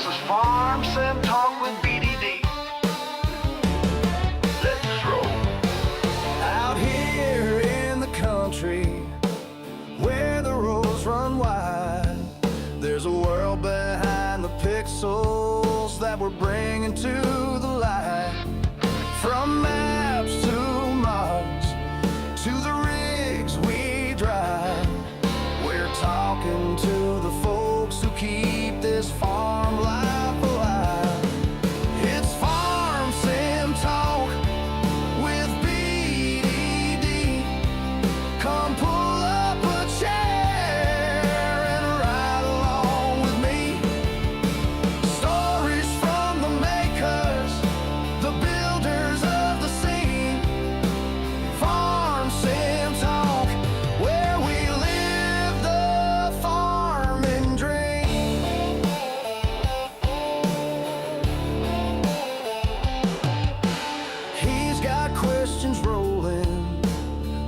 This is Farm Sim Talk with BDD. Let's roll. Out here in the country, where the roads run wide, there's a world behind the pixels that we're bringing to the light. From maps to mods, to the rigs we drive, we're talking to the folks who keep this farm life alive. It's Farm Sim Talk with BDD. Come pull up a chair and ride along with me. Stories from the makers, the builders of the scene. Farm Sim Talk, where we live the farming dream. He's got questions rolling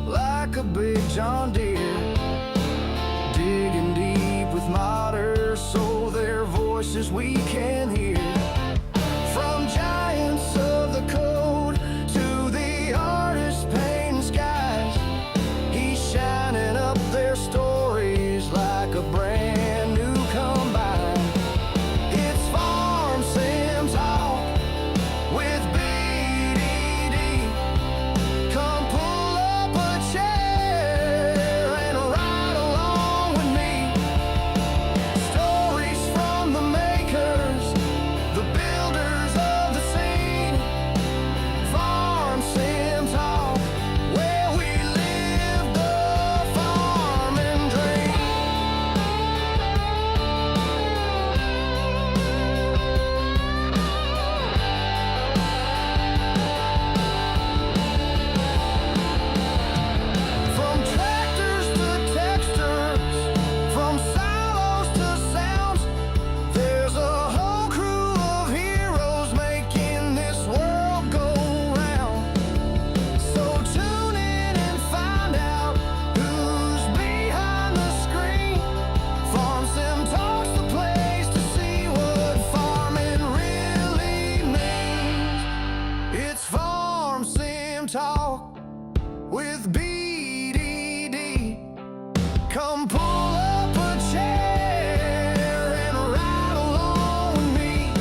like a big John Deere, digging deep with modders so their voices we can hear. From giants of the code to the artists painting skies, he's shining up their stories like a brand new combine. It's Farm Sim Talk with BDD. Come pull up a chair and ride along with me. Stories from the makers, the builders of the scene. Farm Sim Talk, where we live the farming dream. From tractors to textures, from silos to sounds, there's a whole crew of heroes making this world go round. So tune in and find out who's behind the screen. Farm Sim Talk's the place to see what farming really means. It's Farm Sim Talk with BDD. Come pull up a chair and ride along with me.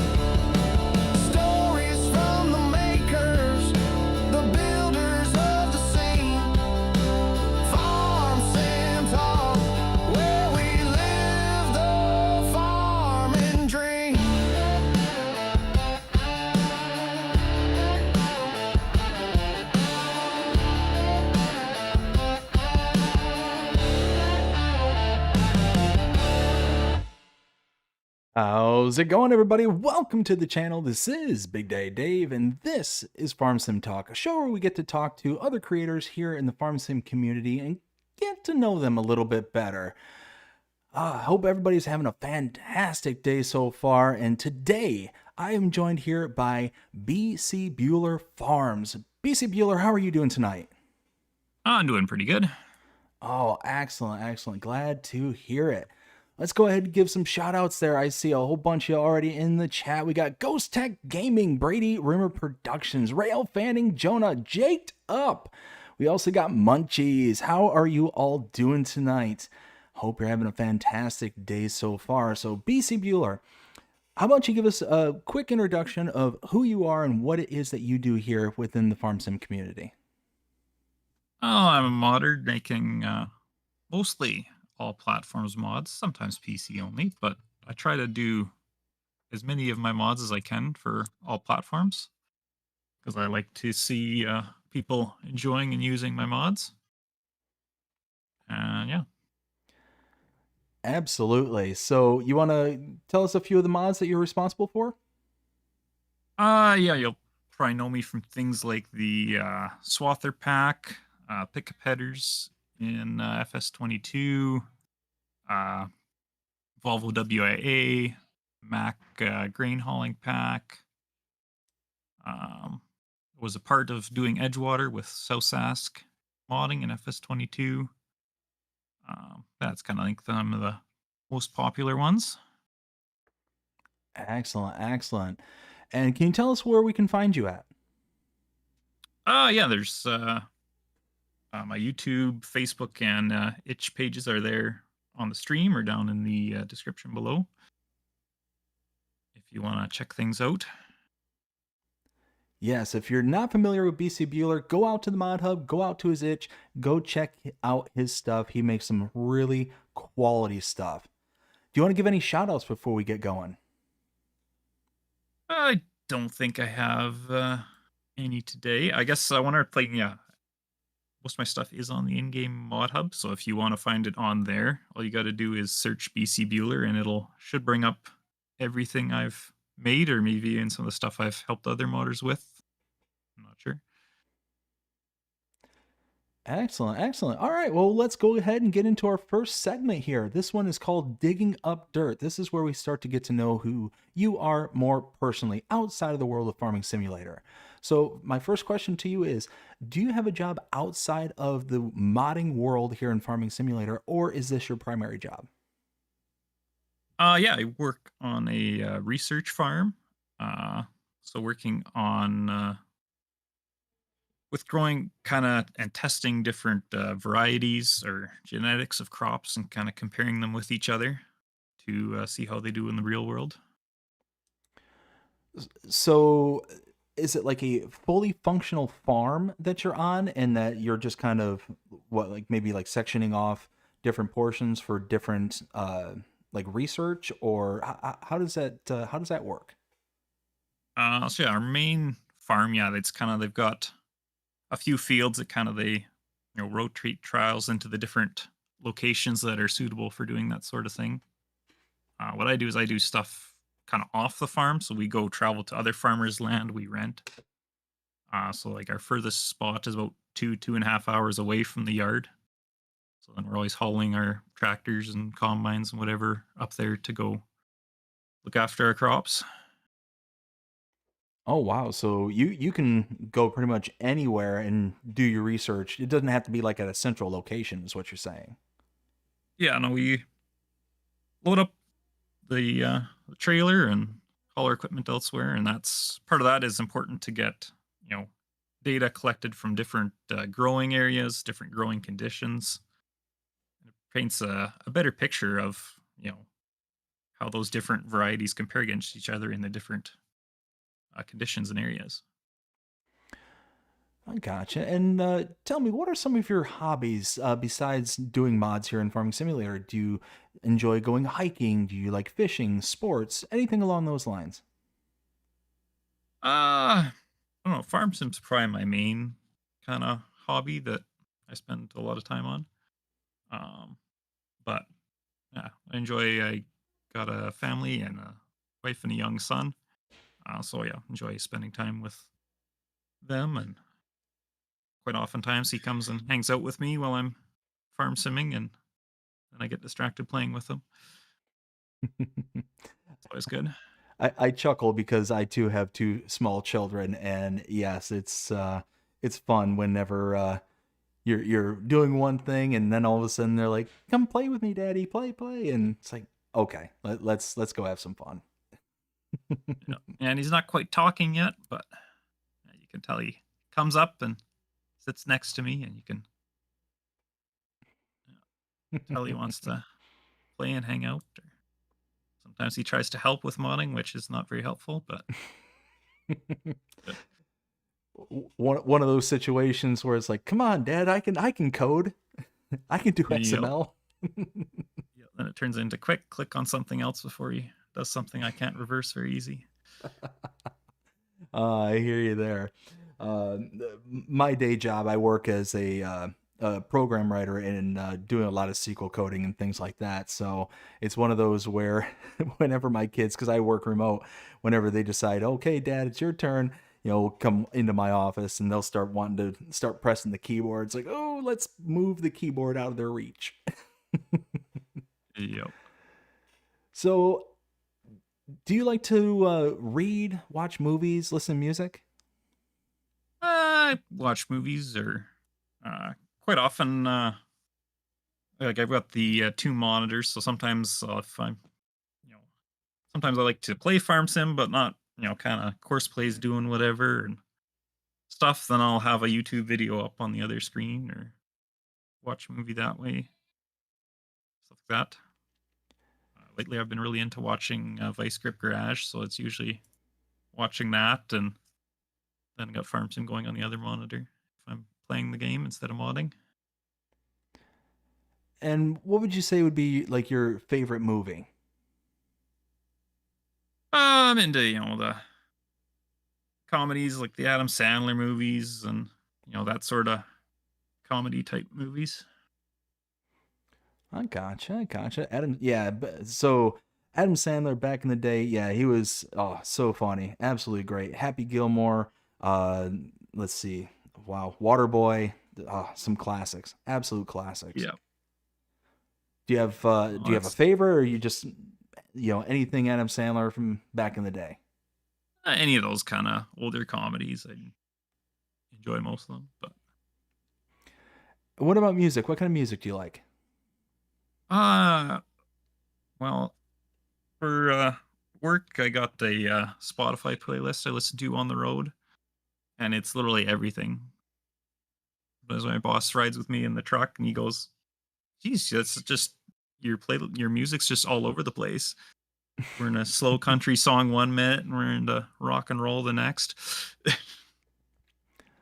Stories from the makers, the builders of the scene. Farm Sim Talk, where we live the farming dream. How's it going, everybody? Welcome to the channel. This is Big Day Dave, and this is Farm Sim Talk, a show where we get to talk to other creators here in the Farm Sim community and get to know them a little bit better. I hope everybody's having a fantastic day so far, and today I am joined here by Bcbuhler Farms. Bcbuhler, how are you doing tonight? I'm doing pretty good. Oh, excellent, excellent. Glad to hear it. Let's go ahead and give some shout outs there. I see a whole bunch of you already in the chat. We got Ghost Tech Gaming, Brady Rimmer Productions, Rail Fanning, Jonah, Jaked Up. We also got Munchies. How are you all doing tonight? Hope you're having a fantastic day so far. So, Bcbuhler, how about you give us a quick introduction of who you are and what it is that you do here within the Farm Sim community? Oh, I'm a modder making mostly all platforms mods, sometimes PC only, but I try to do as many of my mods as I can for all platforms because I like to see people enjoying and using my mods. And yeah. Absolutely. So, you want to tell us a few of the mods that you're responsible for? Yeah, you'll probably know me from things like the Swather pack, pickup headers in FS22, Volvo WIA, Mac grain hauling pack. Was a part of doing Edgewater with South Sask modding in FS22. That's kind of like some of the most popular ones. Excellent, excellent. And can you tell us where we can find you at? Yeah, there's my YouTube, Facebook, and itch pages are there on the stream or down in the description below if you want to check things out. Yes, if you're not familiar with BC Bueller, go out to the Mod Hub, go out to his itch, go check out his stuff. He makes some really quality stuff. Do you want to give any shout outs before we get going? I don't think I have any today. I guess I want to play. Yeah, most of my stuff is on the in-game mod hub. So if you want to find it on there, all you got to do is search BC Bueller, and it'll should bring up everything I've made, or maybe even some of the stuff I've helped other modders with. I'm not sure. Excellent, excellent. All right, well, let's go ahead and get into our first segment here. This one is called Digging Up Dirt. This is where we start to get to know who you are more personally outside of the world of Farming Simulator. So, my first question to you is, do you have a job outside of the modding world here in Farming Simulator, or is this your primary job? Yeah, I work on a research farm. Uh, so working on with growing kind of and testing different varieties or genetics of crops and kind of comparing them with each other to see how they do in the real world. So, is it like a fully functional farm that you're on, and that you're just kind of what, like maybe like sectioning off different portions for different like research, or how does that work? So yeah, our main farm, yeah, it's kind of they've got a few fields that kind of they rotate trials into the different locations that are suitable for doing that sort of thing. What I do is I do stuff kind of off the farm, so we go travel to other farmers' land we rent. So like our furthest spot is about 2.5 hours away from the yard. So then we're always hauling our tractors and combines and whatever up there to go look after our crops. Oh wow, so you can go pretty much anywhere and do your research. It doesn't have to be like at a central location, is what you're saying. Yeah, no, we load up the trailer and haul our equipment elsewhere, and that's part of that is important to get data collected from different growing areas, different growing conditions. It paints a better picture of how those different varieties compare against each other in the different conditions and areas. I gotcha. And tell me, what are some of your hobbies besides doing mods here in Farming Simulator? Do you enjoy going hiking? Do you like fishing, sports, anything along those lines? I don't know. Farm sim's probably my main kind of hobby that I spend a lot of time on. Um, but yeah, I enjoy. I got a family and a wife and a young son. So yeah, enjoy spending time with them, and quite oftentimes he comes and hangs out with me while I'm farm simming, and then I get distracted playing with him. It's always good. I chuckle because I too have two small children, and yes, it's fun whenever you're doing one thing, and then all of a sudden they're like, "Come play with me, Daddy, play, play," and it's like, okay, let's go have some fun. And he's not quite talking yet, but you can tell he comes up and sits next to me, and you can tell he wants to play and hang out. Or sometimes he tries to help with modding, which is not very helpful, but uh, One of those situations where it's like, "Come on, Dad, I can code, I can do yep. XML." Yeah, then it turns into quick click on something else before he does something I can't reverse very easy. I hear you there. My day job, I work as a program writer and doing a lot of SQL coding and things like that. So it's one of those where whenever my kids, because I work remote, whenever they decide, okay, Dad, it's your turn, come into my office and they'll start wanting to start pressing the keyboard. It's like, oh, let's move the keyboard out of their reach. Yep. So, do you like to read, watch movies, listen to music? I watch movies or quite often. Like I've got the two monitors, so sometimes if I'm, you know, sometimes I like to play farm sim, but not, kind of course plays doing whatever and stuff. Then I'll have a YouTube video up on the other screen or watch a movie that way, stuff like that. Lately, I've been really into watching Vice Grip Garage, so it's usually watching that, and then got farm sim going on the other monitor if I'm playing the game instead of modding. And what would you say would be like your favorite movie? I'm into the comedies like the Adam Sandler movies and that sort of comedy type movies. I gotcha. Adam, yeah. So Adam Sandler back in the day, yeah, he was so funny, absolutely great. Happy Gilmore. Uh, let's see. Wow, Waterboy. Some classics, absolute classics. Yeah. Do you have a favorite, or you just anything Adam Sandler from back in the day? Any of those kind of older comedies, I enjoy most of them. But What about music? What kind of music do you like? uh, well, for work, I got a Spotify playlist I listen to on the road, and it's literally everything. As my boss rides with me in the truck, and he goes, "Geez, that's just your music's just all over the place. We're in a slow country song 1 minute, and we're into rock and roll the next."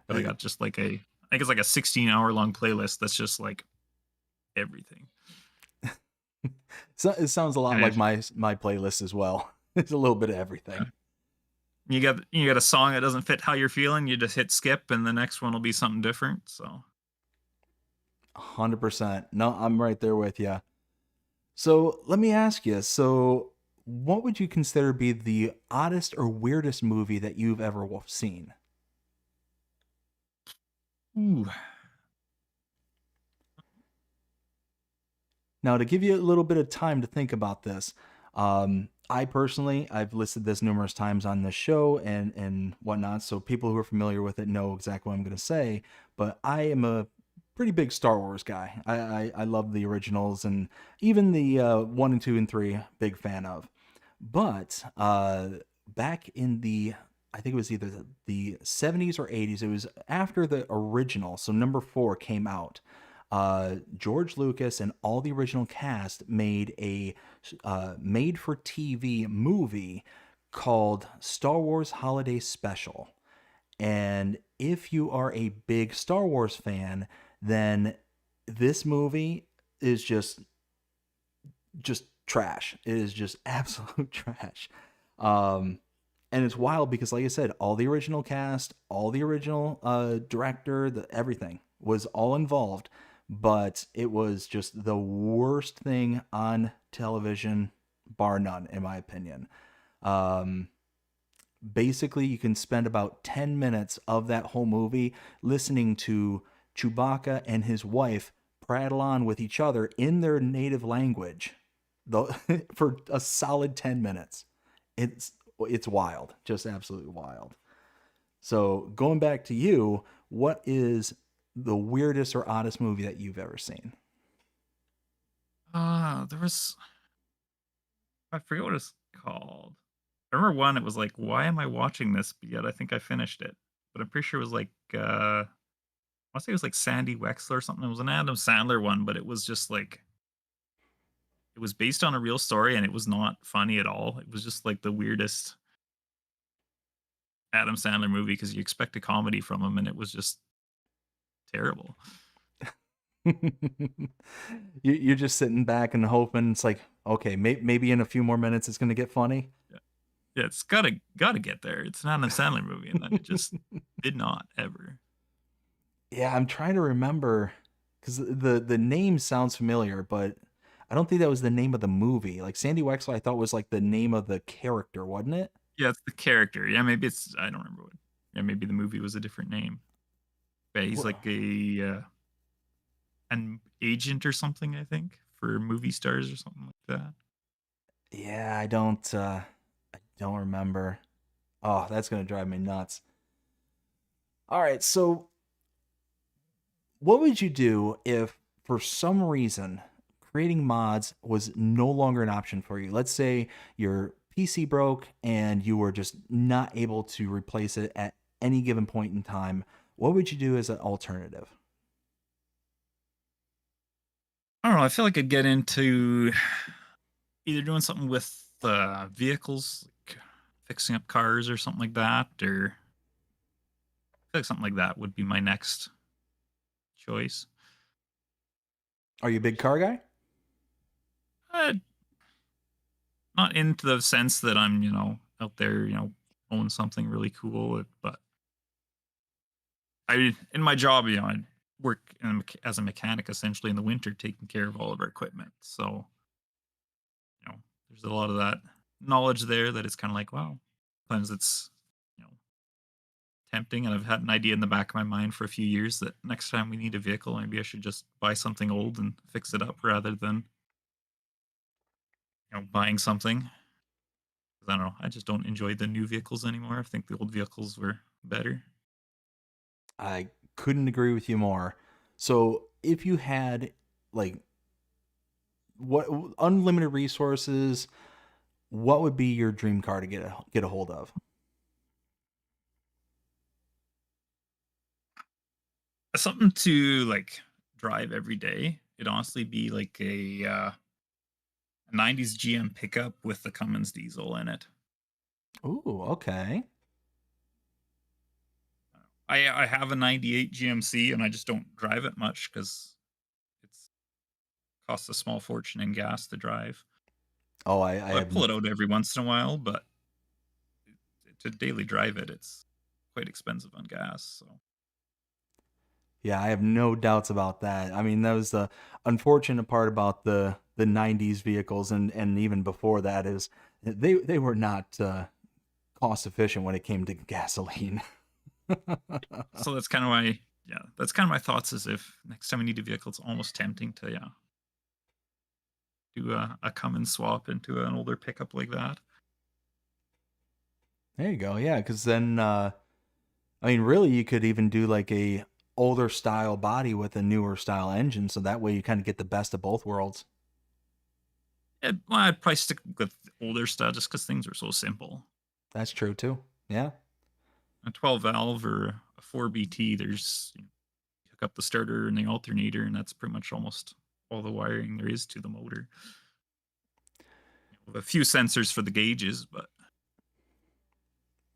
But I got just like I think it's like a 16-hour long playlist that's just like everything. So it sounds a lot And like if my playlist as well. It's a little bit of everything. you got a song that doesn't fit how you're feeling, you just hit skip, and the next one will be something different. So 100%. No, I'm right there with you. So let me ask you. So, what would you consider be the oddest or weirdest movie that you've ever seen? ooh, Now, to give you a little bit of time to think about this, I personally, I've listed this numerous times on this show and whatnot, so people who are familiar with it know exactly what I'm going to say. But I am a pretty big Star Wars guy. I love the originals and even the 1 and 2 and 3, big fan of. But back in the, I think it was either the 70s or 80s, it was after the original, so number 4 came out. George Lucas and all the original cast made a made for TV movie called Star Wars Holiday Special. And if you are a big Star Wars fan, then this movie is just trash. It is just absolute trash. Um, and it's wild because, like I said, all the original cast, all the original director, everything was all involved, but it was just the worst thing on television, bar none, in my opinion. Um, Basically, you can spend about 10 minutes of that whole movie listening to Chewbacca and his wife prattle on with each other in their native language for a solid 10 minutes. It's wild, just absolutely wild. So, going back to you, what is the weirdest or oddest movie that you've ever seen? there was I forget what it's called. I remember one. It was like, why am I watching this? But yet I think I finished it. But I'm pretty sure it was like I want to say it was like Sandy Wexler or something. It was an Adam Sandler one, but it was just like it was based on a real story, and it was not funny at all. It was just like the weirdest Adam Sandler movie because you expect a comedy from him, and it was just terrible. You're just sitting back and hoping it's like, okay, maybe in a few more minutes it's going to get funny. Yeah, yeah, it's gotta get there. It's an Adam Sandler movie, and then it just did not ever. Yeah, I'm trying to remember because the name sounds familiar, but I don't think that was the name of the movie. Like Sandy Wexler, I thought was like the name of the character, wasn't it? Yeah, it's the character. Yeah, maybe it's I don't remember what. Yeah, maybe the movie was a different name. Yeah, he's like an agent or something, I think, for movie stars or something like that. Yeah, I don't remember. Oh, that's gonna drive me nuts. All right, so what would you do if, for some reason, creating mods was no longer an option for you? Let's say your PC broke and you were just not able to replace it at any given point in time, what would you do as an alternative? I don't know. I feel like I'd get into either doing something with vehicles, like fixing up cars or something like that, or I feel like something like that would be my next choice. Are you a big car guy? Uh, Not into the sense that I'm, out there, own something really cool, but in my job, I work as a mechanic essentially in the winter, taking care of all of our equipment. So, you know, there's a lot of that knowledge there that it's kind of like, wow, sometimes it's, you know, tempting. And I've had an idea in the back of my mind for a few years that next time we need a vehicle, maybe I should just buy something old and fix it up rather than, buying something. 'Cause I don't know. I just don't enjoy the new vehicles anymore. I think the old vehicles were better. I couldn't agree with you more. So, if you had like what unlimited resources, what would be your dream car to get a hold of? Something to like drive every day. It'd honestly be like a 90s GM pickup with the Cummins diesel in it. Ooh, okay. I have a 98 GMC and I just don't drive it much because it's costs a small fortune in gas to drive. Oh, I So I have pull it out every once in a while, but to daily drive it, it's quite expensive on gas. So yeah, I have no doubts about that. I mean, that was the unfortunate part about the '90s vehicles, and even before that is they were not cost efficient when it came to gasoline. so that's kind of why, yeah, that's kind of my thoughts. Is if next time I need a vehicle, it's almost tempting to do a Cummins swap into an older pickup like that. There you go. Yeah, because then I mean, really, you could even do like a older style body with a newer style engine, so that way you kind of get the best of both worlds. Well, I'd probably stick with older stuff just because things are so simple. That's true too. Yeah. A 12 valve or a 4BT, there's hook up the starter and the alternator, and that's pretty much almost all the wiring there is to the motor. With a few sensors for the gauges, but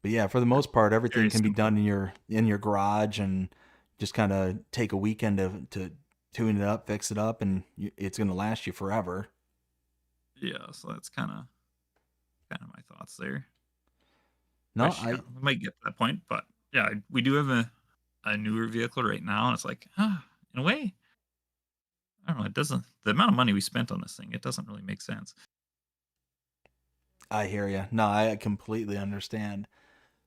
But yeah, for the most part, everything very can be simple. done in your garage and just kind of take a weekend to tune it up, fix it up, and it's going to last you forever. Yeah, so that's kind of my thoughts there. No, Wish, yeah, we might get to that point, but yeah, we do have a newer vehicle right now, and it's like, in a way, I don't know. It doesn't. The amount of money we spent on this thing, it doesn't really make sense. I hear you. No, I completely understand.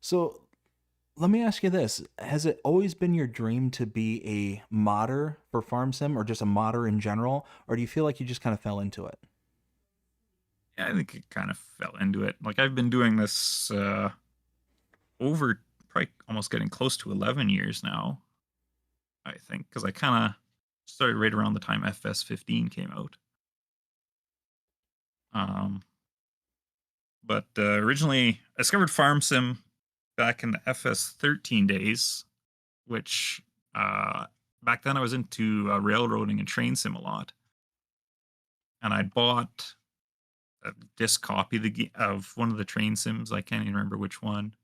So let me ask you this: has it always been your dream to be a modder for Farm Sim, or just a modder in general, or do you feel like you just kind of fell into it? Yeah, I think it kind of fell into it. Like I've been doing this over probably almost getting close to 11 years now. I think because I kind of started right around the time FS15 came out. Um, but originally I discovered Farm Sim back in the FS13 days, which back then I was into railroading and train sim a lot, and I bought a disc copy of one of the train sims. I can't even remember which one.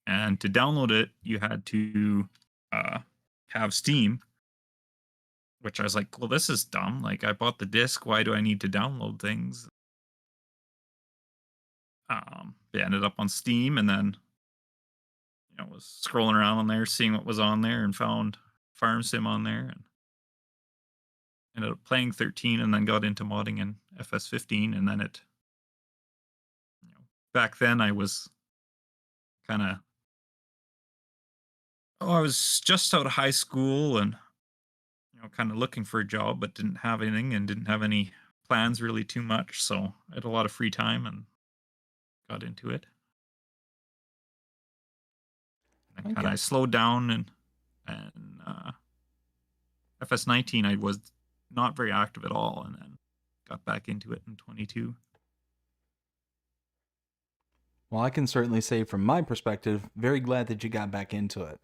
And to download it, you had to uh, have Steam, which I was like, well, this is dumb. Like, I bought the disc. Why do I need to download things? They ended up on Steam, and then was scrolling around on there, seeing what was on there, and found Farm Sim on there, and ended up playing 13, and then got into modding in FS15, and then back then I was kind of, I was just out of high school and kind of looking for a job, but didn't have anything and didn't have any plans really too much. So I had a lot of free time and got into it. And kind Okay. of slowed down and FS19 I was not very active at all, and then got back into it in 22. Well, I can certainly say from my perspective, very glad that you got back into it.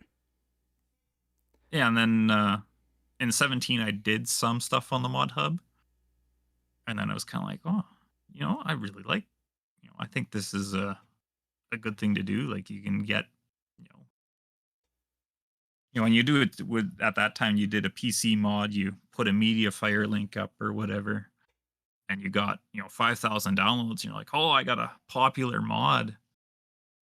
Yeah, and then in 17 I did some stuff on the Mod Hub, and then I was kind of like, oh, I really like, I think this is a good thing to do. Like you can get, you know, when you do it with at that time you did a PC mod, you put a media fire link up or whatever, and you got 5,000 downloads. You're like, oh, I got a popular mod.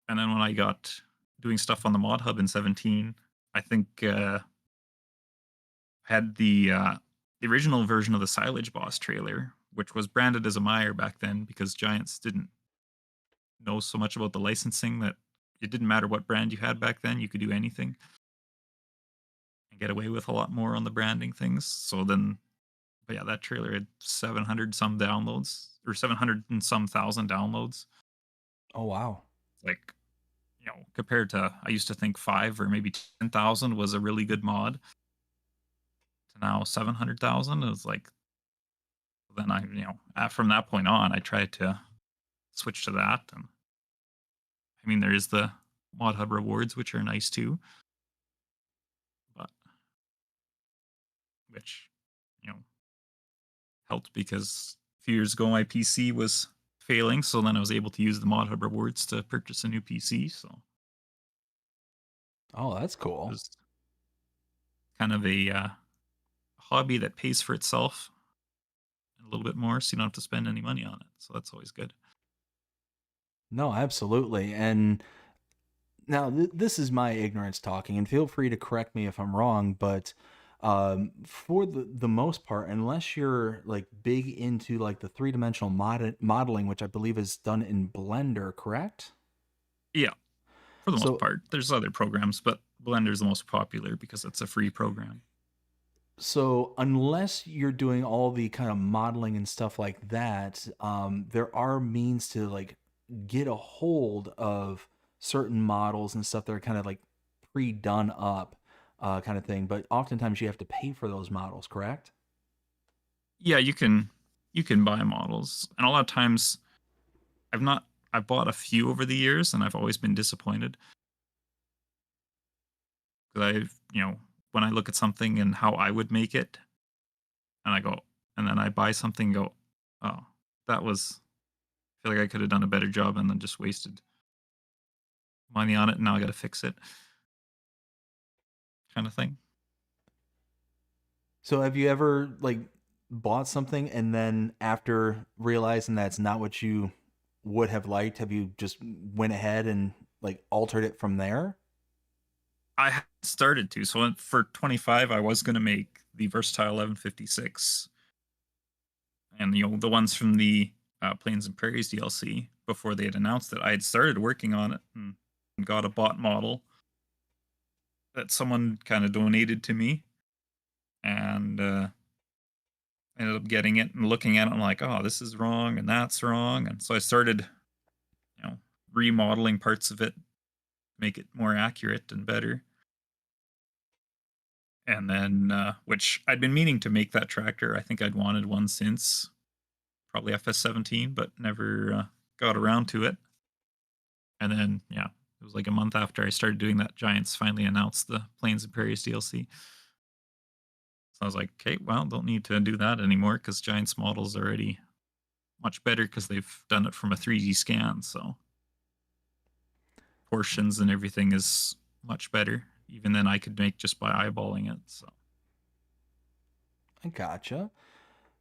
And then when I got doing stuff on the Mod Hub in 17, I think had the original version of the Silage Boss trailer, which was branded as a Meyer back then because Giants didn't know so much about the licensing that it didn't matter what brand you had back then, you could do anything and get away with a lot more on the branding things. So then, but yeah, that trailer had 700 some downloads or 700 and some thousand downloads. Oh, wow. Like, compared to, I used to think 5 or maybe 10,000 was a really good mod. To now 700,000 is like, then from that point on, I tried to switch to that. And I mean, there is the Mod Hub rewards, which are nice too, but which, helped because a few years ago my PC was failing. So then I was able to use the Mod Hub rewards to purchase a new PC. So Oh, that's it cool. was kind of a hobby that pays for itself a little bit more, so you don't have to spend any money on it. So that's always good. No, absolutely. And now this is my ignorance talking, and feel free to correct me if I'm wrong, but for the most part, unless you're like big into like the three-dimensional modeling, which I believe is done in Blender, correct? Yeah, for the most So part. There's other programs, but Blender is the most popular because it's a free program. So unless you're doing all the kind of modeling and stuff like that, there are means to like get a hold of certain models and stuff that are kind of like pre-done up, kind of thing. But oftentimes you have to pay for those models, correct? Yeah, you can buy models, and a lot of times I've bought a few over the years, and I've always been disappointed because when I look at something and how I would make it, and I go, and then I buy something, and go, oh, that was. I feel like I could have done a better job, and then just wasted money on it, and now I got to fix it, kind of thing. So have you ever like bought something and then after realizing that's not what you would have liked, have you just went ahead and like altered it from there? I had started to. So for 25, I was going to make the Versatile 1156, and the ones from the Plains and Prairies DLC before they had announced it. I had started working on it and got a bot model that someone kind of donated to me, and ended up getting it and looking at it. I'm like, oh, this is wrong and that's wrong, and so I started, you know, remodeling parts of it, make it more accurate and better. And then, which I'd been meaning to make that tractor. I think I'd wanted one since probably FS17, but never got around to it. And then, yeah, it was like a month after I started doing that, Giants finally announced the Plains and Prairies DLC. So I was like, okay, well, don't need to do that anymore because Giants model's already much better because they've done it from a 3D scan. So portions and everything is much better, even than I could make just by eyeballing it. So I gotcha.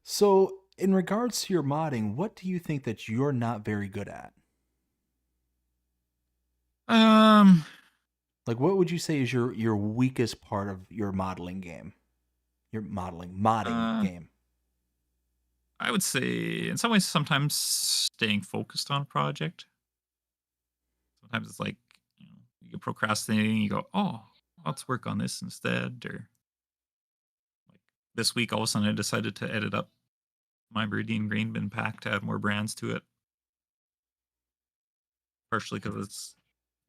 So, in regards to your modding, what do you think that you're not very good at? um Like, what would you say is your weakest part of your modeling game? Your modding uh game. I would say in some ways sometimes staying focused on a project. Sometimes it's like, you get procrastinating, you go, oh, let's work on this instead. Or like this week all of a sudden I decided to edit up my Meridian grain bin pack to add more brands to it. Partially because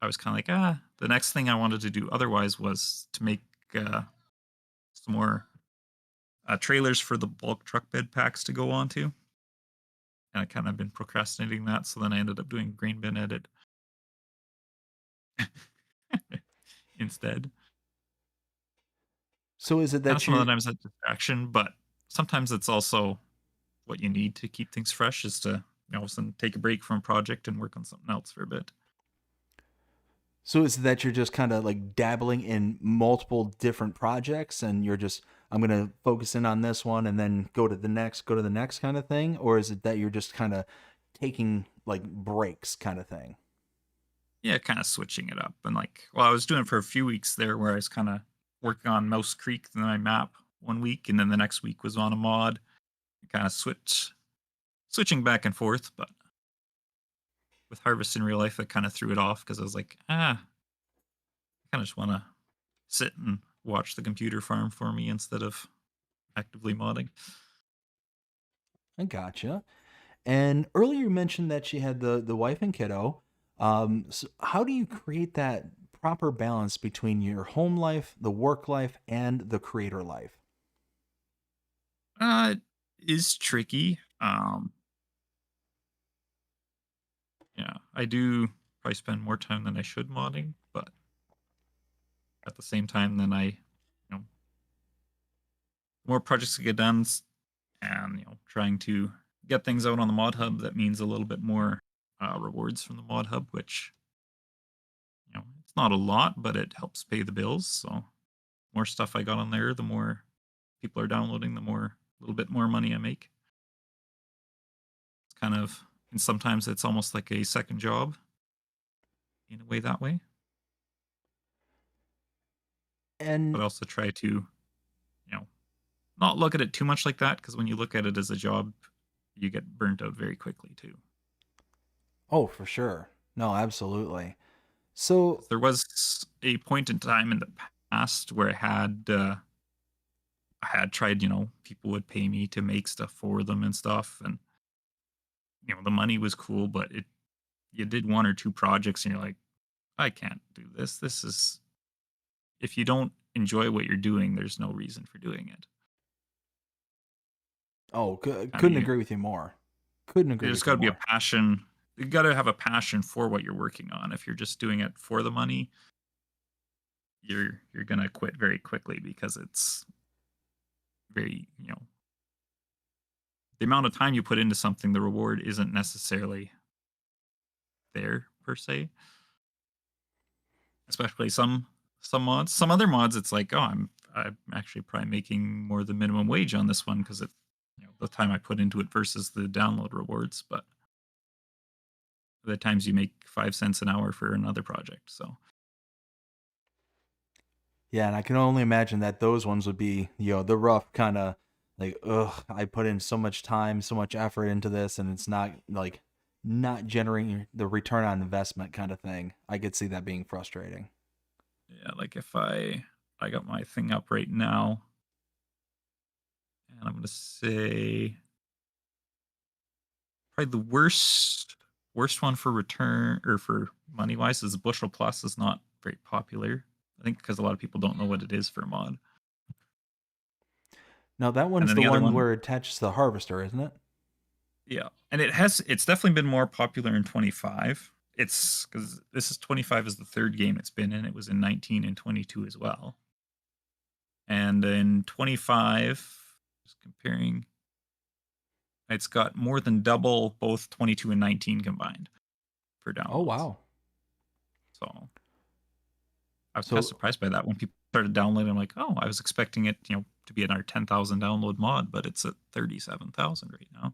I was kind of like, the next thing I wanted to do otherwise was to make some more trailers for the bulk truck bed packs to go onto. And I kind of been procrastinating that. So then I ended up doing grain bin edit. instead. So is it Kind of that you're sometimes a distraction, but sometimes it's also what you need to keep things fresh is to all of a sudden take a break from a project and work on something else for a bit. So is it that you're just kind of like dabbling in multiple different projects and you're just I'm going to focus in on this one and then go to the next kind of thing, or is it that you're just kind of taking like breaks kind of thing? Yeah, kind of switching it up. And like, well, I was doing it for a few weeks there where I was kind of working on Mouse Creek, then my map one week, and then the next week was on a mod. Kind of switching back and forth, but with Harvest in real life, I kind of threw it off because I was like, I kind of just want to sit and watch the computer farm for me instead of actively modding. I gotcha. And earlier you mentioned that she had the wife and kiddo. So how do you create that proper balance between your home life, the work life, and the creator life? It is tricky. Yeah, I do probably spend more time than I should modding, but at the same time, then more projects to get done, and trying to get things out on the mod hub. That means a little bit more rewards from the mod hub, which it's not a lot, but it helps pay the bills. So more stuff I got on there, the more people are downloading, the more a little bit more money I make. It's kind of, and sometimes it's almost like a second job in a way that way. But And I also try to, not look at it too much like that because when you look at it as a job, you get burnt out very quickly too. oh, for sure. No, absolutely. So, 'Cause there was a point in time in the past where I had tried, people would pay me to make stuff for them and stuff, and the money was cool, but you did one or two projects and you're like, I can't do this. This is if you don't enjoy what you're doing, there's no reason for doing it. oh, Kind of couldn't you agree with you more. Couldn't agree there's with got you to be a more. passion. You got to have a passion for what you're working on. If you're just doing it for the money, you're gonna quit very quickly because it's very the amount of time you put into something, the reward isn't necessarily there per se. Especially some mods, some other mods, it's like, oh, I'm actually probably making more than minimum wage on this one because it the time I put into it versus the download rewards. But the times you make 5 cents an hour for another project, so Yeah, and I can only imagine that those ones would be, the rough kind of like, ugh, I put in so much time, so much effort into this, and it's not like not generating the return on investment kind of thing. I could see that being frustrating. yeah, like if I got my thing up right now, and I'm gonna say probably the worst one for return or for money wise is Bushel Plus is not very popular. I think because a lot of people don't know what it is for a mod. Now that And one's then the the other one one, where it attaches the harvester, isn't it? yeah, and it's definitely been more popular in 25. It's because this is 25 is the third game it's been in. It was in 19 and 22 as well. And in 25, just comparing, it's got more than double both 22 and 19 combined for Oh downloads. wow. So I was kind of So surprised by that when people started downloading. I'm like, oh, I was expecting it, to be in our 10,000 download mod, but it's at 37,000 right now.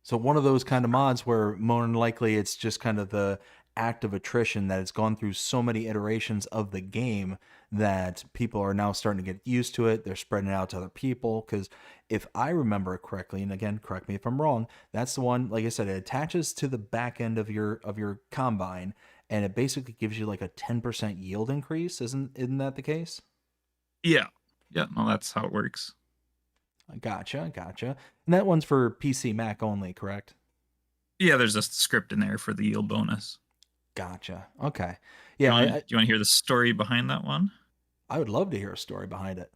So one of those kind of mods where more than likely it's just kind of the act of attrition that it's gone through so many iterations of the game that people are now starting to get used to it. They're spreading it out to other people. Because if I remember correctly, and again, correct me if I'm wrong, that's the one. Like I said, it attaches to the back end of your combine, and it basically gives you like a 10% yield increase. Isn't that the case? Yeah. Yeah. No, that's how it works. Gotcha, gotcha. And that one's for PC Mac only, correct? Yeah. There's a script in there for the yield bonus. Gotcha. Okay. Do you Yeah, want do you want to hear the story behind that one? I would love to hear a story behind it.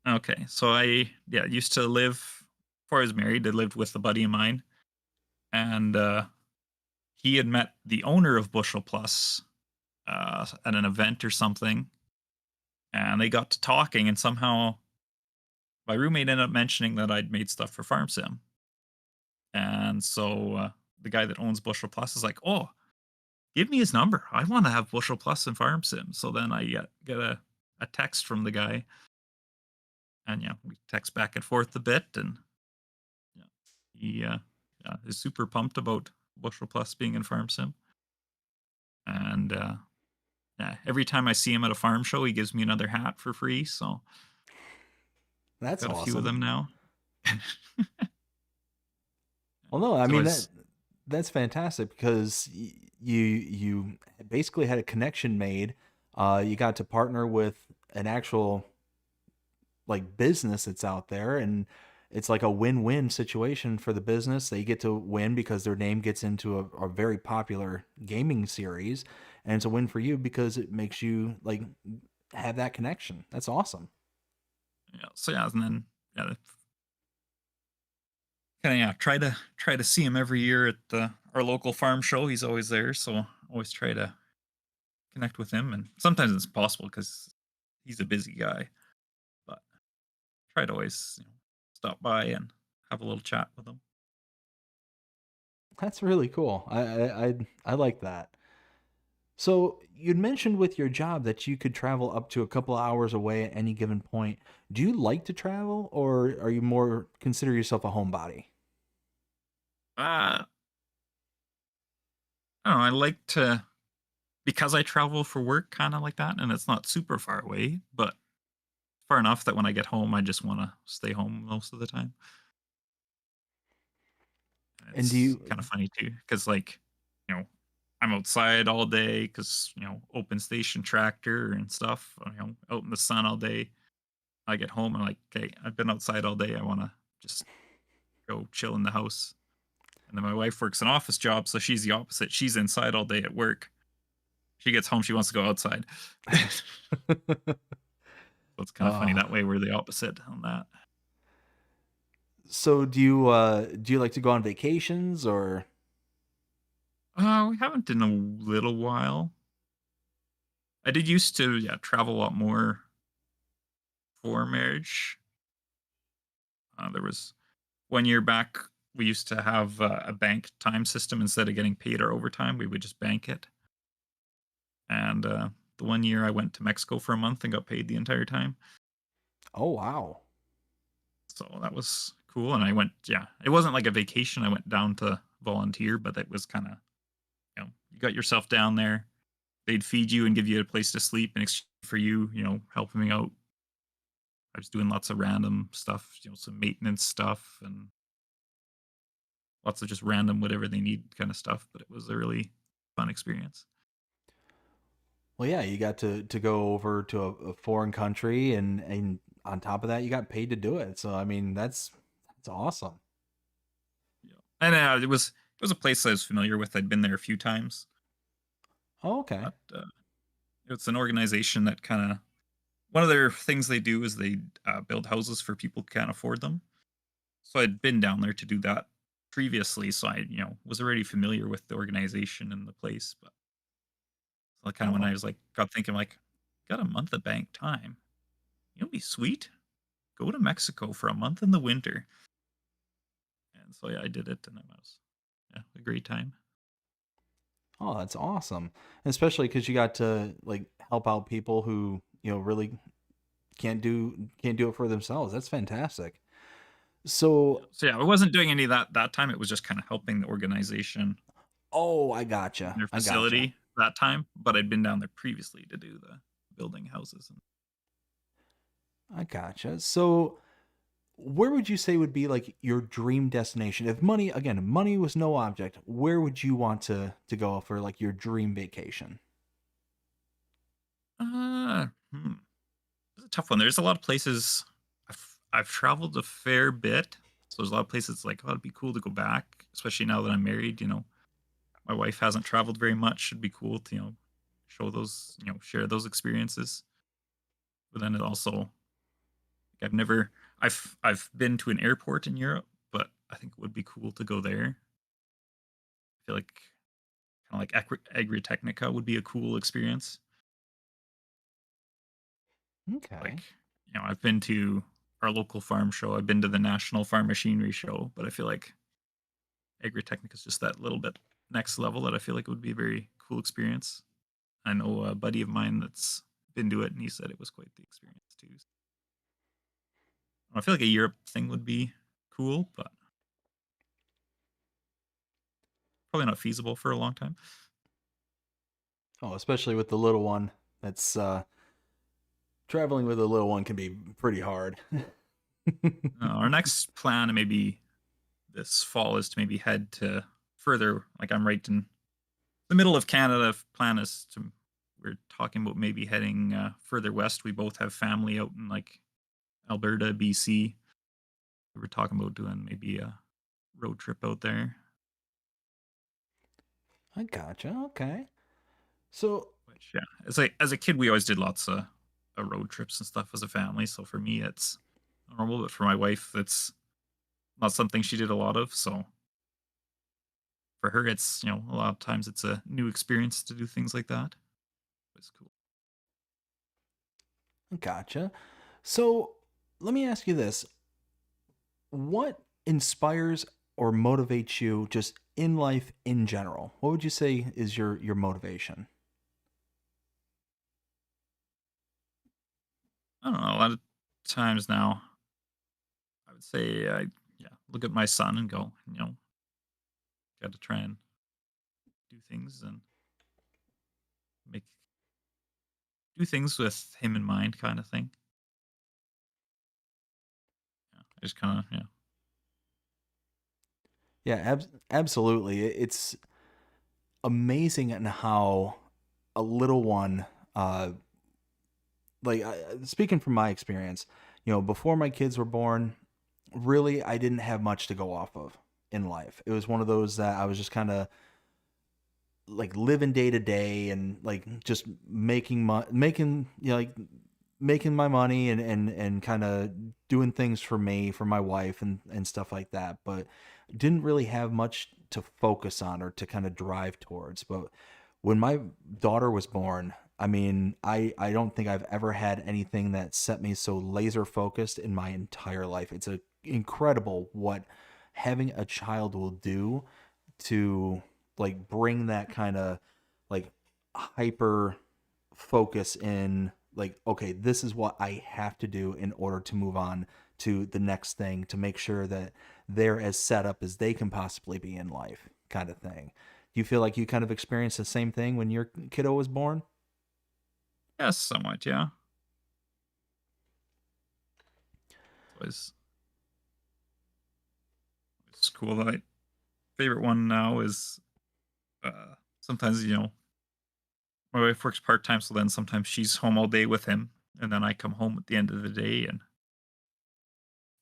Okay. So I used to live before I was married. I lived with a buddy of mine, and he had met the owner of Bushel Plus at an event or something, and they got to talking, and somehow my roommate ended up mentioning that I'd made stuff for Farm Sim, and so the guy that owns Bushel Plus is like, "Oh, give me his number. I want to have Bushel Plus and Farm Sim." So then I get a text from the guy, and yeah, we text back and forth a bit, and yeah, he yeah, is super pumped about Bushel Plus being in Farm Sim, and yeah, every time I see him at a farm show, he gives me another hat for free. So That's got a few of awesome. them now. Well, no, I So mean it's that's fantastic because you basically had a connection made. You got to partner with an actual like business that's out there, and it's like a win-win situation for the business. They get to win because their name gets into a very popular gaming series, and it's a win for you because it makes you like have that connection. That's awesome. yeah. So yeah, and then yeah, kind of yeah, try to see him every year at our local farm show. He's always there, so always try to connect with him. And sometimes it's possible because he's a busy guy, but try to always stop by and have a little chat with him. That's really cool. I like that. So you'd mentioned with your job that you could travel up to a couple of hours away at any given point. Do you like to travel, or are you more consider yourself a homebody? Uh, I don't know. I like to because I travel for work, kind of like that, and it's not super far away, but far enough that when I get home, I just want to stay home most of the time. And And do it's you kind of funny too, because you know, I'm outside all day because open station tractor and stuff. Out in the sun all day. I get home and like, okay, I've been outside all day. I want to just go chill in the house. And then my wife works an office job, so she's the opposite. She's inside all day at work. She gets home, she wants to go outside. So it's kind of funny uh, that way. We're the opposite on that. so do you like to go on vacations or We haven't in a little while. I did used to, yeah, travel a lot more for marriage. There was 1 year back, we used to have a bank time system. Instead of getting paid our overtime, we would just bank it. And the 1 year I went to Mexico for a month and got paid the entire time. oh wow. So that was cool. And I went, yeah, it wasn't like a vacation. I went down to volunteer, but it was kind of, you got yourself down there. They'd feed you and give you a place to sleep in exchange for you, helping me out. I was doing lots of random stuff, some maintenance stuff and lots of just random whatever they need kind of stuff. But it was a really fun experience. Well, yeah, you got to go over to a foreign country, and on top of that, you got paid to do it. So I mean, that's awesome. Yeah. And it was a place I was familiar with. I'd been there a few times, Oh, okay. but it's an organization that kind of one of their things they do is they build houses for people who can't afford them. So I'd been down there to do that previously, so I was already familiar with the organization and the place. But so kind of when I Oh, was like got thinking like, got a month of bank time, be sweet. Go to Mexico for a month in the winter. And so yeah, I did it, and it was yeah a great time. oh, that's awesome. Especially because you got to like help out people who really can't do it for themselves. That's fantastic. Yeah. So, So yeah, I wasn't doing any of that time. It was just kind of helping the organization oh, I in gotcha. their I gotcha. facility that time. But I'd been down there previously to do the building houses. And I gotcha. So, where would you say would be like your dream destination? If money, again, money was no object, where would you want to go for like your dream vacation? uh, hmm, it's a tough one. There's a lot of places I've traveled a fair bit, so there's a lot of places like, oh, it'd be cool to go back, especially now that I'm married. My wife hasn't traveled very much. It'd be cool to show those, share those experiences. But then it also, like, I've never, I've been to an airport in Europe, but I think it would be cool to go there. I feel like kind of like Agritechnica would be a cool experience. Like, Okay. I've been to our local farm show. I've been to the National Farm Machinery Show, but I feel like Agritechnica is just that little bit next level that I feel like it would be a very cool experience. I know a buddy of mine that's been to it, and he said it was quite the experience too. I feel like a Europe thing would be cool, but probably not feasible for a long time. Oh, especially with the little one. That's traveling with a little one can be pretty hard. Our next plan, maybe this fall, is to maybe head to further. Like I'm right in the middle of Canada. Plan is to we're talking about maybe heading further west. We both have family out in like Alberta, BC. We were talking about doing maybe a road trip out there. I gotcha. Okay. So, Which yeah, it's like as a kid we always did lots of road trips and stuff as a family. So for me it's normal, but for my wife it's not something she did a lot of. So for her it's a lot of times it's a new experience to do things like that. It's cool. gotcha. So, let me ask you this. What inspires or motivates you just in life in general? What would you say is your motivation? I don't know. A lot of times now, I would say I look at my son and go, got to try and do things and make do things with him in mind, kind of thing. Yeah, I just kind of Yeah, absolutely. It's amazing in how a little one, uh, speaking from my experience, before my kids were born, really I didn't have much to go off of in life. It was one of those that I was just kind of like living day to day and like just making like making my money and kind of doing things for me, for my wife and stuff like that, but didn't really have much to focus on or to kind of drive towards. But when my daughter was born, I mean, I don't think I've ever had anything that set me so laser focused in my entire life. It's incredible what having a child will do to like bring that kind of like hyper focus in, like, okay, this is what I have to do in order to move on to the next thing, to make sure that they're as set up as they can possibly be in life, kind of thing. Do you feel like you kind of experienced the same thing when your kiddo was born? yes, somewhat, yeah. It's cool. My favorite one now is sometimes my wife works part time, so then sometimes she's home all day with him, and then I come home at the end of the day and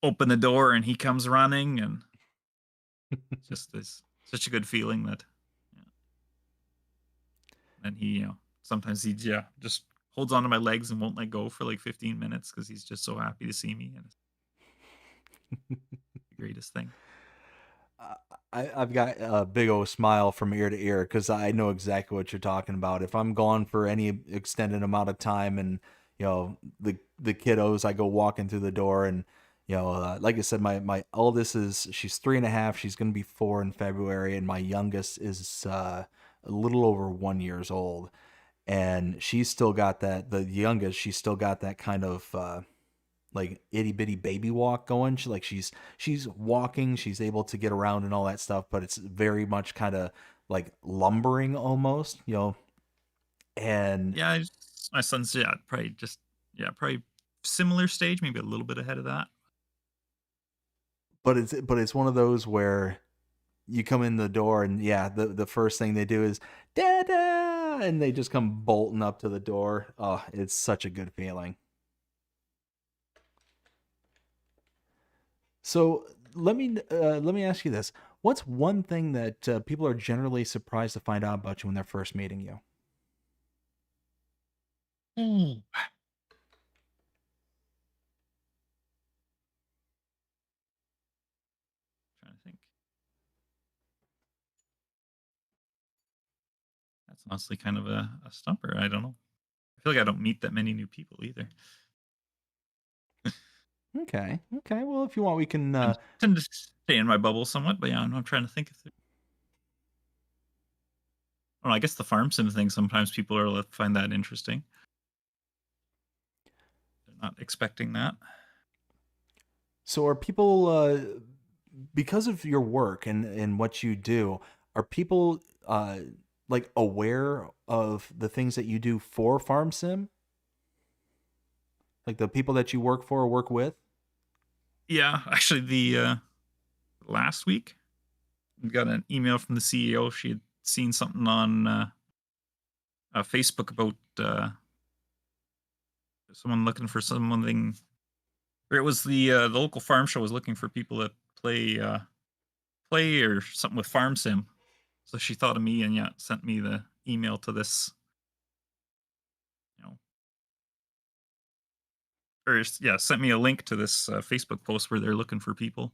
open the door, and he comes running, and it's just this such a good feeling that. Yeah. And he, sometimes he just holds onto my legs and won't let go for like 15 minutes because he's just so happy to see me, and it's the greatest thing. Uh, I've got a big old smile from ear to ear because I know exactly what you're talking about. If I'm gone for any extended amount of time, and the kiddos, I go walking through the door, and like I said, my oldest she's 3.5. She's gonna be 4 in February, and my youngest is a little over 1 years old, and she's still got that. The youngest, she's still got that kind of. Like itty bitty baby walk going. She's walking, she's able to get around and all that stuff, but it's very much kind of like lumbering almost, and Yeah, my son's probably similar stage, maybe a little bit ahead of that. but it's one of those where you come in the door and yeah, the first thing they do is dada, and they just come bolting up to the door. Oh, it's such a good feeling. So let me ask you this: what's one thing that people are generally surprised to find out about you when they're first meeting you? Mm. Trying to think. That's honestly kind of a stumper. I don't know. I feel like I don't meet that many new people either. Okay. Okay. Well, if you want, we can. And tend to stay in my bubble somewhat, but yeah, I'm trying to think if there, I don't know, I guess the farm sim thing sometimes people are find that interesting. They're not expecting that. So, are people, because of your work and what you do, are people like aware of the things that you do for Farm Sim? Like the people that you work for or work with? Yeah, actually, the last week we got an email from the CEO. She had seen something on Facebook about someone looking for something. Or it was the local farm show was looking for people that play or something with farm sim. So she thought of me and yeah, sent me the email to this, you know, yeah, sent me a link to this Facebook post where they're looking for people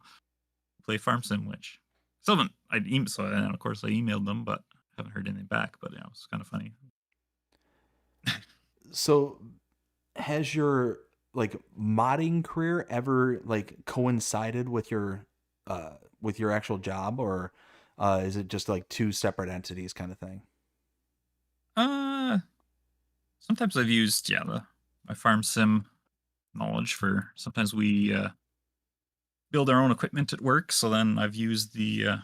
to play farm sim. Which still haven't. So and of course I emailed them, but haven't heard anything back. But yeah, it was kind of funny. So, has your like modding career ever like coincided with your actual job, or is it just like two separate entities kind of thing? Uh, Sometimes I've used my farm sim knowledge for. Sometimes we build our own equipment at work. So then I've used the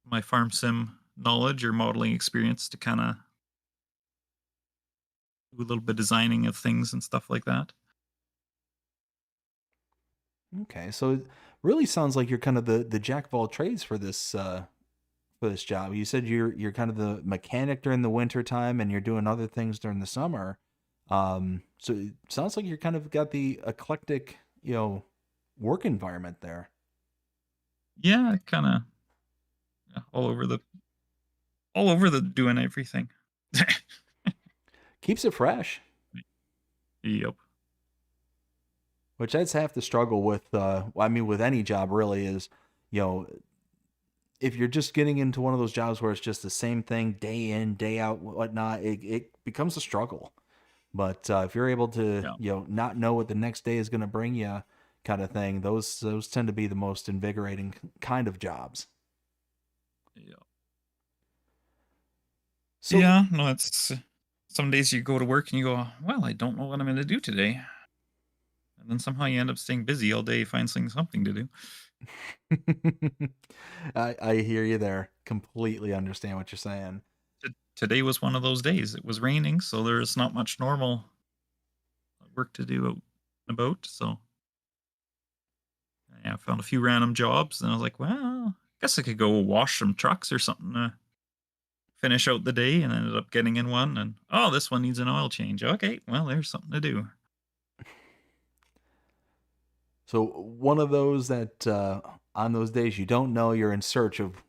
my farm sim knowledge or modeling experience to kind of do a little bit of designing of things and stuff like that. Okay, so it really sounds like you're kind of the jack of all trades for this job. You said you're kind of the mechanic during the winter time and you're doing other things during the summer. So it sounds like you're kind of got the eclectic, work environment there. Yeah, kind of all over the doing everything. Keeps it fresh, Yep. which that's half the struggle with I mean with any job really is, you know, if you're just getting into one of those jobs where it's just the same thing day in, day out, whatnot, it becomes a struggle. But if you're able to, Yeah. not know what the next day is going to bring you, kind of thing, those tend to be the most invigorating kind of jobs. Yeah. So, Yeah. No, it's some days you go to work and you go, well, I don't know what I'm going to do today. And then somehow you end up staying busy all day, finding something to do. I hear you there. Completely understand what you're saying. Today was one of those days. It was raining, so there's not much normal work to do out and about. So yeah, I found a few random jobs, and I was like, well, I guess I could go wash some trucks or something to finish out the day, and ended up getting in one. And oh, this one needs an oil change. Okay, well, there's something to do. So one of those that on those days you don't know, you're in search of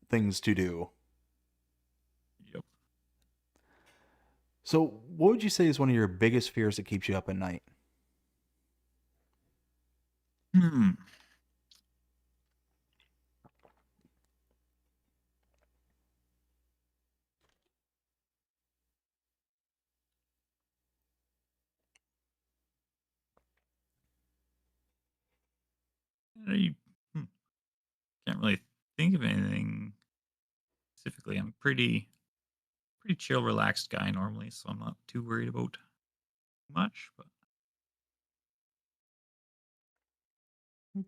things to do. Yep. So what would you say is one of your biggest fears that keeps you up at night? Hmm. I hmm, can't really think of anything specifically. I'm pretty chill, relaxed guy normally, so I'm not too worried about much. But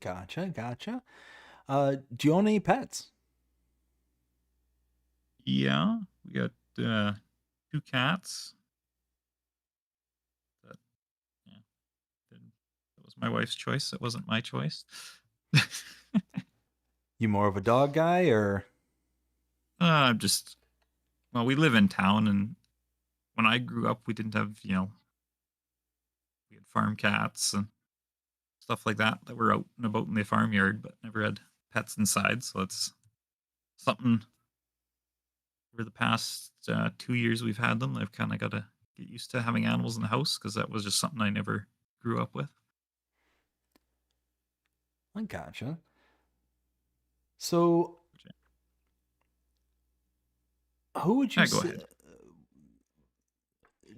Gotcha, gotcha. Do you own any pets? yeah, we got two cats. That yeah, that was my wife's choice. It wasn't my choice. You more of a dog guy or I'm just well, we live in town, and when I grew up, we didn't have we had farm cats and stuff like that were out and about in the farmyard, but never had pets inside. So it's something over the past 2 years we've had them. I've kind of got to get used to having animals in the house because that was just something I never grew up with. I gotcha. So Who would you Yeah, go say? ahead.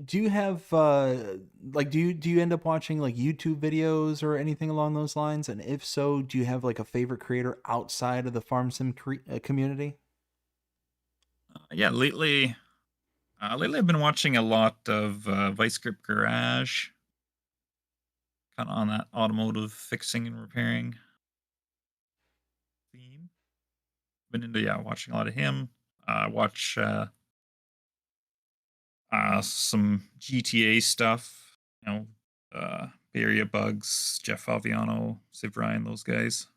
Do you have like do you end up watching like YouTube videos or anything along those lines? And if so, do you have like a favorite creator outside of the farm sim community? Yeah, lately I've been watching a lot of Vice Grip Garage, kind of on that automotive fixing and repairing theme. Been into watching a lot of him. Watch some GTA stuff. You know, Bay Area Bugs, Jeff Faviano, Civ Ryan, those guys.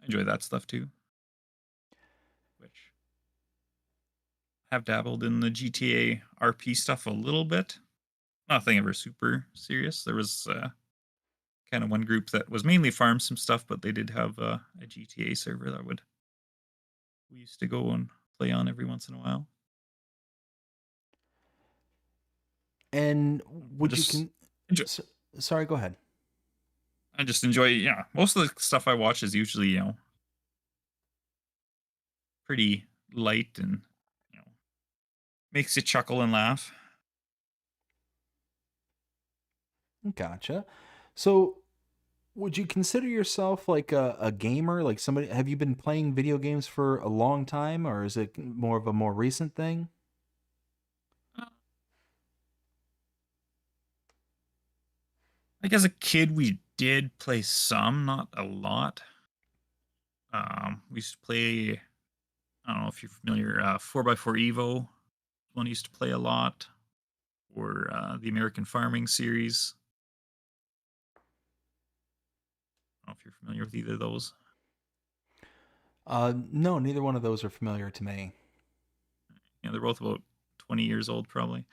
I enjoy that stuff too. Which have dabbled in the GTA RP stuff a little bit. Nothing ever super serious. There was kind of one group that was mainly farm sim stuff, but they did have a GTA server that would we used to go and play on every once in a while. And I would you just can enjoy, s sorry, go ahead. I just enjoy. Yeah, most of the stuff I watch is usually pretty light and you know makes you chuckle and laugh. Gotcha. So, would you consider yourself like a gamer? Like somebody, have you been playing video games for a long time, or is it more of a more recent thing? Uh, Like as a kid, we did play some, not a lot. We used to play. I don't know if you're familiar. 4x4 Evo, one I used to play a lot, or the American Farming series. I don't know if you're familiar with either of those. No, neither one of those are familiar to me. They're both about 20 years old, probably.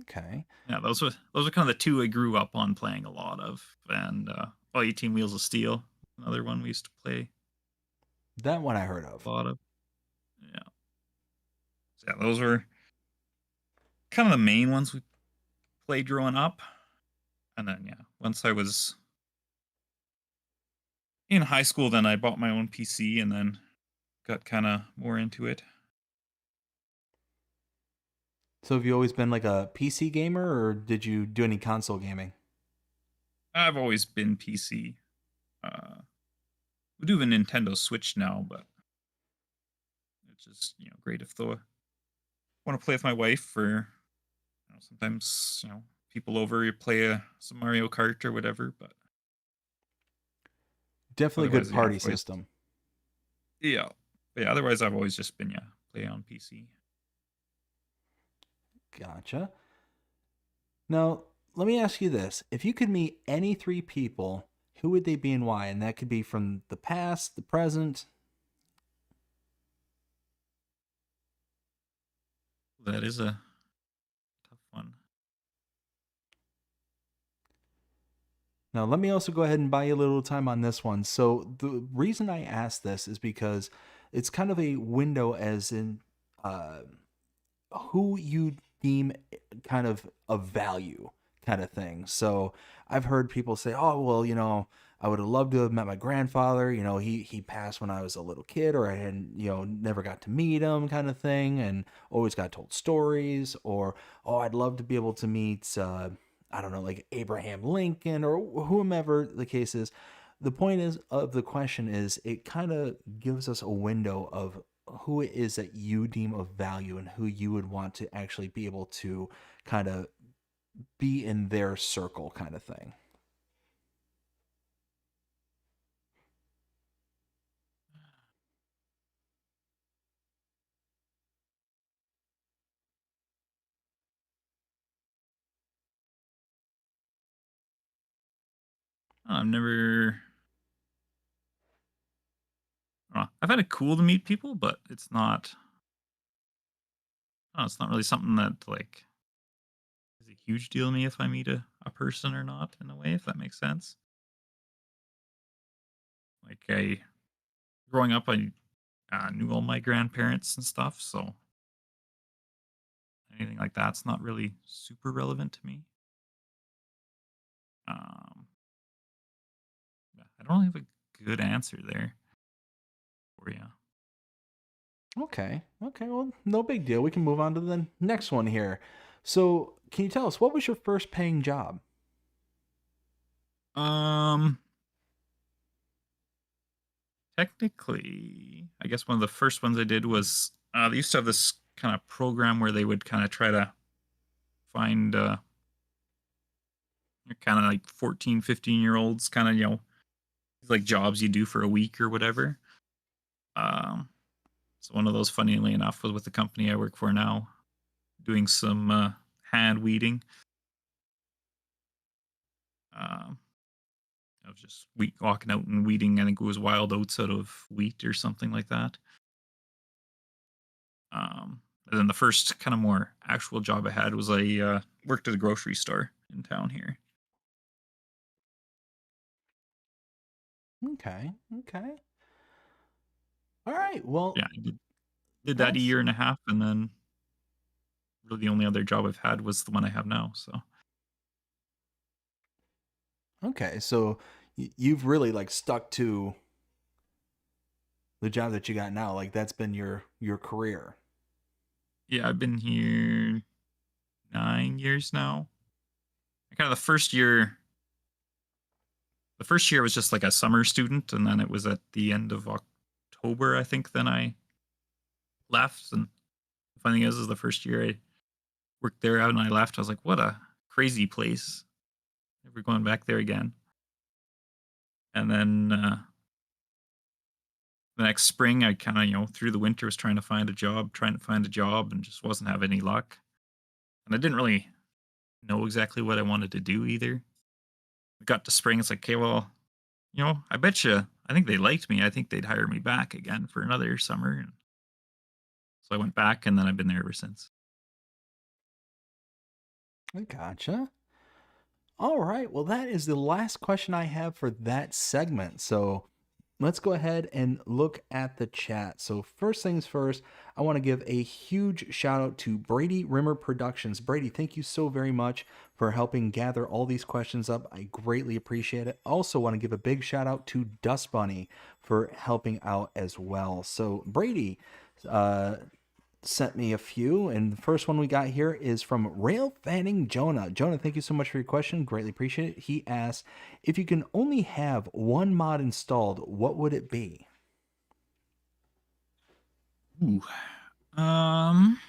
Okay. Yeah, those are kind of the two I grew up on playing a lot of, and 18 Wheels of Steel, another one we used to play That one I heard of. a lot of. Yeah, so yeah, those were kind of the main ones we played growing up, and then once I was in high school, then I bought my own PC, and then got kind of more into it. So have you always been like a PC gamer or did you do any console gaming? I've always been PC. We do have a Nintendo Switch now, but it's just great if the want to play with my wife or sometimes people over, you play some Mario Kart or whatever, but Definitely a good otherwise party I've always system. yeah. But yeah, otherwise I've always just been play on PC. Gotcha. Now, let me ask you this. If you could meet any three people, who would they be and why? And that could be from the past, the present. That is a tough one. Now, let me also go ahead and buy you a little time on this one. So, the reason I ask this is because it's kind of a window as in uh, who you deem kind of value kind of thing. So I've heard people say, "Oh, well, I would have loved to have met my grandfather. He passed when I was a little kid, or I hadn't, never got to meet him," kind of thing, and always got told stories. Or, "Oh, I'd love to be able to meet, I don't know, like Abraham Lincoln or whomever the case is." The point is of the question is it kind of gives us a window of who it is that you deem of value and who you would want to actually be able to kind of be in their circle kind of thing. I've never. I don't know, I've had it cool to meet people, but it's not. I don't know, it's not really something that like is a huge deal to me if I meet a person or not. In a way, if that makes sense. Like I growing up, I knew all my grandparents and stuff, so anything like that's not really super relevant to me. Um, yeah, I don't really have a good answer there. for you. Okay. Okay. Well, no big deal. We can move on to the next one here. So, can you tell us what was your first paying job? Um, Technically, I guess one of the first ones I did was they used to have this kind of program where they would kind of try to find kind of like 14, 15-year olds, kind of, like jobs you do for a week or whatever. Um, so one of those, funnily enough, was with the company I work for now, doing some hand weeding. Um, I was just walking out and weeding. I think it was wild oats out of wheat or something like that. And then the first kind of more actual job I had was I worked at a grocery store in town here. Okay. Okay. All right. Well, Yeah, I did that a that's year and a half, and then really the only other job I've had was the one I have now. So okay. So, you've really like stuck to the job that you got now. Like that's been your career. yeah, I've been here 9 years now. Kind of the first year was just like a summer student, and then it was at the end of October, I think. Then I left, and the funny thing is the first year I worked there out and I left, I was like, what a crazy place. Never going back there again. And then the next spring, I kind of, through the winter was trying to find a job, and just wasn't having any luck. And I didn't really know exactly what I wanted to do either. We got to spring, it's like, okay, well, I bet you, I think they liked me. I think they'd hire me back again for another summer. And so I went back, and then I've been there ever since. I gotcha. All right. Well, that is the last question I have for that segment. So let's go ahead and look at the chat. So, first things first, I want to give a huge shout out to Brady Rimmer Productions. Brady, thank you so very much for helping gather all these questions up. I greatly appreciate it. Also, want to give a big shout out to Dust Bunny for helping out as well. So, Brady, uh, sent me a few, and the first one we got here is from Rail Fanning Jonah. Jonah, thank you so much for your question. Greatly appreciate it. He asks, if you can only have one mod installed, what would it be? Ooh. Um,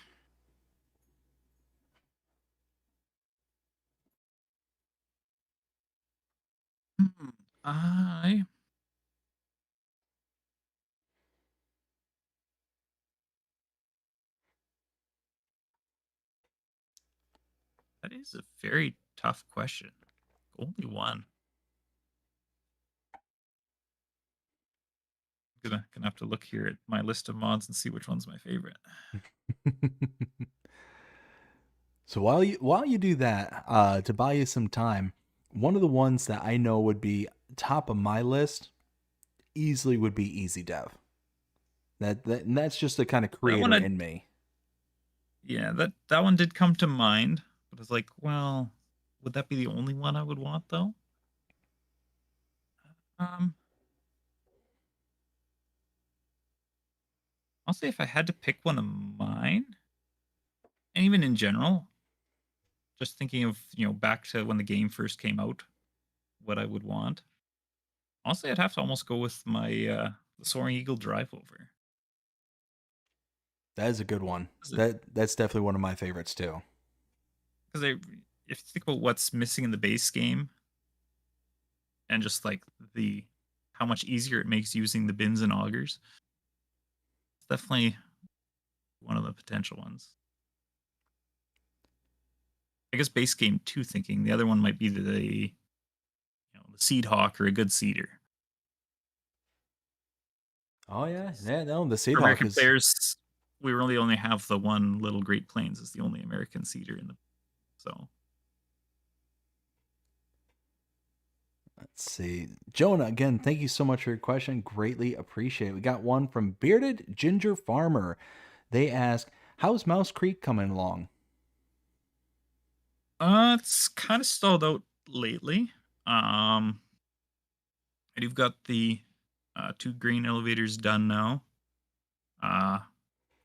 hmm, I that is a very tough question. Only one. Gonna have to look here at my list of mods and see which one's my favorite. So while you do that, to buy you some time, one of the ones that I know would be top of my list easily would be Easy Dev. And that's just the kind of That one, creator in me. yeah, that one did come to mind, but it's like, well, would that be the only one I would want though? Um, I'll say if I had to pick one of mine, and even in general, just thinking of back to when the game first came out, what I would want. I'll say I'd have to almost go with my the Soaring Eagle drive over. That is a good one. Because That's definitely one of my favorites too. if you think about what's missing in the base game, and just like the how much easier it makes using the bins and augers, it's definitely one of the potential ones. I guess base game two thinking. The other one might be the Seed Hawk or a good seeder. Oh yeah, yeah. No, the For Seahawk American is. players, we really only have the one Little Great Plains as the only American seeder in the so. Let's see. Jonah, again, thank you so much for your question. Greatly appreciate it. We got one from Bearded Ginger Farmer. They ask, how's Mouse Creek coming along? It's kind of stalled out lately. And you've got the Two grain elevators done now. Uh,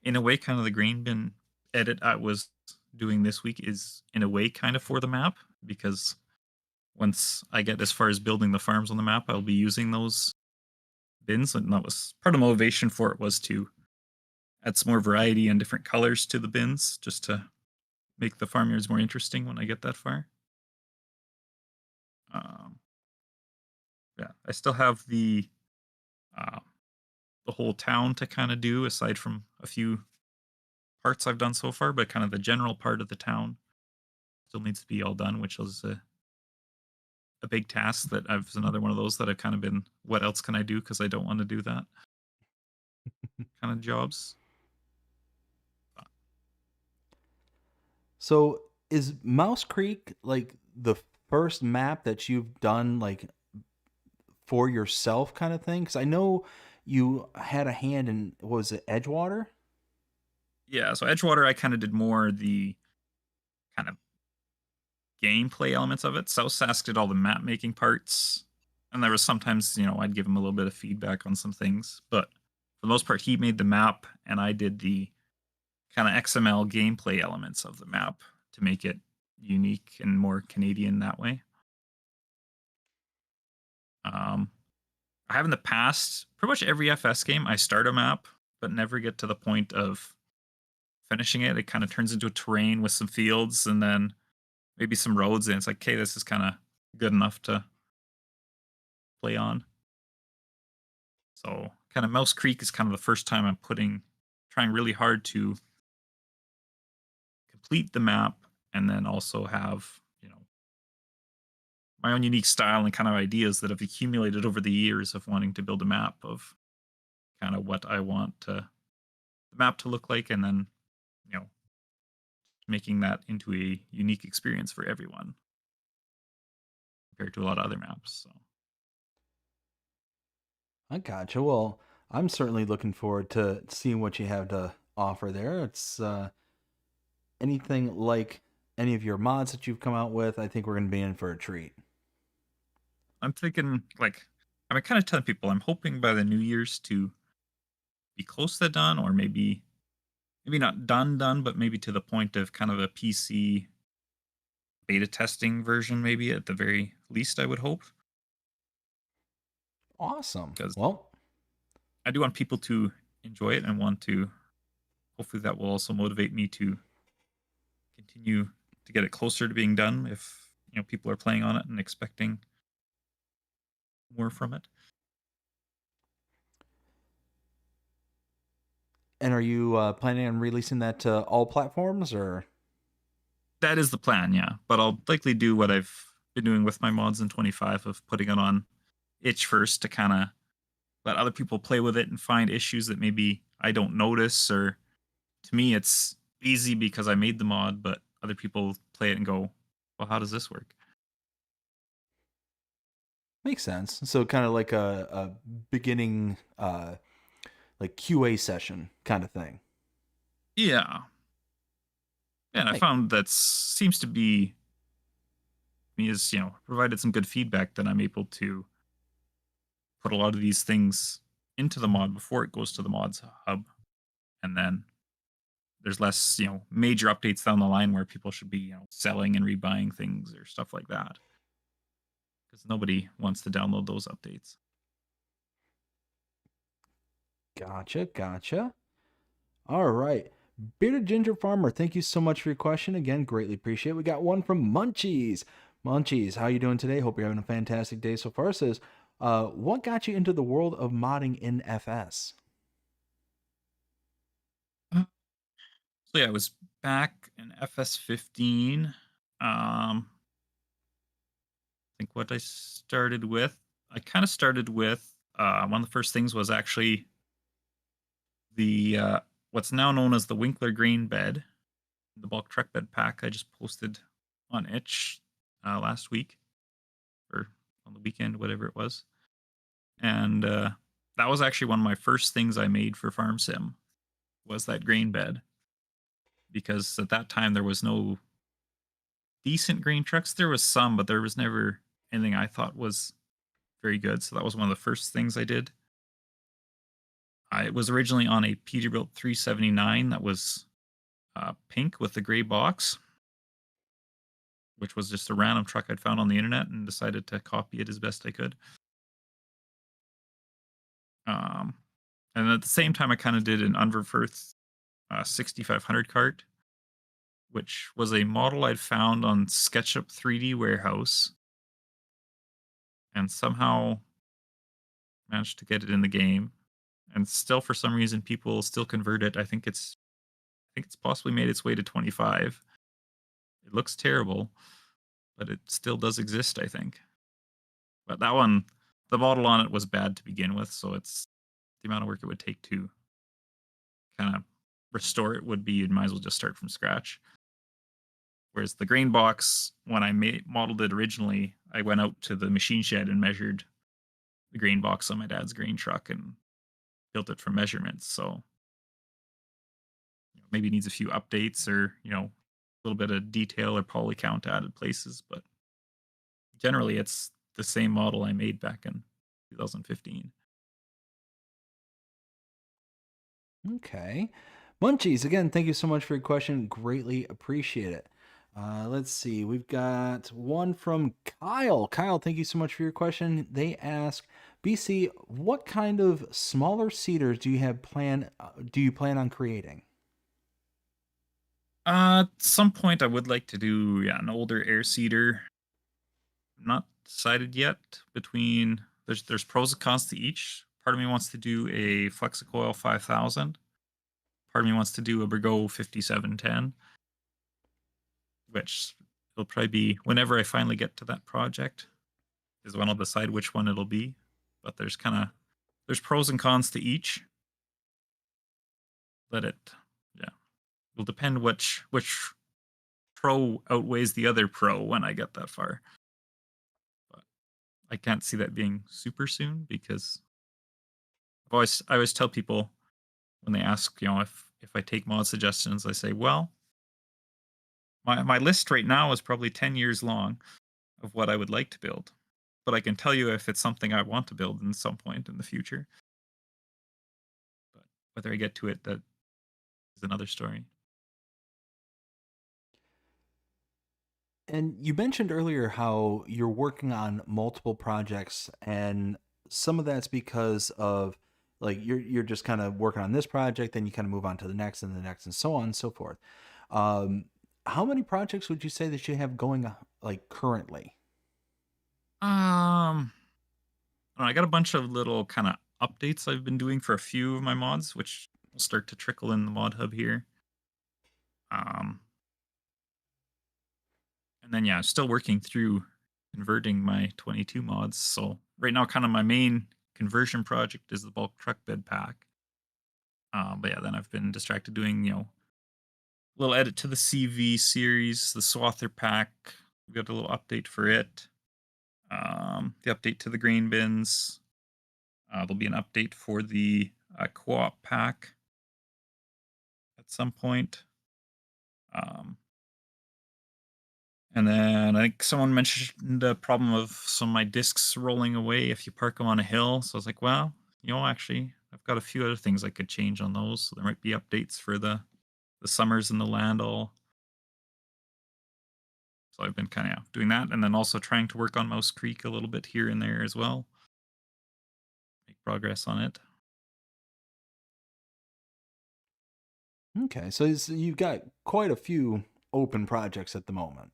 in a way, kind of the grain bin edit I was doing this week is in a way kind of for the map because once I get as far as building the farms on the map, I'll be using those bins, and that was part of the motivation for it was to add some more variety and different colors to the bins, just to make the farmyards more interesting when I get that far. Um, yeah, I still have uh, the whole town to kind of do, aside from a few parts I've done so far, but kind of the general part of the town still needs to be all done, which is a big task that I've another one of those that I've kind of been, what else can I do? Because I don't want to do that kind of jobs. So is Mouse Creek like the first map that you've done like for yourself kind of thing? Because I know you had a hand in, was it Edgewater? Yeah, so Edgewater, I kind of did more the kind of gameplay elements of it. South Sask did all the map making parts, and there was sometimes I'd give him a little bit of feedback on some things, but for the most part, he made the map, and I did the kind of XML gameplay elements of the map to make it unique and more Canadian that way. Um, I have in the past, pretty much every FS game, I start a map, but never get to the point of finishing it. It kind of turns into a terrain with some fields and then maybe some roads, and it's like, okay, this is kind of good enough to play on. So, kind of Mouse Creek is kind of the first time I'm trying really hard to complete the map and then also have, my own unique style and kind of ideas that have accumulated over the years of wanting to build a map of kind of what I want the map to look like, and then, you know, making that into a unique experience for everyone compared to a lot of other maps. So I gotcha. Well, I'm certainly looking forward to seeing what you have to offer there. It's anything like any of your mods that you've come out with, I think we're going to be in for a treat. I'm thinking, like, I'm kind of telling people I'm hoping by the New Year's to be close to done, or maybe not done, but maybe to the point of kind of a PC beta testing version, maybe at the very least, I would hope. Awesome. Because Well, I do want people to enjoy it and want to, hopefully, that will also motivate me to continue to get it closer to being done if, people are playing on it and expecting more from it. and are you planning on releasing that to all platforms or? That is the plan, yeah. But I'll likely do what I've been doing with my mods in 25 of putting it on itch first to kind of let other people play with it and find issues that maybe I don't notice, or to me it's easy because I made the mod, but other people play it and go, well, how does this work? Makes sense. So kind of like a beginning like QA session kind of thing. Yeah. And I Right. found that seems to be me is, provided some good feedback that I'm able to put a lot of these things into the mod before it goes to the mods hub. And then there's less, major updates down the line where people should be, selling and rebuying things or stuff like that. Because nobody wants to download those updates. Gotcha. All right. Bearded Ginger Farmer, thank you so much for your question. Again, greatly appreciate it. We got one from Munchies. Munchies, how you doing today? Hope you're having a fantastic day so far. Says, what got you into the world of modding in FS? So yeah, I was back in FS15. I think what I kind of started with, one of the first things was actually the what's now known as the Winkler grain bed, the bulk truck bed pack I just posted on itch last week, or on the weekend, whatever it was. And that was actually one of my first things I made for Farm Sim, was that grain bed, because at that time there was no decent grain trucks. There was some, but there was never anything I thought was very good. So that was one of the first things I did. It was originally on a Peterbilt 379 that was pink with the gray box, which was just a random truck I'd found on the internet and decided to copy it as best I could. Um, and at the same time, I kind of did an Unverferth 6500 cart, which was a model I'd found on SketchUp 3D Warehouse, and somehow managed to get it in the game. And still, for some reason, people still convert it. I think it's possibly made its way to 25. It looks terrible, but it still does exist, I think. But that one, the model on it was bad to begin with, so it's the amount of work it would take to kind of restore it would be you might as well just start from scratch. Whereas the grain box, when I modeled it originally, I went out to the machine shed and measured the grain box on my dad's grain truck and built it from measurements. So maybe it needs a few updates or a little bit of detail or poly count added places, but generally it's the same model I made back in 2015. Okay. Munchies, again, thank you so much for your question. Greatly appreciate it. Let's see. We've got one from Kyle. Kyle, thank you so much for your question. They ask, BC, what kind of smaller seeders do you plan on creating? At some point, I would like to do an older air seeder. Not decided yet between there's pros and cons to each. Part of me wants to do a Flexicoil 5000. Part of me wants to do a Bergo 5710, which it'll probably be whenever I finally get to that project is when I'll decide which one it'll be. But there's pros and cons to each. It'll depend which pro outweighs the other pro when I get that far. But I can't see that being super soon because I always tell people when they ask, if I take mod suggestions, I say, well, my list right now is probably 10 years long of what I would like to build. But I can tell you if it's something I want to build in some point in the future. But whether I get to it, that is another story. And you mentioned earlier how you're working on multiple projects, and some of that's because of like you're just kind of working on this project, then you kind of move on to the next and the next, and so on and so forth. Um, how many projects would you say that you have going like currently? Um, I got a bunch of little kind of updates I've been doing for a few of my mods, which will start to trickle in the mod hub here. Um, and then I'm still working through converting my 22 mods. So right now, kind of my main conversion project is the bulk truck bed pack. But then I've been distracted doing a little edit to the CV series, the Swather pack. We got a little update for it. The update to the grain bins. There'll be an update for the co-op pack at some point. And then I think someone mentioned the problem of some of my discs rolling away if you park them on a hill. So I was like, well, actually, I've got a few other things I could change on those. So there might be updates for the summers in the land all. So I've been kind of doing that, and then also trying to work on Mouse Creek a little bit here and there as well. Make progress on it. Okay, so you've got quite a few open projects at the moment.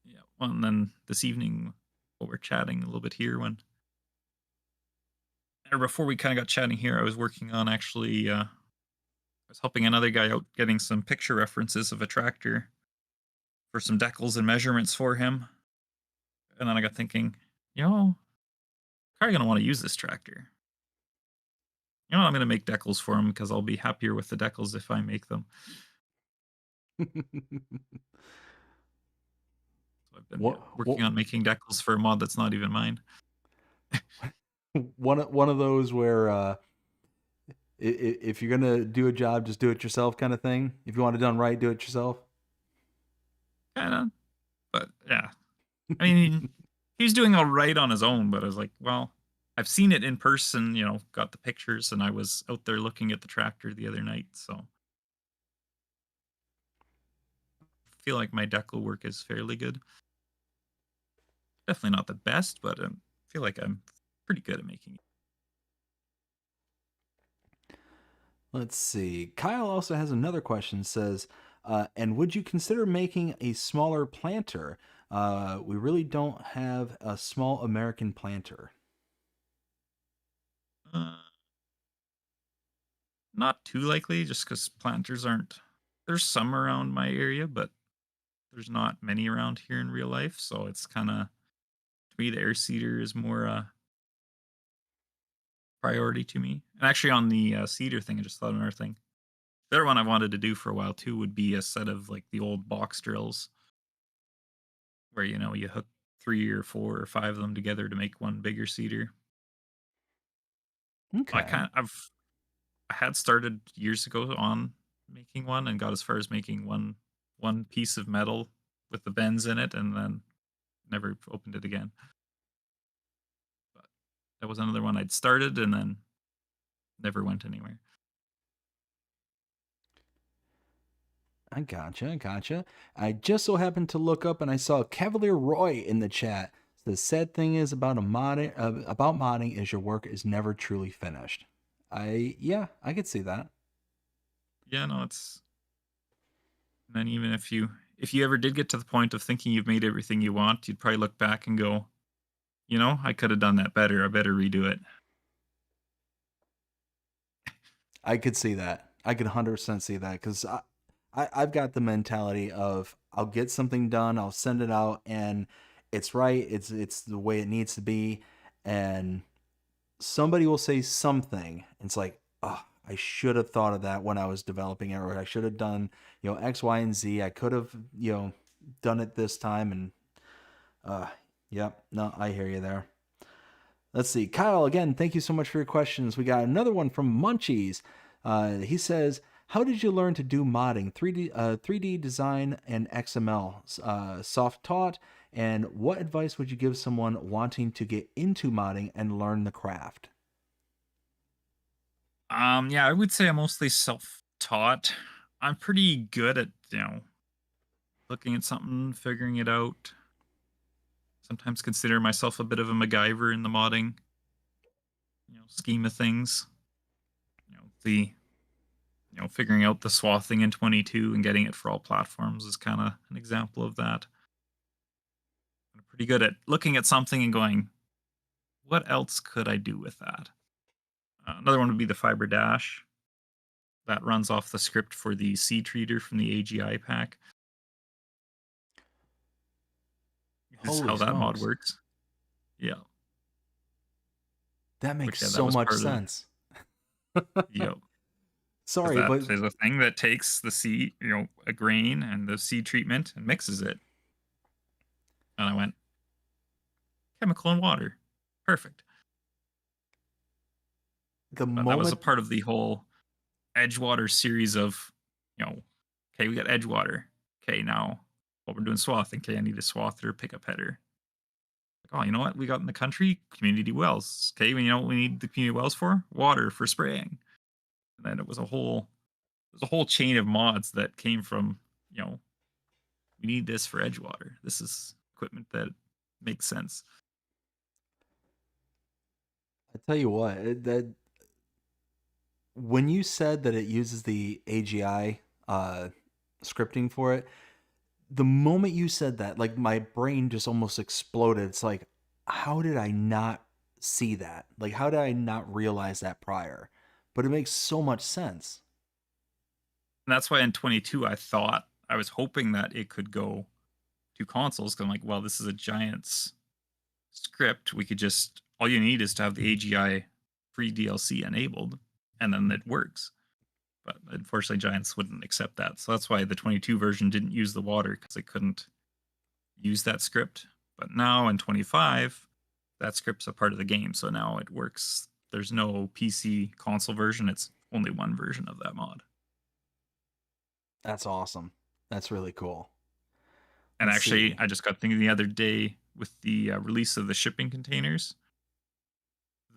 Yeah. Well, and then this evening, while we're chatting a little bit here, or before we kind of got chatting here, I was working on actually. I was helping another guy out getting some picture references of a tractor for some decals and measurements for him. And then I got thinking, how are you going to want to use this tractor? I'm going to make decals for him because I'll be happier with the decals if I make them. So I've been working on making decals for a mod that's not even mine. one of those where if you're gonna do a job, just do it yourself kind of thing. If you want it done right, do it yourself. Kind of, but yeah. I mean, he's doing all right on his own, but I was like, well, I've seen it in person, got the pictures, and I was out there looking at the tractor the other night, so I feel like my decal work is fairly good. Definitely not the best, but I feel like I'm pretty good at making it. Let's see. Kyle also has another question. Says, and would you consider making a smaller planter? We really don't have a small American planter. Uh, Not too likely, just because planters aren't. There's some around my area, but there's not many around here in real life. So it's kind of, to me, the air seeder is more priority to me. And actually, on the seeder thing, I just thought of another thing. The other one I wanted to do for a while too would be a set of like the old box drills where you hook 3 or 4 or 5 of them together to make one bigger seeder. Okay. I had started years ago on making one and got as far as making one piece of metal with the bends in it, and then never opened it again. But that was another one I'd started and then never went anywhere. I gotcha. I gotcha. I just so happened to look up and I saw Cavalier Roy in the chat. The sad thing is about modding is your work is never truly finished. Yeah, I could see that. Yeah, no, it's and then even if you ever did get to the point of thinking you've made everything you want, you'd probably look back and go, I could have done that better. I better redo it. I could see that. I could 100% see that because I've got the mentality of I'll get something done, I'll send it out, and it's right. It's the way it needs to be, and somebody will say something. And it's like, oh, I should have thought of that when I was developing it, or I should have done X, Y, and Z. I could have done it this time, and yep, no, I hear you there. Let's see. Kyle, again, thank you so much for your questions. We got another one from Munchies. He says, how did you learn to do modding, 3D design, and XML? Soft taught. And what advice would you give someone wanting to get into modding and learn the craft? Yeah, I would say I'm mostly self-taught. I'm pretty good at, looking at something, figuring it out. Sometimes consider myself a bit of a MacGyver in the modding, scheme of things. The figuring out the swathing in 22 and getting it for all platforms is kind of an example of that. I'm pretty good at looking at something and going, what else could I do with that? Another one would be the Fiber Dash. That runs off the script for the seed treater from the AGI pack. Is Holy how that mod smokes. works. Yeah. That makes Which, yeah, that so was much part of, sense. yeah. Because Sorry, that but is a thing that takes the seed, a grain and the seed treatment and mixes it. And I went, chemical and water. Perfect. the But that was a moment part of the whole Edgewater series of, okay, we got Edgewater. Okay, now what we're doing swathing. Okay, I need a swather, pickup header. Like, oh, you know what we got in the country? Community wells. Okay, you know what we need the community wells for? Water for spraying. And then it was a whole chain of mods that came from, we need this for Edgewater. This is equipment that makes sense. I tell you what, that when you said that it uses the AGI scripting for it, the moment you said that, like my brain just almost exploded. It's like, how did I not see that? Like, how did I not realize that prior? But it makes so much sense. And that's why in 22 I was hoping that it could go to consoles because I'm like, well, this is a Giants script. We could just all you need is to have the AGI free DLC enabled, and then it works. But unfortunately, Giants wouldn't accept that. So that's why the 22 version didn't use the water because it couldn't use that script. But now in 25, that script's a part of the game. So now it works. There's no PC console version. It's only one version of that mod. That's awesome. That's really cool. And Let's actually, see. I just got thinking the other day with the release of the shipping containers,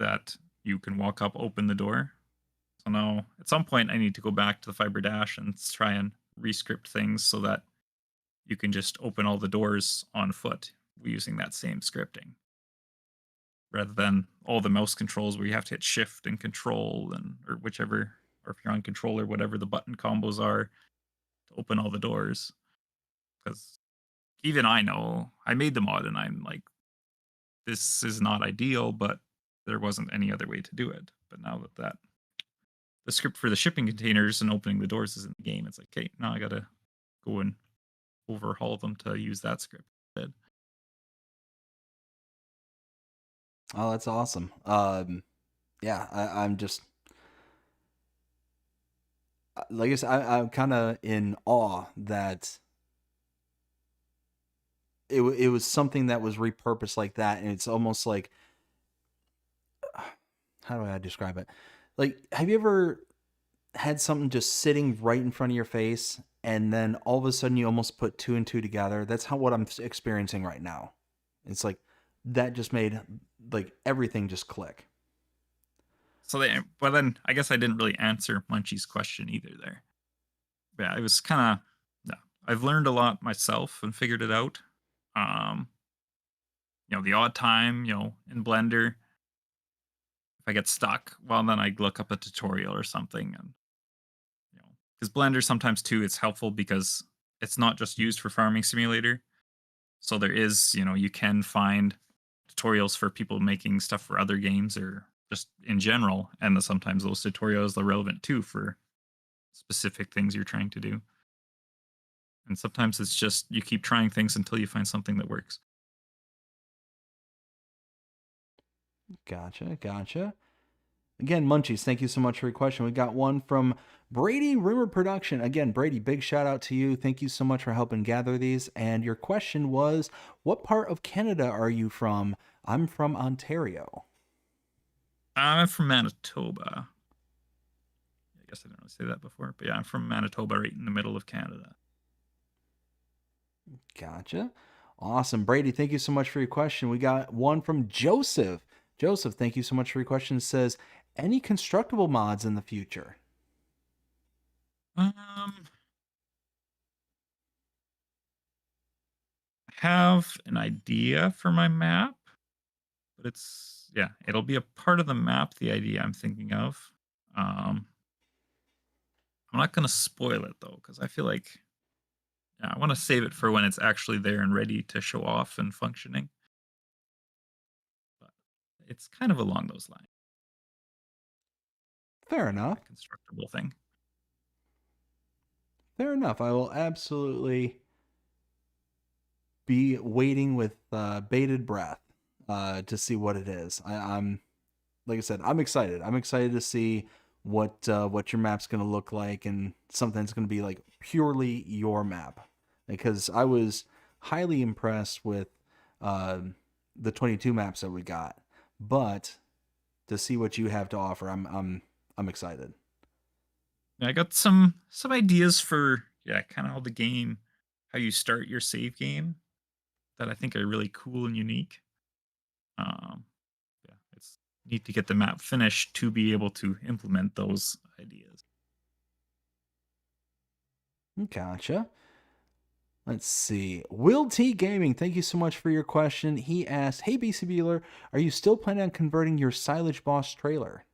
that you can walk up, open the door. So now at some point I need to go back to the Fiber Dash and try and rescript things so that you can just open all the doors on foot using that same scripting rather than all the mouse controls where you have to hit shift and control and or whichever, or if you're on controller, whatever the button combos are to open all the doors. Because even I know I made the mod and I'm like, this is not ideal, but there wasn't any other way to do it. But now that the script for the shipping containers and opening the doors is in the game, it's like, okay, now I gotta go and overhaul them to use that script instead. Oh, that's awesome. Yeah, I'm just like I said, I'm kind of in awe that it was something that was repurposed like that, and it's almost like, how do I describe it? Like, have you ever had something just sitting right in front of your face, and then all of a sudden you almost put two and two together? That's how what I'm experiencing right now. It's like that just made like everything just click. So but then I guess I didn't really answer Munchie's question either there. Yeah, it was kind of, yeah, I've learned a lot myself and figured it out. Um, the odd time, in Blender, if I get stuck, well, then I look up a tutorial or something, and because Blender sometimes too, it's helpful because it's not just used for Farming Simulator. So there is, you can find tutorials for people making stuff for other games or just in general, and sometimes those tutorials are relevant too for specific things you're trying to do. And sometimes it's just you keep trying things until you find something that works. Gotcha. Again, Munchies, thank you so much for your question. We got one from Brady Rumor Production. Again, Brady, big shout out to you. Thank you so much for helping gather these. And your question was, what part of Canada are you from? I'm from Ontario. I'm from Manitoba. I guess I didn't really say that before, but yeah, I'm from Manitoba, right in the middle of Canada. Gotcha. Awesome. Brady, thank you so much for your question. We got one from Joseph. Joseph, thank you so much for your question. It says, any constructible mods in the future? Have an idea for my map, but it'll be a part of the map, the idea I'm thinking of. I'm not going to spoil it though, because I feel like I want to save it for when it's actually there and ready to show off and functioning. But it's kind of along those lines. Fair enough. A constructible thing. Fair enough. I will absolutely be waiting with bated breath to see what it is. I'm like I said, I'm excited. I'm excited to see what your map's going to look like, and something that's going to be like purely your map. Because I was highly impressed with the 22 maps that we got, but to see what you have to offer, I'm excited. I got some ideas for kind of how the game, how you start your save game, that I think are really cool and unique. It's neat to get the map finished to be able to implement those ideas. Gotcha. Let's see. Will T Gaming, thank you so much for your question. He asked, hey Bcbuhler, are you still planning on converting your Silage Boss trailer?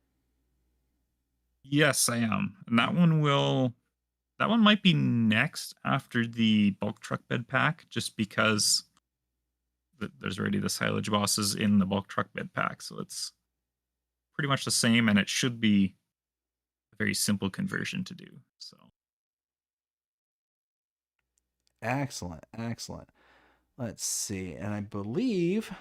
Yes, I am. And that one might be next after the bulk truck bed pack, just because there's already the silage bosses in the bulk truck bed pack. So it's pretty much the same, and it should be a very simple conversion to do. So Excellent. Let's see. And I believe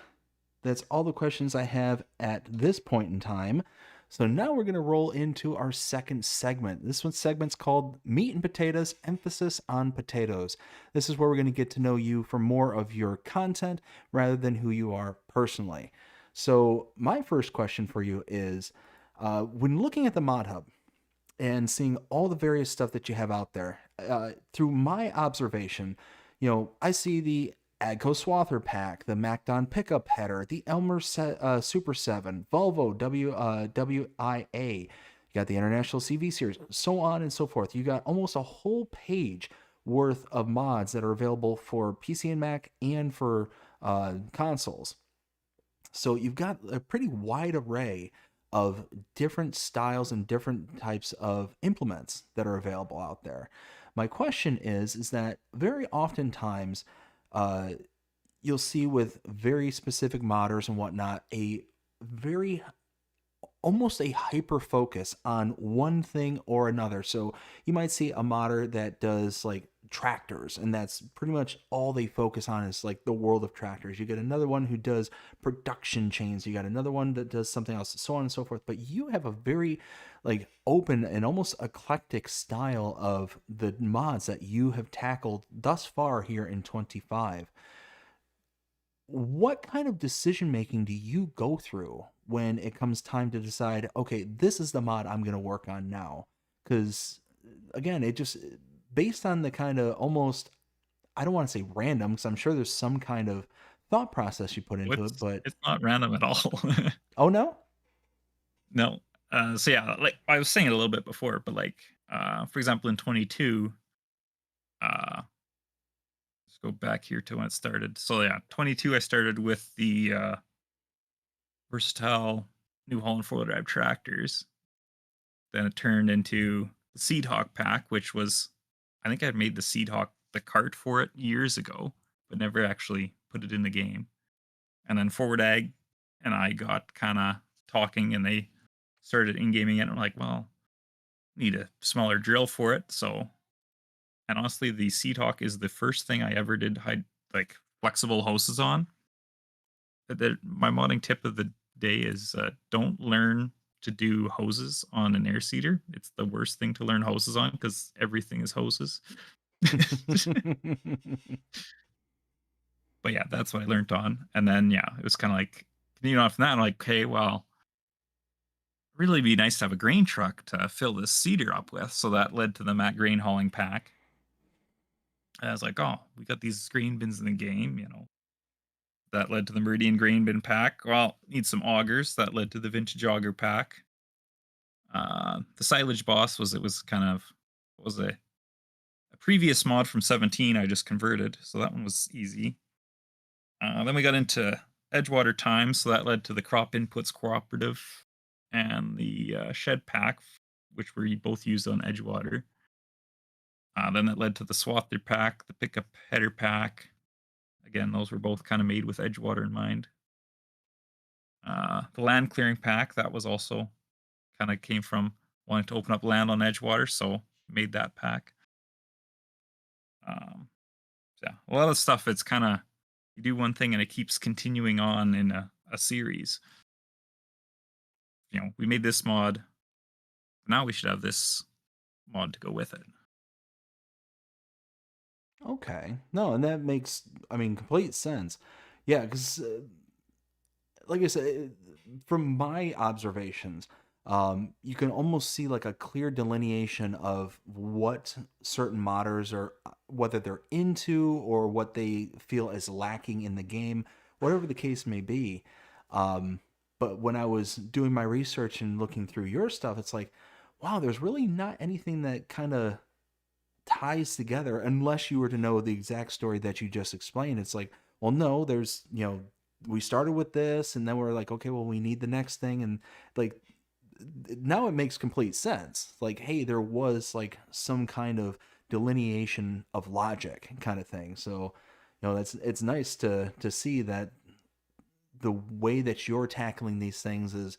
that's all the questions I have at this point in time. So now we're going to roll into our second segment. This segment's called Meat and Potatoes, emphasis on potatoes. This is where we're going to get to know you for more of your content rather than who you are personally. So my first question for you is, when looking at the Mod Hub and seeing all the various stuff that you have out there, through my observation, I see the Agco Swather Pack, the MacDon Pickup Header, the Elmer Super 7, Volvo WIA. You got the International CV Series, so on and so forth. You got almost a whole page worth of mods that are available for PC and Mac and for consoles. So you've got a pretty wide array of different styles and different types of implements that are available out there. My question is that very oftentimes uh, you'll see with very specific modders and whatnot a very almost a hyper focus on one thing or another. So you might see a modder that does like tractors, and that's pretty much all they focus on is like the world of tractors. You get another one who does production chains. You got another one that does something else, so on and so forth. But you have a very like open and almost eclectic style of the mods that you have tackled thus far here in 25. What kind of decision making do you go through when it comes time to decide, okay, this is the mod I'm going to work on now? Because again, it just based on the kind of almost, I don't want to say random, because I'm sure there's some kind of thought process you put into it, but It's not random at all. oh no? No. So yeah, like I was saying it a little bit before, but like for example in 22, let's go back here to when it started. So yeah, 22 I started with the versatile New Holland four-wheel drive tractors. Then it turned into the Seed Hawk pack, which was I think I had made the Seed Hawk the cart for it years ago, but never actually put it in the game. And then Forward Ag and I got kind of talking, and they started in-gaming it. And I'm like, well, need a smaller drill for it. So, and honestly, the Seed Hawk is the first thing I ever did like flexible hoses on. My modding tip of the day is don't learn to do hoses on an air seeder. It's the worst thing to learn hoses on because everything is hoses. But yeah, that's what I learned on. And then yeah, it was kind of like continuing off from that. I'm like, okay, well, really be nice to have a grain truck to fill this cedar up with. So that led to the Matt grain hauling pack. And I was like, oh, we got these grain bins in the game, you know. That led to the Meridian grain bin pack. Well, need some augers. That led to the vintage auger pack. The silage boss was kind of was a previous mod from 17 I just converted, so that one was easy. Then we got into Edgewater Time, so that led to the Crop Inputs Cooperative and the Shed Pack, which were both used on Edgewater. Then that led to the Swather Pack, the Pickup Header Pack. Again, those were both kind of made with Edgewater in mind. The Land Clearing Pack, that was also kind of came from wanting to open up land on Edgewater, so made that pack. Yeah, a lot of stuff, it's kind of, you do one thing and it keeps continuing on in a series. You know, we made this mod, now we should have this mod to go with it. Okay. No, and that makes, I mean, complete sense. Yeah, because like I said, from my observations, you can almost see like a clear delineation of what certain modders are, whether they're into or what they feel is lacking in the game, whatever the case may be. But when I was doing my research and looking through your stuff, it's like, wow, there's really not anything that kind of ties together unless you were to know the exact story that you just explained. It's like, well, no, there's, you know, we started with this and then we're like, okay, well, we need the next thing. And like, now it makes complete sense. Like, hey, there was like some kind of delineation of logic kind of thing. So, you know, it's nice to see that the way that you're tackling these things is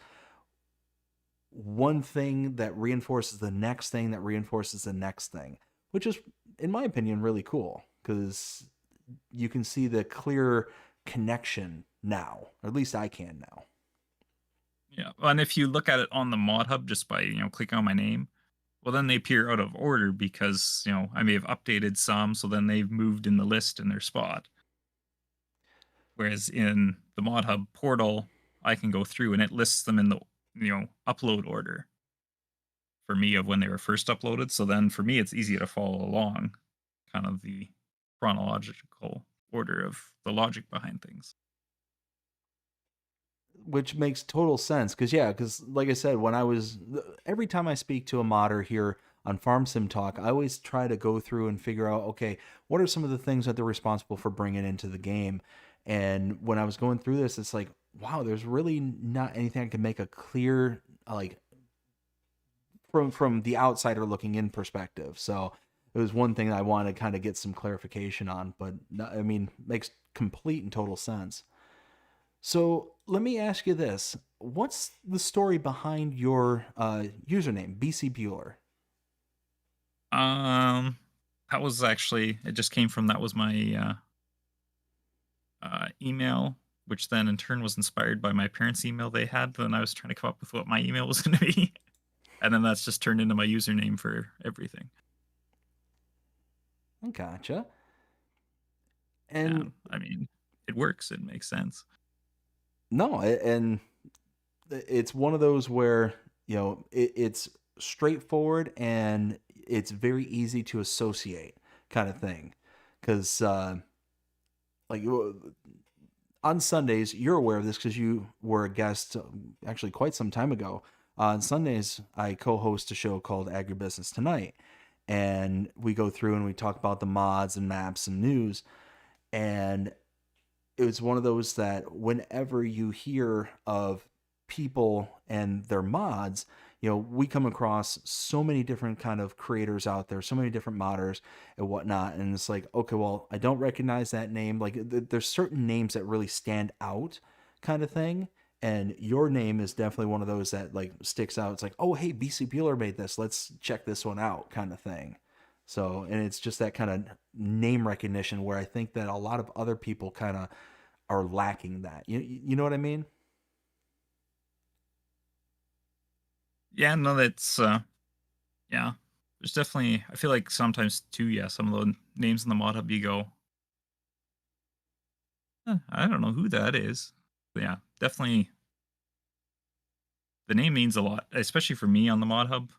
one thing that reinforces the next thing that reinforces the next thing, which is, in my opinion, really cool because you can see the clear connection now, or at least I can now. Yeah, and if you look at it on the mod hub just by, you know, clicking on my name, well, then they appear out of order because, you know, I may have updated some, so then they've moved in the list in their spot. Whereas in the mod hub portal, I can go through and it lists them in the, you know, upload order for me of when they were first uploaded. So then for me, it's easy to follow along kind of the chronological order of the logic behind things. Which makes total sense because yeah, because like I said, when I was every time I speak to a modder here on Farm Sim Talk, I always try to go through and figure out, okay, what are some of the things that they're responsible for bringing into the game. And when I was going through this, it's like, wow, there's really not anything I can make a clear like from the outsider looking in perspective. So it was one thing that I wanted to kind of get some clarification on, but I mean, makes complete and total sense. So let me ask you this: what's the story behind your username, Bcbuhler? Um, that was actually it. Just came from that was my email, which then in turn was inspired by my parents' email they had. Then I was trying to come up with what my email was going to be, and then that's just turned into my username for everything. Gotcha. And And I mean, it works. It makes sense. no, and it's one of those where it's straightforward and it's very easy to associate kind of thing because like on Sundays, you're aware of this because you were a guest actually quite some time ago. On Sundays, I co-host a show called Agribusiness Tonight, and we go through and we talk about the mods and maps and news. And it was one of those that whenever you hear of people and their mods, we come across so many different kind of creators out there, so many different modders and whatnot. And it's like, okay, well, I don't recognize that name. Like there's certain names that really stand out kind of thing. And your name is definitely one of those that like sticks out. It's like, oh, hey, BC Bueller made this. Let's check this one out kind of thing. So, and it's just that kind of name recognition where I think that a lot of other people kind of are lacking that. You know what I mean? Yeah, no, that's yeah. There's definitely I feel like sometimes too, yeah, some of the names in the mod hub you go, I don't know who that is. But yeah, definitely the name means a lot, especially for me on the mod hub.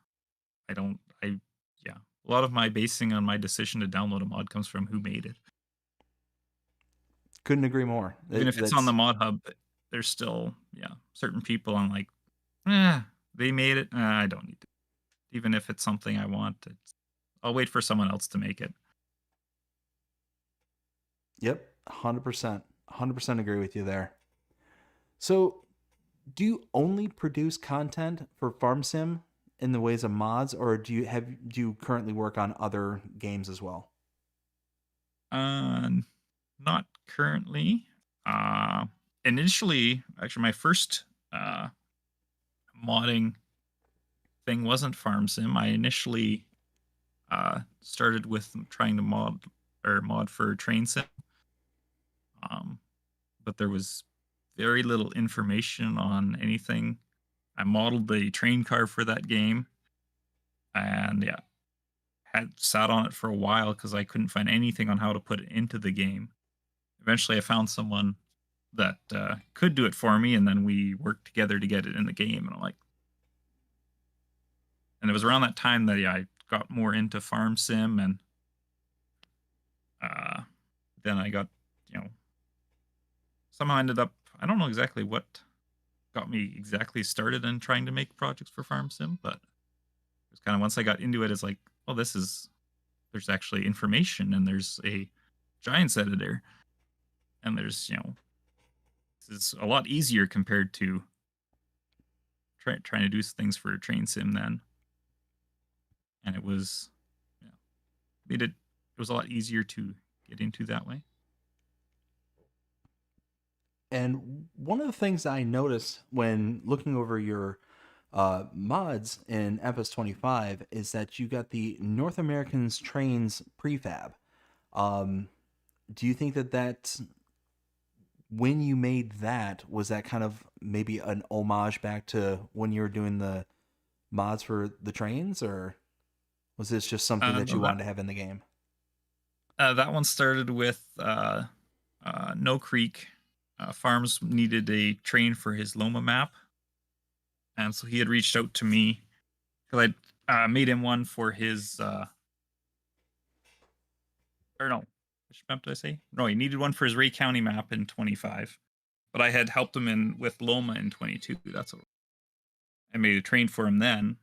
I don't I yeah. A lot of my basing on my decision to download a mod comes from who made it. Couldn't agree more. Even if it's on the That's mod hub, there's still yeah, certain people I'm like, eh, they made it. I don't need to. Even if it's something I want, I'll wait for someone else to make it. yep, 100%. 100% agree with you there. So, do you only produce content for Farm Sim in the ways of mods, or do you currently work on other games as well? Uh, Not currently. Uh, Initially, actually, my first modding thing wasn't Farm Sim. I initially started with trying to mod for Train Sim, um, but there was very little information on anything. I modeled the train car for that game, and yeah, had sat on it for a while because I couldn't find anything on how to put it into the game. Eventually, I found someone that could do it for me, and then we worked together to get it in the game. And I'm like, and it was around that time that yeah, I got more into Farm Sim, and uh, then I got you know somehow ended up. I don't know exactly what got me exactly started in trying to make projects for Farm Sim, but it was kind of once I got into it, it's like, oh, this is there's actually information, and there's a Giants editor, and there's this is a lot easier compared to trying to do things for Train Sim then, and it was yeah, made it was a lot easier to get into that way. And one of the things I noticed when looking over your mods in FS25 is that you got the North Americans Trains prefab. Um, do you think that when you made that, was that kind of maybe an homage back to when you were doing the mods for the trains, or was this just something that No, you wanted to have in the game? that one started with No Creek Farms needed a train for his Loma map, and so he had reached out to me because I made him one for his or no. which map did I say? No, he needed one for his Ray County map in 25. But I had helped him in with Loma in 22. That's what I made a train for him then,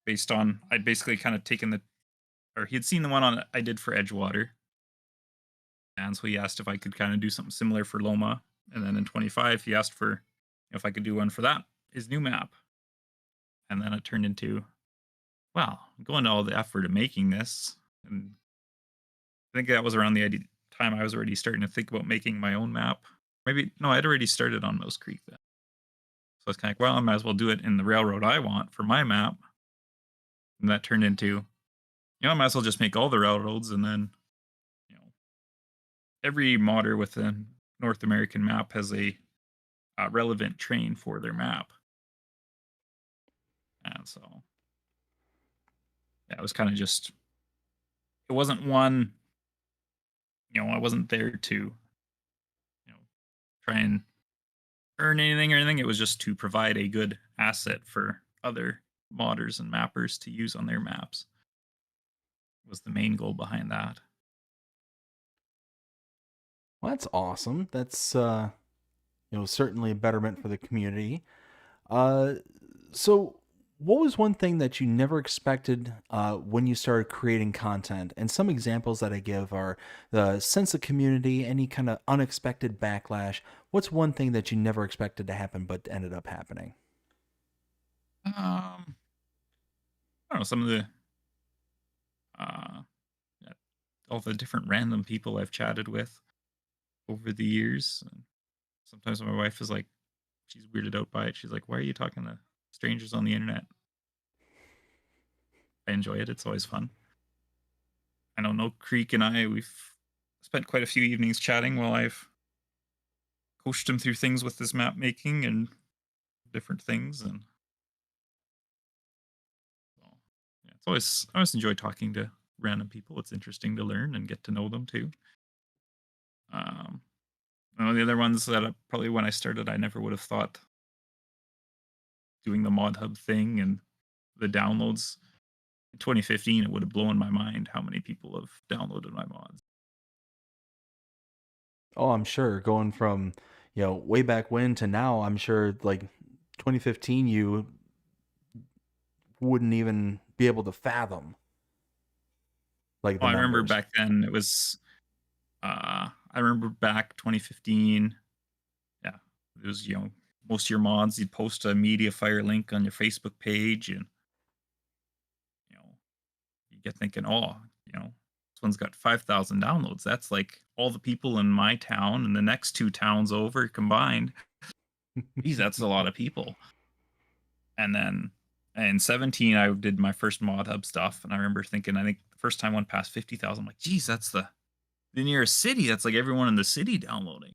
based on I'd basically kind of taken or he had seen the one on I did for Edgewater, and so he asked if I could kind of do something similar for Loma, and then in 25 he asked for if I could do one for that his new map, and then it turned into, wow, I'm going to all the effort of making this, and I think that was around the time I was already starting to think about making my own map. Maybe no, I'd already started on Mouse Creek then. So it's kind of like, well, I might as well do it in the railroad I want for my map. And that turned into, I might as well just make all the railroads, and then, every modder with a North American map has a relevant train for their map. And so, yeah, it was kind of just, it wasn't one, I wasn't there to, try and earn anything or anything. It was just to provide a good asset for other modders and mappers to use on their maps. Was the main goal behind that. Well, that's awesome. That's certainly a betterment for the community. So what was one thing that you never expected when you started creating content? And some examples that I give are the sense of community, any kind of unexpected backlash. What's one thing that you never expected to happen but ended up happening? I don't know, some of the uh, all the different random people I've chatted with over the years. And sometimes my wife is like, she's weirded out by it. She's like, "Why are you talking to strangers on the internet?" I enjoy it. It's always fun. I know No Creek and we've spent quite a few evenings chatting while I've coached him through things with his map making and different things. And so, yeah, I always enjoy talking to random people. It's interesting to learn and get to know them too. One of the other ones that probably when I started, I never would have thought doing the Mod Hub thing and the downloads. In 2015, it would have blown my mind how many people have downloaded my mods. Oh, I'm sure going from, way back when to now, I'm sure like 2015, you wouldn't even be able to fathom like the I remember numbers. back then it was, I remember back 2015, yeah, it was, most of your mods, you'd post a Mediafire link on your Facebook page, and, you get thinking, oh, this one's got 5,000 downloads. That's like all the people in my town and the next two towns over combined. Geez, that's a lot of people. And then in 17, I did my first Mod Hub stuff, and I remember thinking, I think the first time one passed 50,000, I'm like, geez, that's the nearest city. That's like everyone in the city downloading.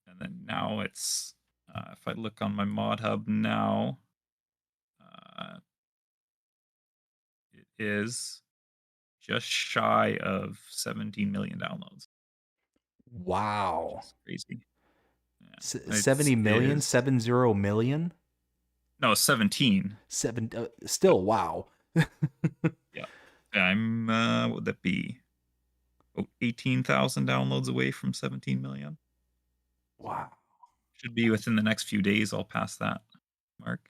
And then now it's, if I look on my Mod Hub now, it is just shy of 17 million downloads. Wow. It's crazy. Yeah. 70 million, Is 70 million? no 17. Still, wow. Yeah, I'm what would that be? 18,000 downloads away from 17 million. Wow. Should be within the next few days. I'll pass that mark.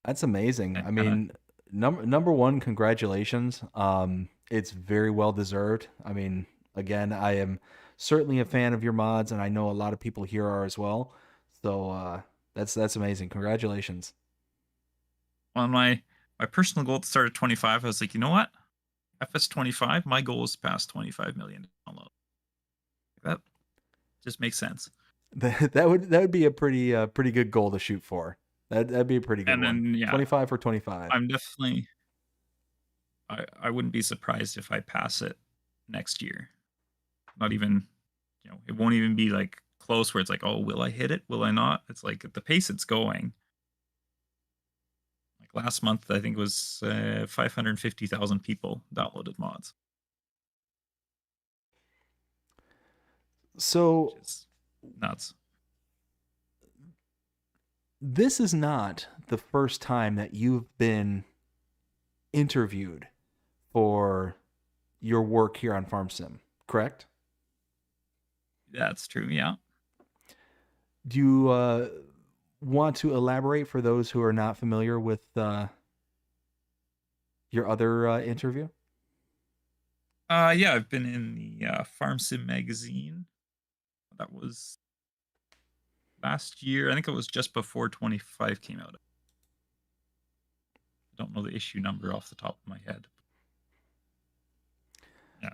That's amazing. And I mean, number one, congratulations. It's very well deserved. I mean, again, I am certainly a fan of your mods, and I know a lot of people here are as well. So that's amazing. Congratulations. on my personal goal at the start of 25, I was like, you know what? FS 25, my goal is to pass 25 million downloads. That just makes sense. That would be a pretty good goal to shoot for. That'd be a pretty good And one. then, yeah, 25 for 25. I'm definitely, I wouldn't be surprised if I pass it next year. Not even, it won't even be like close where it's like, oh, will I hit it? Will I not? It's like at the pace it's going. Like last month, I think it was 550,000 people downloaded mods. So Which is nuts. this is not the first time that you've been interviewed for your work here on Farm Sim, correct? That's true. Yeah. Do you want to elaborate for those who are not familiar with your other interview? Yeah, I've been in the Farm Sim magazine. That was last year. I think it was just before 25 came out. I don't know the issue number off the top of my head. Yeah,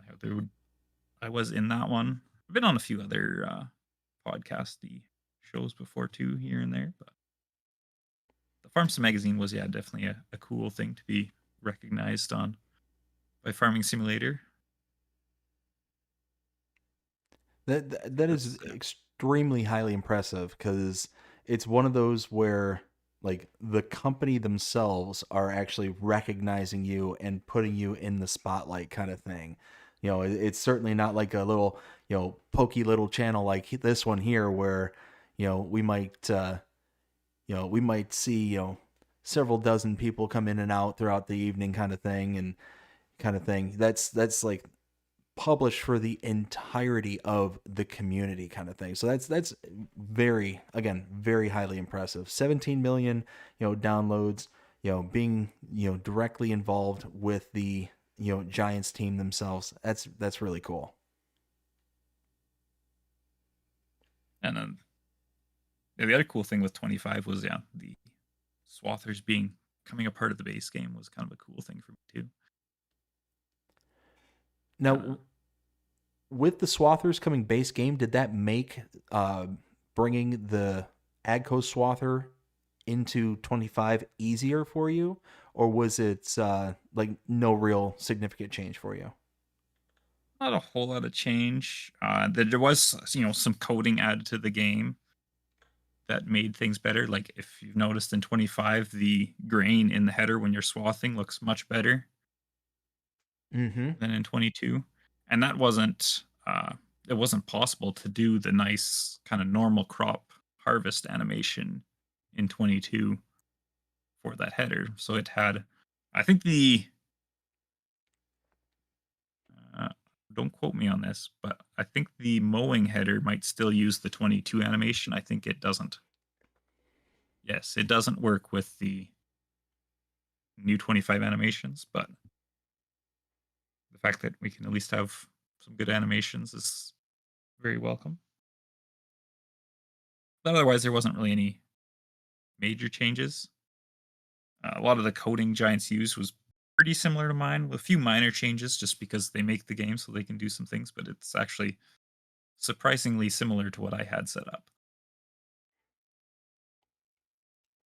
I was in that one. I've been on a few other podcasty shows before too, here and there. But the Farm Sim magazine was, yeah, definitely a cool thing to be recognized on by Farming Simulator. That is That's extremely highly impressive because it's one of those where like the company themselves are actually recognizing you and putting you in the spotlight kind of thing. It's certainly not like a little, pokey little channel like this one here where, we might we might see, several dozen people come in and out throughout the evening kind of thing and kind of thing. That's like published for the entirety of the community kind of thing. So that's very, again, very highly impressive. 17 million, downloads, being, directly involved with the, Giants team themselves. That's really cool. And then the other cool thing with 25 was, yeah, the swathers coming a part of the base game was kind of a cool thing for me too. Now, with the swathers coming base game, did that make bringing the Agco swather into 25 easier for you, or was it like no real significant change for you? Not a whole lot of change. There was, some coding added to the game that made things better. Like if you've noticed in 25, the grain in the header when you're swathing looks much better Mm-hmm. than in 22, and that wasn't. It wasn't possible to do the nice kind of normal crop harvest animation in 22 for that header. So it had, I think uh, don't quote me on this, but I think the mowing header might still use the 22 animation. I think it doesn't. Yes, it doesn't work with the new 25 animations, but the fact that we can at least have some good animations is very welcome. But otherwise, there wasn't really any major changes. A lot of the coding Giants used was pretty similar to mine, with a few minor changes just because they make the game so they can do some things, but it's actually surprisingly similar to what I had set up.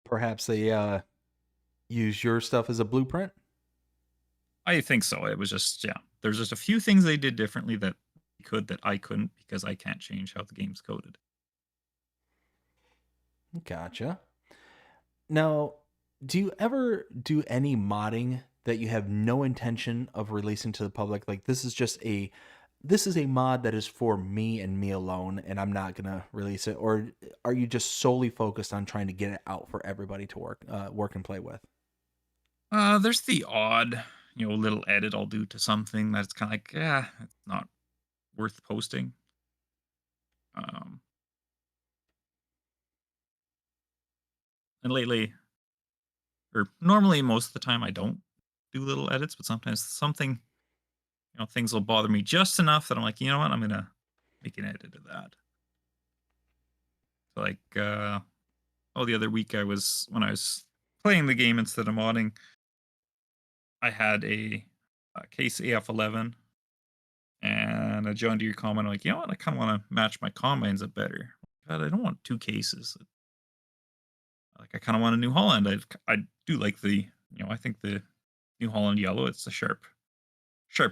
Perhaps they use your stuff as a blueprint. I think so. It was just, yeah, there's just a few things they did differently that I couldn't because I can't change how the game's coded. Gotcha. Now, do you ever do any modding that you have no intention of releasing to the public? Like this is a mod that is for me and me alone, and I'm not gonna release it. Or are you just solely focused on trying to get it out for everybody to work and play with? There's the odd, little edit I'll do to something that's kind of like, yeah, it's not worth posting. Um, and lately, or normally most of the time, I don't do little edits, but sometimes something, things will bother me just enough that I'm like, you know what, I'm gonna make an edit of that. So like, the other week when I was playing the game instead of modding, I had a case AF11 and a John Deere combine. I'm like, you know what, I kind of want to match my combines up better. God, I don't want two cases. Like, I kind of want a New Holland. I do like I think the New Holland yellow. It's a sharp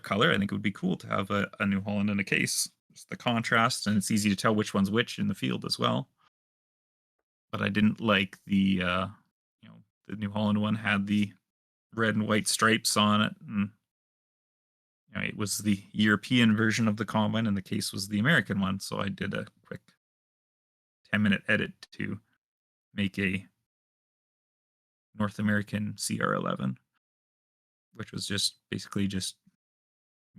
color. I think it would be cool to have a New Holland in a case. Just the contrast, and it's easy to tell which one's which in the field as well. But I didn't like the New Holland one had the red and white stripes on it, and it was the European version of the combine, and the case was the American one. So I did a quick 10-minute edit to make a North American CR11, which was just basically just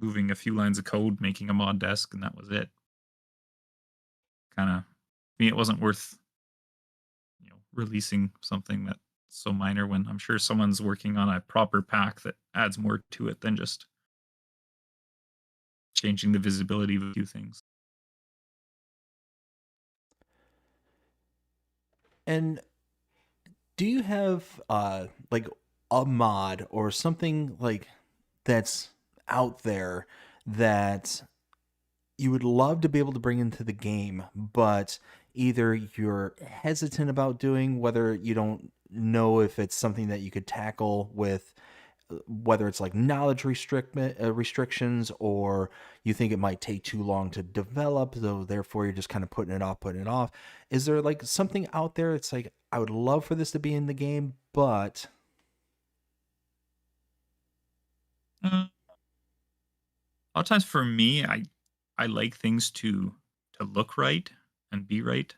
moving a few lines of code, making a mod desk, and that was it. Kind of, me, it wasn't worth releasing something that's so minor when I'm sure someone's working on a proper pack that adds more to it than just changing the visibility of a few things. And do you have like a mod or something like that's out there that you would love to be able to bring into the game, but either you're hesitant about doing, whether you don't know if it's something that you could tackle with, whether it's like knowledge restrictions, or you think it might take too long to develop, so therefore you're just kind of putting it off. Is there like something out there? It's like, I would love for this to be in the game, but Uh, a lot of times for me, I like things to look right and be right.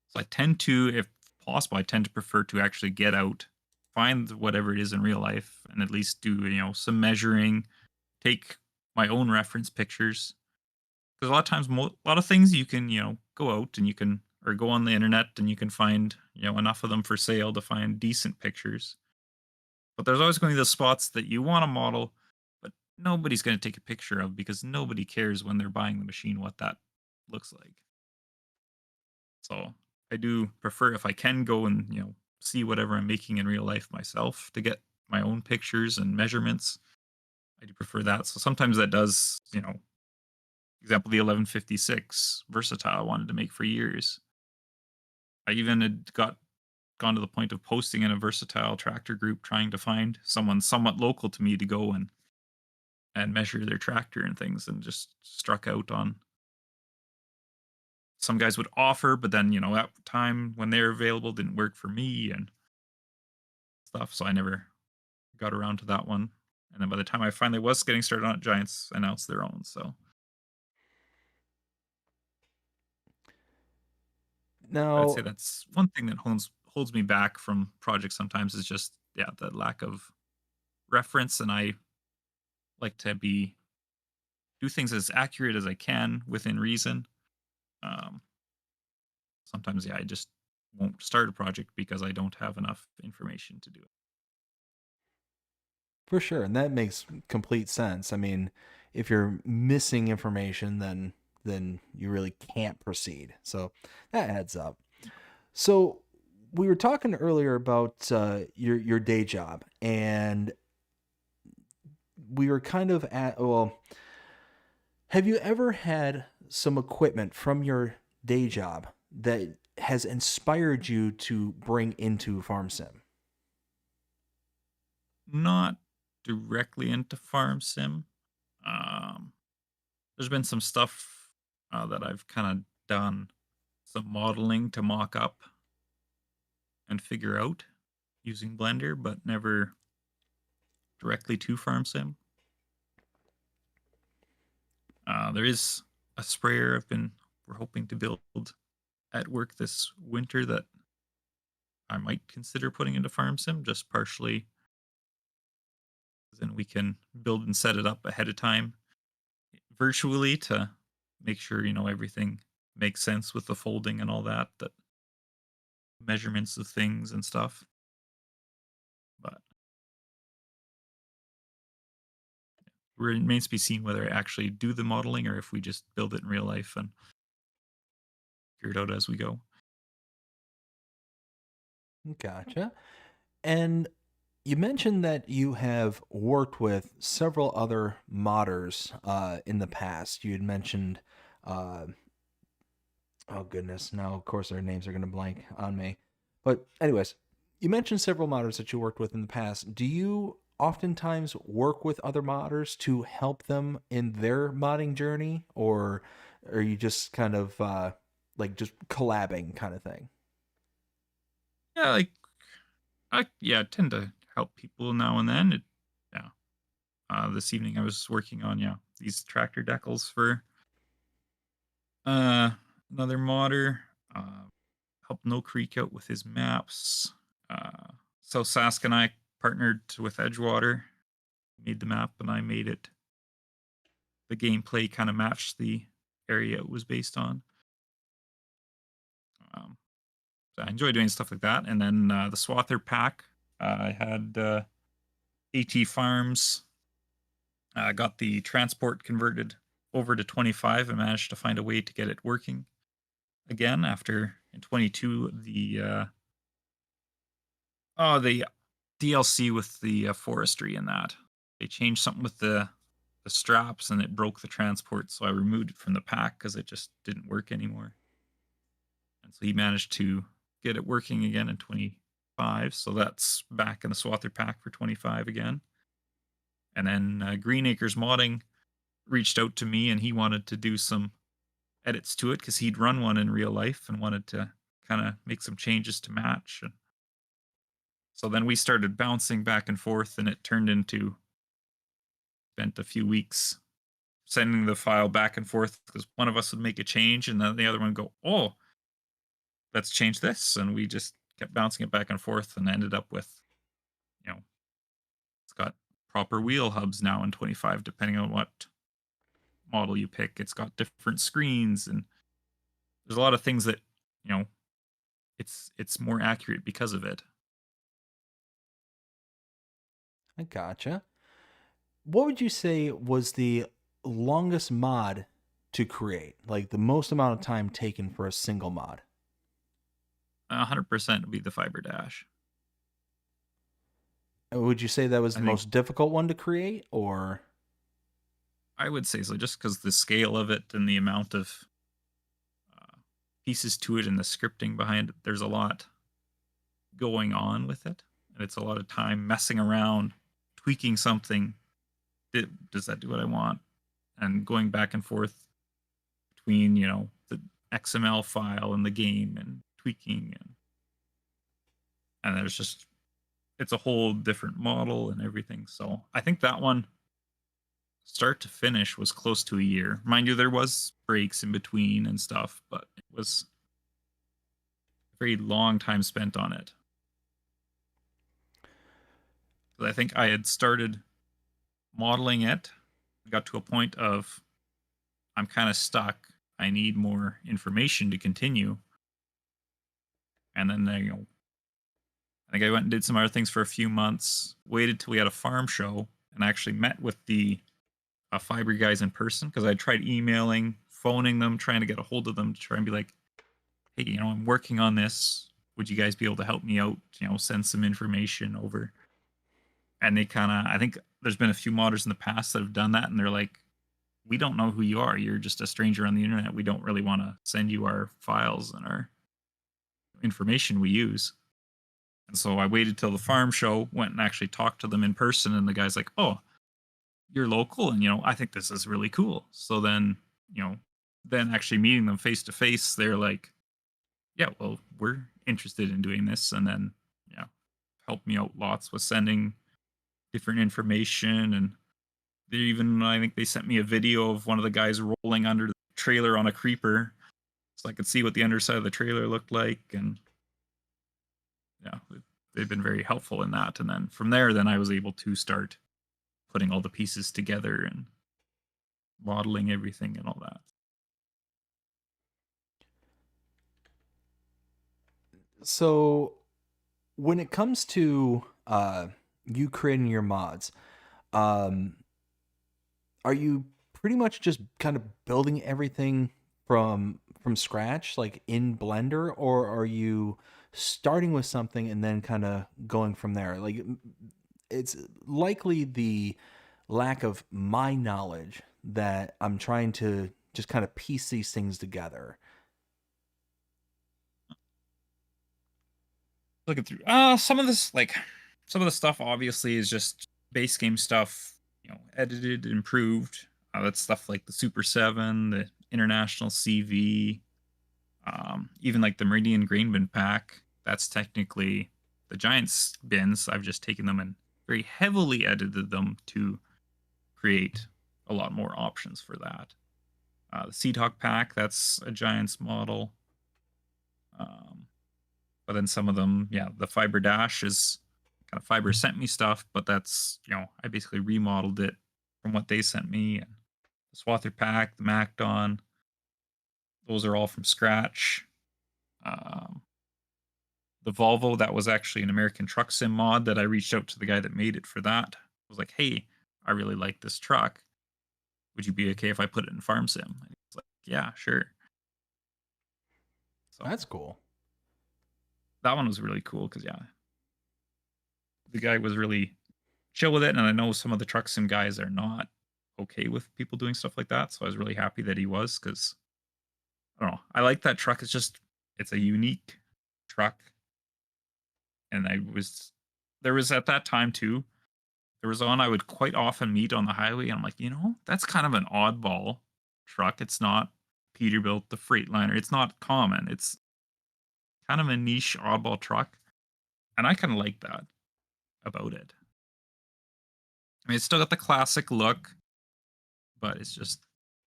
So I tend to, if possible, I tend to prefer to actually get out, find whatever it is in real life, and at least do some measuring, take my own reference pictures. Because a lot of times, a lot of things you can go out and you can, or go on the internet and you can find enough of them for sale to find decent pictures. But there's always going to be the spots that you want to model, but nobody's going to take a picture of because nobody cares when they're buying the machine what that looks like. So I do prefer if I can go and see whatever I'm making in real life myself to get my own pictures and measurements. I do prefer that. So sometimes that does, example, the 1156 versatile I wanted to make for years. I even had gone to the point of posting in a versatile tractor group trying to find someone somewhat local to me to go and measure their tractor and things, and just struck out on some guys would offer, but then at the time when they're available didn't work for me and stuff, so I never got around to that one. And then by the time I finally was getting started on it, Giants announced their own. So I'd now say that's one thing that holds me back from projects sometimes, is just the lack of reference. And I like to be do things as accurate as I can within reason. Um, Sometimes I just won't start a project because I don't have enough information to do it. for sure, and that makes complete sense. I mean, if you're missing information, then you really can't proceed. So that adds up. So we were talking earlier about your day job, and we were kind of at, well, have you ever had some equipment from your day job that has inspired you to bring into farm sim? Not directly into farm sim. Um, there's been some stuff that I've kind of done some modeling to mock up and figure out using Blender, but never directly to farm sim. There is a sprayer we're hoping to build at work this winter that I might consider putting into farm sim, just partially. Then we can build and set it up ahead of time virtually to make sure everything makes sense with the folding and all that measurements of things and stuff. But it remains to be seen whether I actually do the modeling or if we just build it in real life and figure it out as we go. Gotcha. And you mentioned that you have worked with several other modders in the past. You had mentioned, uh, oh goodness, now of course their names are going to blank on me. But anyways, you mentioned several modders that you worked with in the past. Do you oftentimes work with other modders to help them in their modding journey, or are you just kind of like just collabing kind of thing? Yeah, like I tend to help people now and then. Yeah. This evening I was working on these tractor decals for uh another modder. Uh, Helped No Creek out with his maps. So Sask and I partnered with Edgewater, made the map, and I made it the gameplay kind of matched the area it was based on. Um, so I enjoy doing stuff like that. And then the Swather pack, I had AT Farms, got the transport converted over to 25 and managed to find a way to get it working again after in 22 the DLC with the forestry and that they changed something with the straps and it broke the transport, so I removed it from the pack because it just didn't work anymore. And so he managed to get it working again in 25, so that's back in the Swather pack for 25 again. And then Green Acres Modding reached out to me and he wanted to do some edits to it because he'd run one in real life and wanted to kind of make some changes to match. And so then we started bouncing back and forth, and it turned into spent a few weeks sending the file back and forth because one of us would make a change and then the other one would go, oh, let's change this. And we just kept bouncing it back and forth and ended up with, you know, it's got proper wheel hubs now in 25, depending on what model you pick. It's got different screens and there's a lot of things that, you know, it's more accurate because of it. I gotcha. What would you say was the longest mod to create? Like the most amount of time taken for a single mod? 100% would be the Fiber Dash. Would you say that was I the think most difficult one to create, or? I would say so, just because the scale of it and the amount of pieces to it and the scripting behind it. There's a lot going on with it, and it's a lot of time messing around, tweaking something. Does that do what I want? And going back and forth between, you know, the XML file and the game and tweaking and there's just it's a whole different model and everything. So I think that one start to finish was close to a year. Mind you, there was breaks in between and stuff, but it was a very long time spent on it. But I think I had started modeling it, got to a point of I'm kind of stuck. I need more information to continue. And then you know, I think I went and did some other things for a few months, waited till we had a farm show, and actually met with the fiber guys in person because I tried emailing, phoning them, trying to get a hold of them to try and be like, hey, you know, I'm working on this. Would you guys be able to help me out? You know, send some information over. And they kind of, I think there's been a few modders in the past that have done that, and they're like, we don't know who you are. You're just a stranger on the internet. We don't really want to send you our files and our information we use. And so I waited till the farm show, went and actually talked to them in person, and the guy's like, oh, you're local, and, you know, I think this is really cool. So then, you know, then actually meeting them face to face, they're like, yeah, well, we're interested in doing this. And then, yeah, helped me out lots with sending different information. And they even, I think they sent me a video of one of the guys rolling under the trailer on a creeper so I could see what the underside of the trailer looked like. And yeah, they've been very helpful in that. And then from there, then I was able to start putting all the pieces together and modeling everything and all that. So when it comes to you creating your mods, are you pretty much just kind of building everything from scratch, like in Blender, or are you starting with something and then kind of going from there? Like, it's likely the lack of my knowledge that I'm trying to just kind of piece these things together. Looking through some of this, like some of the stuff obviously is just base game stuff, you know, edited, improved. That's stuff like the Super 7, the International CV, even like the Meridian Grain Bin pack. That's technically the Giants bins. I've just taken them and very heavily edited them to create a lot more options for that. The Seed Hawk pack, that's a Giants model. But then some of them, yeah, the Fiber Dash is kind of Fiber sent me stuff, but that's, you know, I basically remodeled it from what they sent me. And The Swather Pack, the Macdon, those are all from scratch. Um, the Volvo, that was actually an American Truck Sim mod that I reached out to the guy that made it for that. I was like, "Hey, I really like this truck. Would you be okay if I put it in Farm Sim?" And he was like, "Yeah, sure." So That's cool. that one was really cool because, yeah, the guy was really chill with it. And I know some of the Truck Sim guys are not okay with people doing stuff like that. So I was really happy that he was because I don't know. I like that truck. It's a unique truck. And there was at that time too, there was one I would quite often meet on the highway. And I'm like, that's kind of an oddball truck. It's not Peterbilt, the Freightliner. It's not common. It's kind of a niche oddball truck. And I kind of like that about it. I mean, it's still got the classic look, but it's just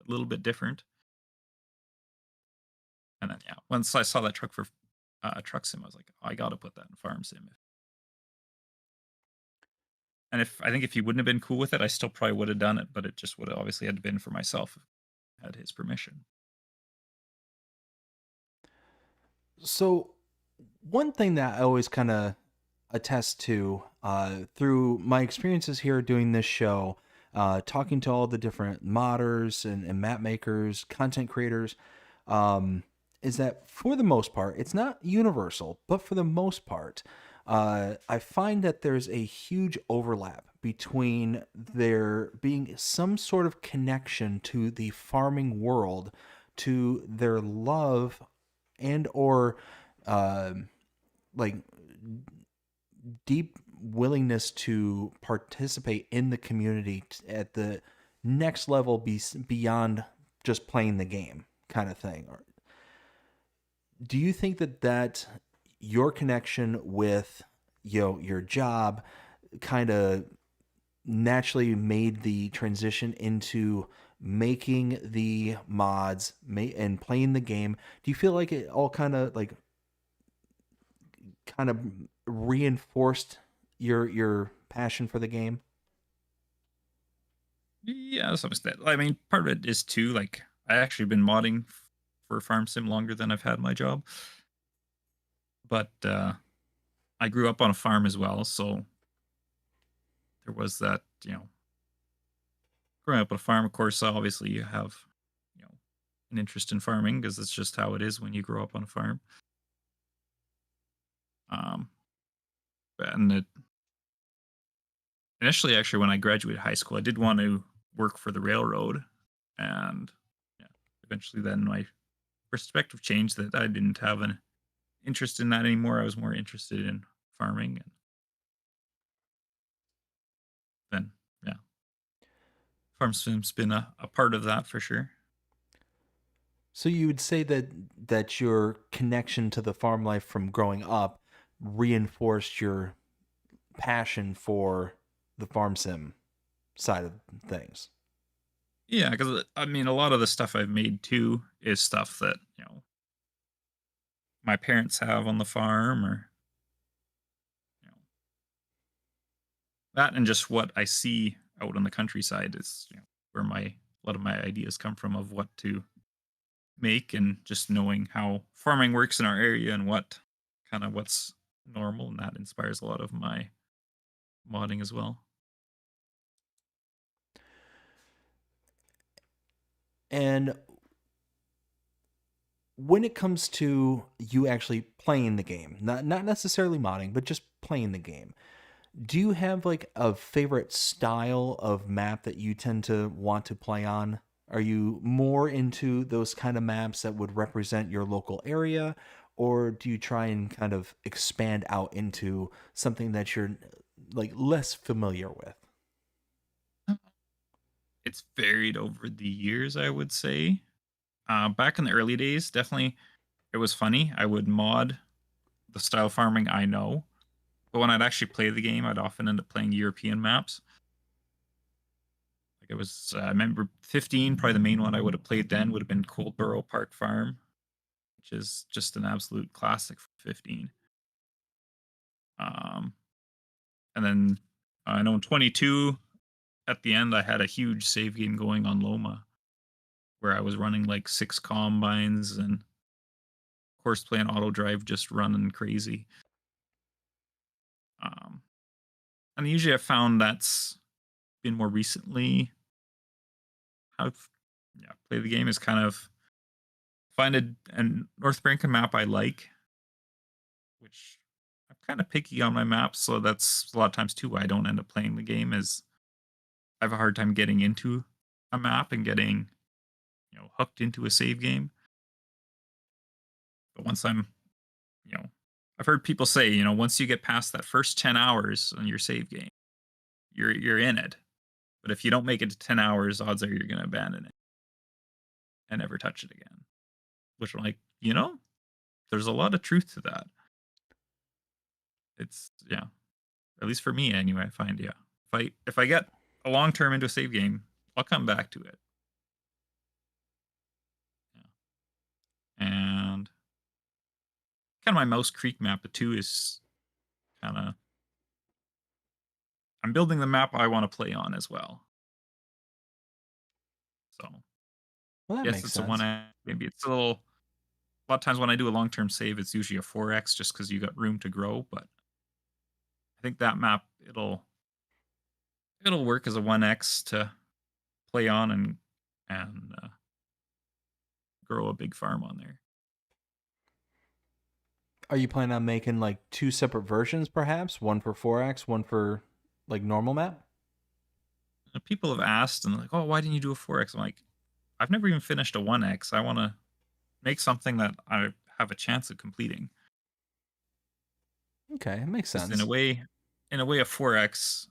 a little bit different. And then, yeah, once I saw that truck for Truck Sim, I was like, "Oh, I got to put that in Farm Sim." And if he wouldn't have been cool with it, I still probably would have done it, but it just would have obviously had to been for myself if I had his permission. So, one thing that I always kind of attest to through my experiences here doing this show, talking to all the different modders and map makers, content creators, is that for the most part, it's not universal, but for the most part, I find that there's a huge overlap between there being some sort of connection to the farming world, to their love and or like deep willingness to participate in the community at the next level beyond just playing the game kind of thing. Do you think that your connection with your job kind of naturally made the transition into making the mods and playing the game? Do you feel like it all kind of reinforced your passion for the game? Yeah, to some extent. I mean, part of it is too, like, I actually been modding for Farm Sim longer than I've had my job. But I grew up on a farm as well, so there was that, growing up on a farm, of course, obviously you have, you know, an interest in farming because it's just how it is when you grow up on a farm. Um, and it initially, actually, when I graduated high school, I did want to work for the railroad, and yeah, eventually, then my perspective changed that I didn't have an interest in that anymore. I was more interested in farming, and then yeah, farm sim's been a part of that for sure. So you would say that your connection to the farm life from growing up reinforced your passion for the farm sim side of things. Yeah, because I mean, a lot of the stuff I've made too is stuff that my parents have on the farm, or you know that, and just what I see out in the countryside is where my a lot of my ideas come from of what to make, and just knowing how farming works in our area and what's normal, and that inspires a lot of my modding as well. And when it comes to you actually playing the game, not necessarily modding, but just playing the game, do you have like a favorite style of map that you tend to want to play on? Are you more into those kind of maps that would represent your local area, or do you try and kind of expand out into something that you're like less familiar with? It's varied over the years, I would say. Back in the early days, definitely it was funny. I would mod the style farming I know, but when I'd actually play the game, I'd often end up playing European maps. Like, I remember 15, probably the main one I would have played then would have been Coldborough Park Farm, which is just an absolute classic for 15. Um, and then I know in 22, at the end, I had a huge save game going on Loma. where I was running like 6 combines and horseplay and auto drive just running crazy. Um, and usually I found that's been more recently how I've played the game is kind of find a North American map I like, which I'm kind of picky on my maps, so that's a lot of times too why I don't end up playing the game is I have a hard time getting into a map and getting, hooked into a save game. But once I'm, you know, I've heard people say, once you get past that first 10 hours on your save game, you're in it. But if you don't make it to 10 hours, odds are you're going to abandon it and never touch it again. Which I'm like, there's a lot of truth to that. It's at least for me anyway. I find if I get a long term into a save game, I'll come back to it. Yeah. And kind of my Mouse Creek map too is kind of I'm building the map I want to play on as well. So Well, that yes, makes it's a sense. 1x. Maybe it's a lot of times when I do a long term save, it's usually a 4x just because you got room to grow. But I think that map it'll work as a 1x to play on and grow a big farm on there. Are you planning on making like two separate versions, perhaps? One for 4X, one for like normal map? People have asked and like, oh, why didn't you do a 4x? I'm like, I've never even finished a 1x. I want to make something that I have a chance of completing. Okay, it makes Just sense. a 4x,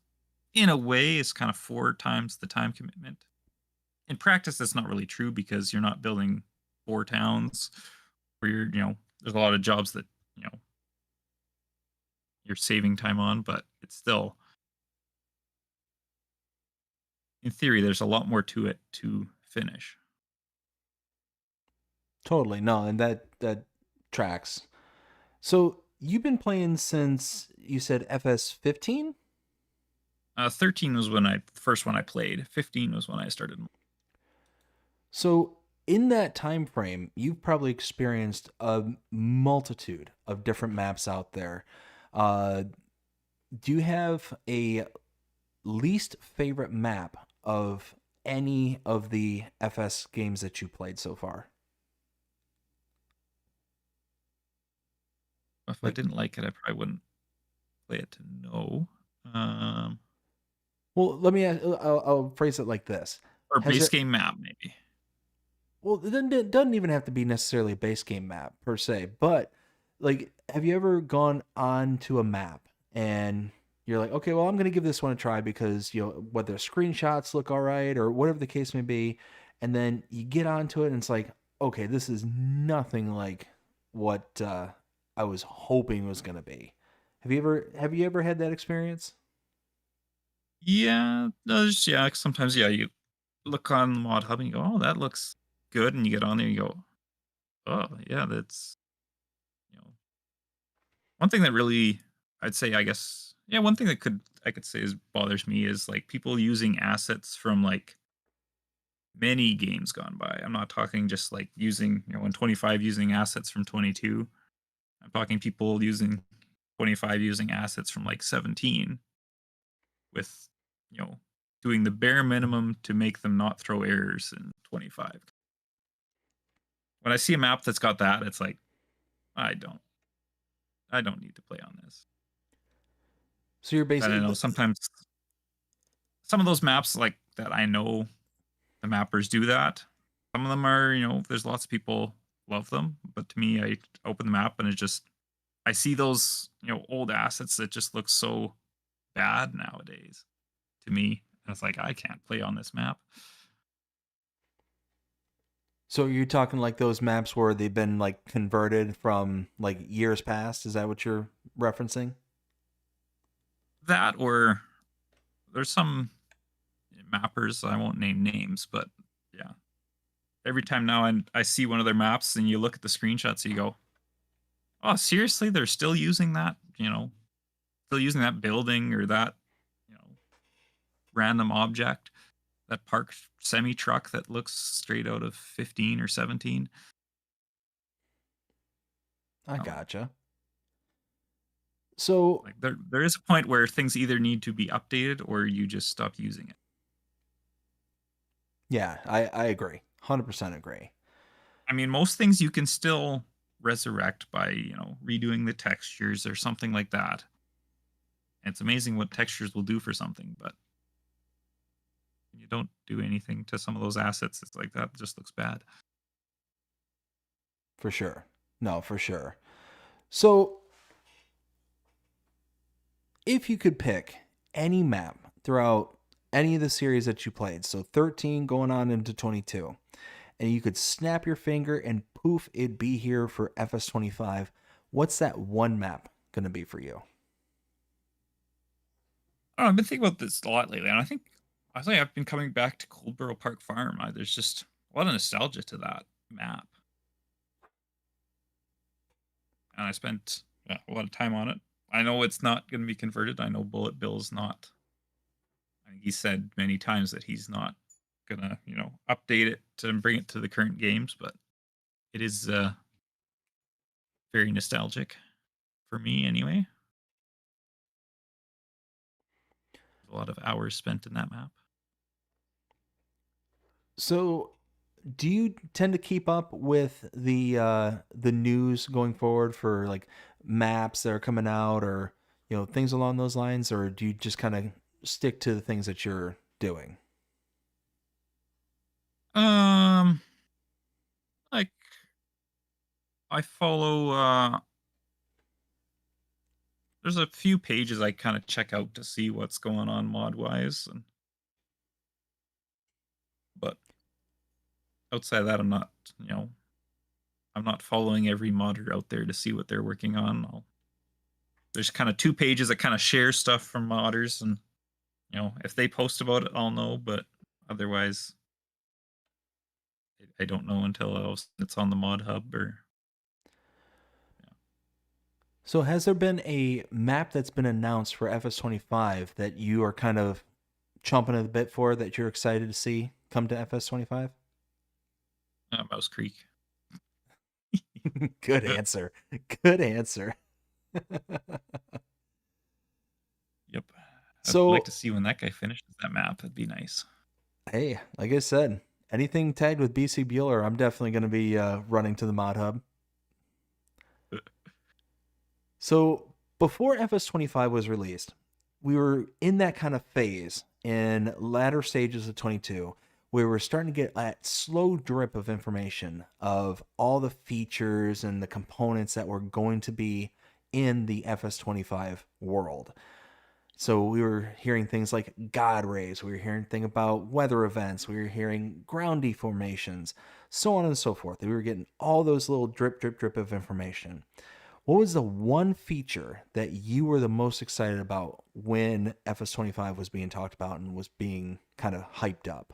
in a way, is kind of 4 times the time commitment. In practice, that's not really true because you're not building 4 towns where there's a lot of jobs that, you're saving time on, but it's still, in theory, there's a lot more to it to finish. Totally. No, and that tracks. So you've been playing since you said FS15? 13 was when the first one I played. 15 was when I started. So in that time frame, you've probably experienced a multitude of different maps out there. Uh, do you have a least favorite map of any of the FS games that you played so far? If I didn't like it, I probably wouldn't play it to know. Well, let me ask, I'll phrase it like this. Or Has base there, game map, maybe. well, it doesn't even have to be necessarily a base game map per se, but like, have you ever gone on to a map and you're like, okay, well, I'm going to give this one a try because, whether screenshots look all right or whatever the case may be. And then you get onto it and it's like, okay, this is nothing like what I was hoping was going to be. Have you ever had that experience? Yeah, no, sometimes, you look on the mod hub and you go, oh, that looks good. And you get on there and you go, oh, yeah, that's, you know, one thing that really, I'd say, I guess, one thing that I could say bothers me is like people using assets from like many games gone by. I'm not talking just like using, in 25 using assets from 22. I'm talking people using 25 using assets from like 17 with, doing the bare minimum to make them not throw errors in 25. When I see a map that's got that, it's like, I don't need to play on this. So you're And I basically know sometimes some of those maps like that, I know the mappers do that. Some of them are, there's lots of people love them, but to me, I open the map and I see those, old assets that just look so bad nowadays to me. And it's like, I can't play on this map. So you're talking like those maps where they've been like converted from like years past? Is that what you're referencing? That or there's some mappers, I won't name names, but yeah. Every time now I see one of their maps and you look at the screenshots and you go, oh, seriously? They're still using that, still using that building or that, random object. that parked semi truck that looks straight out of 15 or 17. I Um, gotcha. So like there is a point where things either need to be updated or you just stop using it. yeah, I agree. 100% agree. I mean, most things you can still resurrect by, redoing the textures or something like that. It's amazing what textures will do for something, but when you don't do anything to some of those assets, it's like that just looks bad. For sure. No, for sure. So if you could pick any map throughout any of the series that you played, so 13 going on into 22, and you could snap your finger and poof, it'd be here for FS25, what's that one map going to be for you? Oh, I've been thinking about this a lot lately, and I think I've been coming back to Coldborough Park Farm. There's just a lot of nostalgia to that map, and I spent a lot of time on it. I know it's not going to be converted. I know Bullet Bill's not. I think he said many times that he's not gonna, update it to bring it to the current games, but it is very nostalgic for me anyway. A lot of hours spent in that map. So, do you tend to keep up with the news going forward for like maps that are coming out or things along those lines, or do you just kind of stick to the things that you're doing? Um, like I follow. There's a few pages I kind of check out to see what's going on mod wise, and but outside of that, I'm not following every modder out there to see what they're working on. There's kind of two pages that kind of share stuff from modders, and if they post about it, I'll know. But otherwise, I don't know until it's on the mod hub or. So, has there been a map that's been announced for FS25 that you are kind of chomping at the bit for that you're excited to see come to FS25? Mouse Creek. Good answer. Good answer. Yep. I'd like So, to see when that guy finishes that map. That'd be nice. hey, like I said, anything tagged with Bcbuhler, I'm definitely going to be running to the mod hub. So before FS25 was released, we were in that kind of phase in latter stages of 22 where we're starting to get that slow drip of information of all the features and the components that were going to be in the FS25 world. So we were hearing things like God rays, we were hearing things about weather events, we were hearing ground deformations, so on and so forth. We were getting all those little drip, drip, drip of information. What was the one feature that you were the most excited about when FS25 was being talked about and was being kind of hyped up?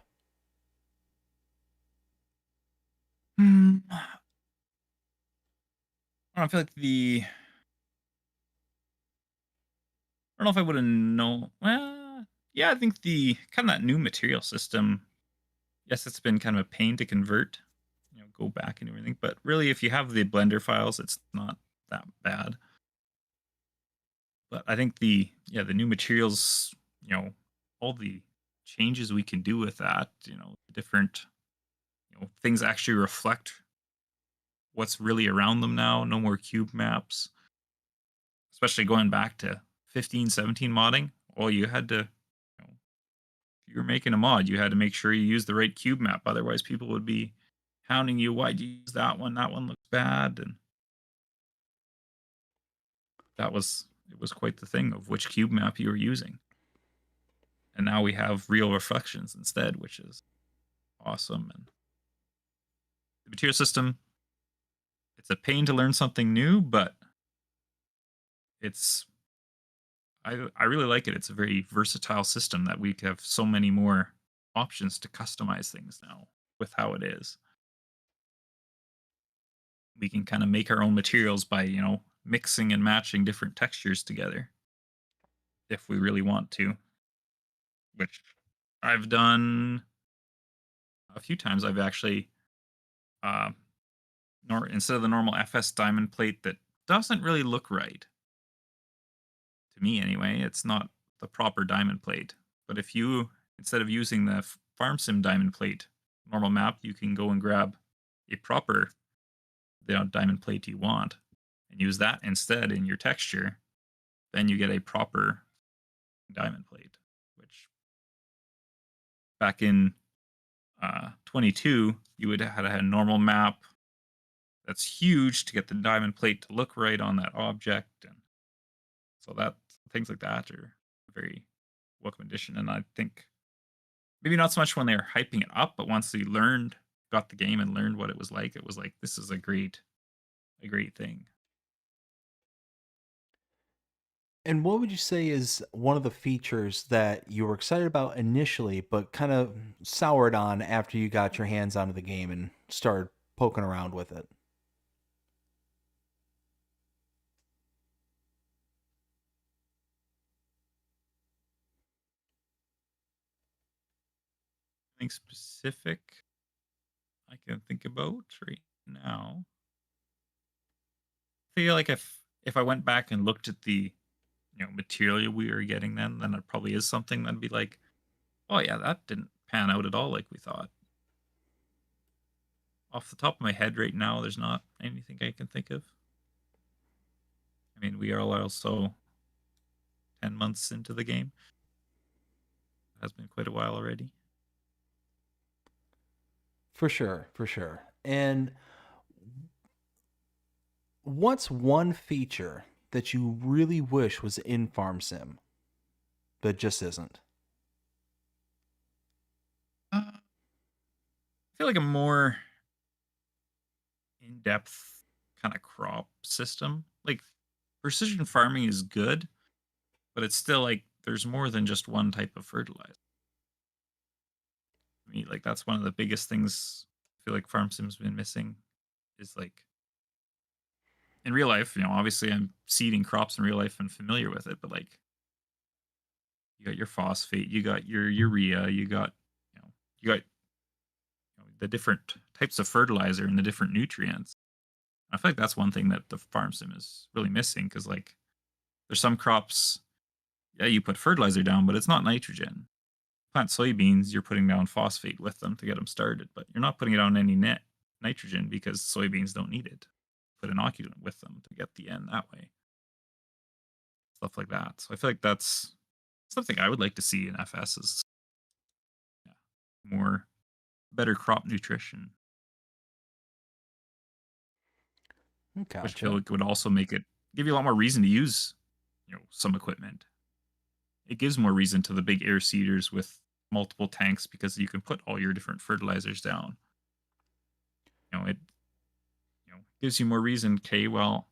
Hmm. I feel like I don't know if I would have known. Well, yeah, I think the kind of that new material system. Yes, it's been kind of a pain to convert, go back and everything. But really, if you have the Blender files, it's not that bad. But I think the new materials, all the changes we can do with that, different, things actually reflect what's really around them now. No more cube maps, especially going back to 15, 17 modding. Well, you had to, if you were making a mod, you had to make sure you used the right cube map. Otherwise, people would be hounding you. Why'd you use that one? That one looks bad. And it was quite the thing of which cube map you were using. And now we have real reflections instead, which is awesome. And the material system, it's a pain to learn something new, but it's I really like it. It's a very versatile system that we have so many more options to customize things now with how it is. We can kind of make our own materials by, mixing and matching different textures together if we really want to, which I've done a few times. I've actually, uh, instead of the normal FS diamond plate that doesn't really look right to me anyway, it's not the proper diamond plate. But if you, instead of using the farm sim diamond plate normal map, you can go and grab a proper diamond plate you want and use that instead in your texture. Then you get a proper diamond plate, which back in 22, you would have had a normal map that's huge to get the diamond plate to look right on that object, and so that things like that are very welcome addition. And I think maybe not so much when they were hyping it up, but once they got the game and learned what it was like this is a great thing. And what would you say is one of the features that you were excited about initially, but kind of soured on after you got your hands onto the game and started poking around with it? Anything specific I can think about right now? I feel like if I went back and looked at the material we were getting then it probably is something that'd be like, oh yeah, that didn't pan out at all like we thought. Off the top of my head right now, there's not anything I can think of. I mean, we are also 10 months into the game. It has been quite a while already. For sure, for sure. And what's one feature that you really wish was in Farm Sim but just isn't? I feel like a more in-depth kind of crop system. Like precision farming is good, but it's still like there's more than just one type of fertilizer. I mean, like that's one of the biggest things I feel like Farm Sim's been missing is like in real life, obviously I'm seeding crops in real life and familiar with it, but like you got your phosphate, you got your urea, you got the different types of fertilizer and the different nutrients. I feel like that's one thing that the farm sim is really missing because like there's some crops, yeah, you put fertilizer down, but it's not nitrogen. Plant soybeans, you're putting down phosphate with them to get them started, but you're not putting it on any net nitrogen because soybeans don't need it. Put inoculant with them to get the N that way. Stuff like that. So I feel like that's something I would like to see in FS is yeah, more better crop nutrition, which I feel Gotcha. like would also make it give you a lot more reason to use, some equipment. It gives more reason to the big air seeders with multiple tanks because you can put all your different fertilizers down. It gives you more reason. Okay, well,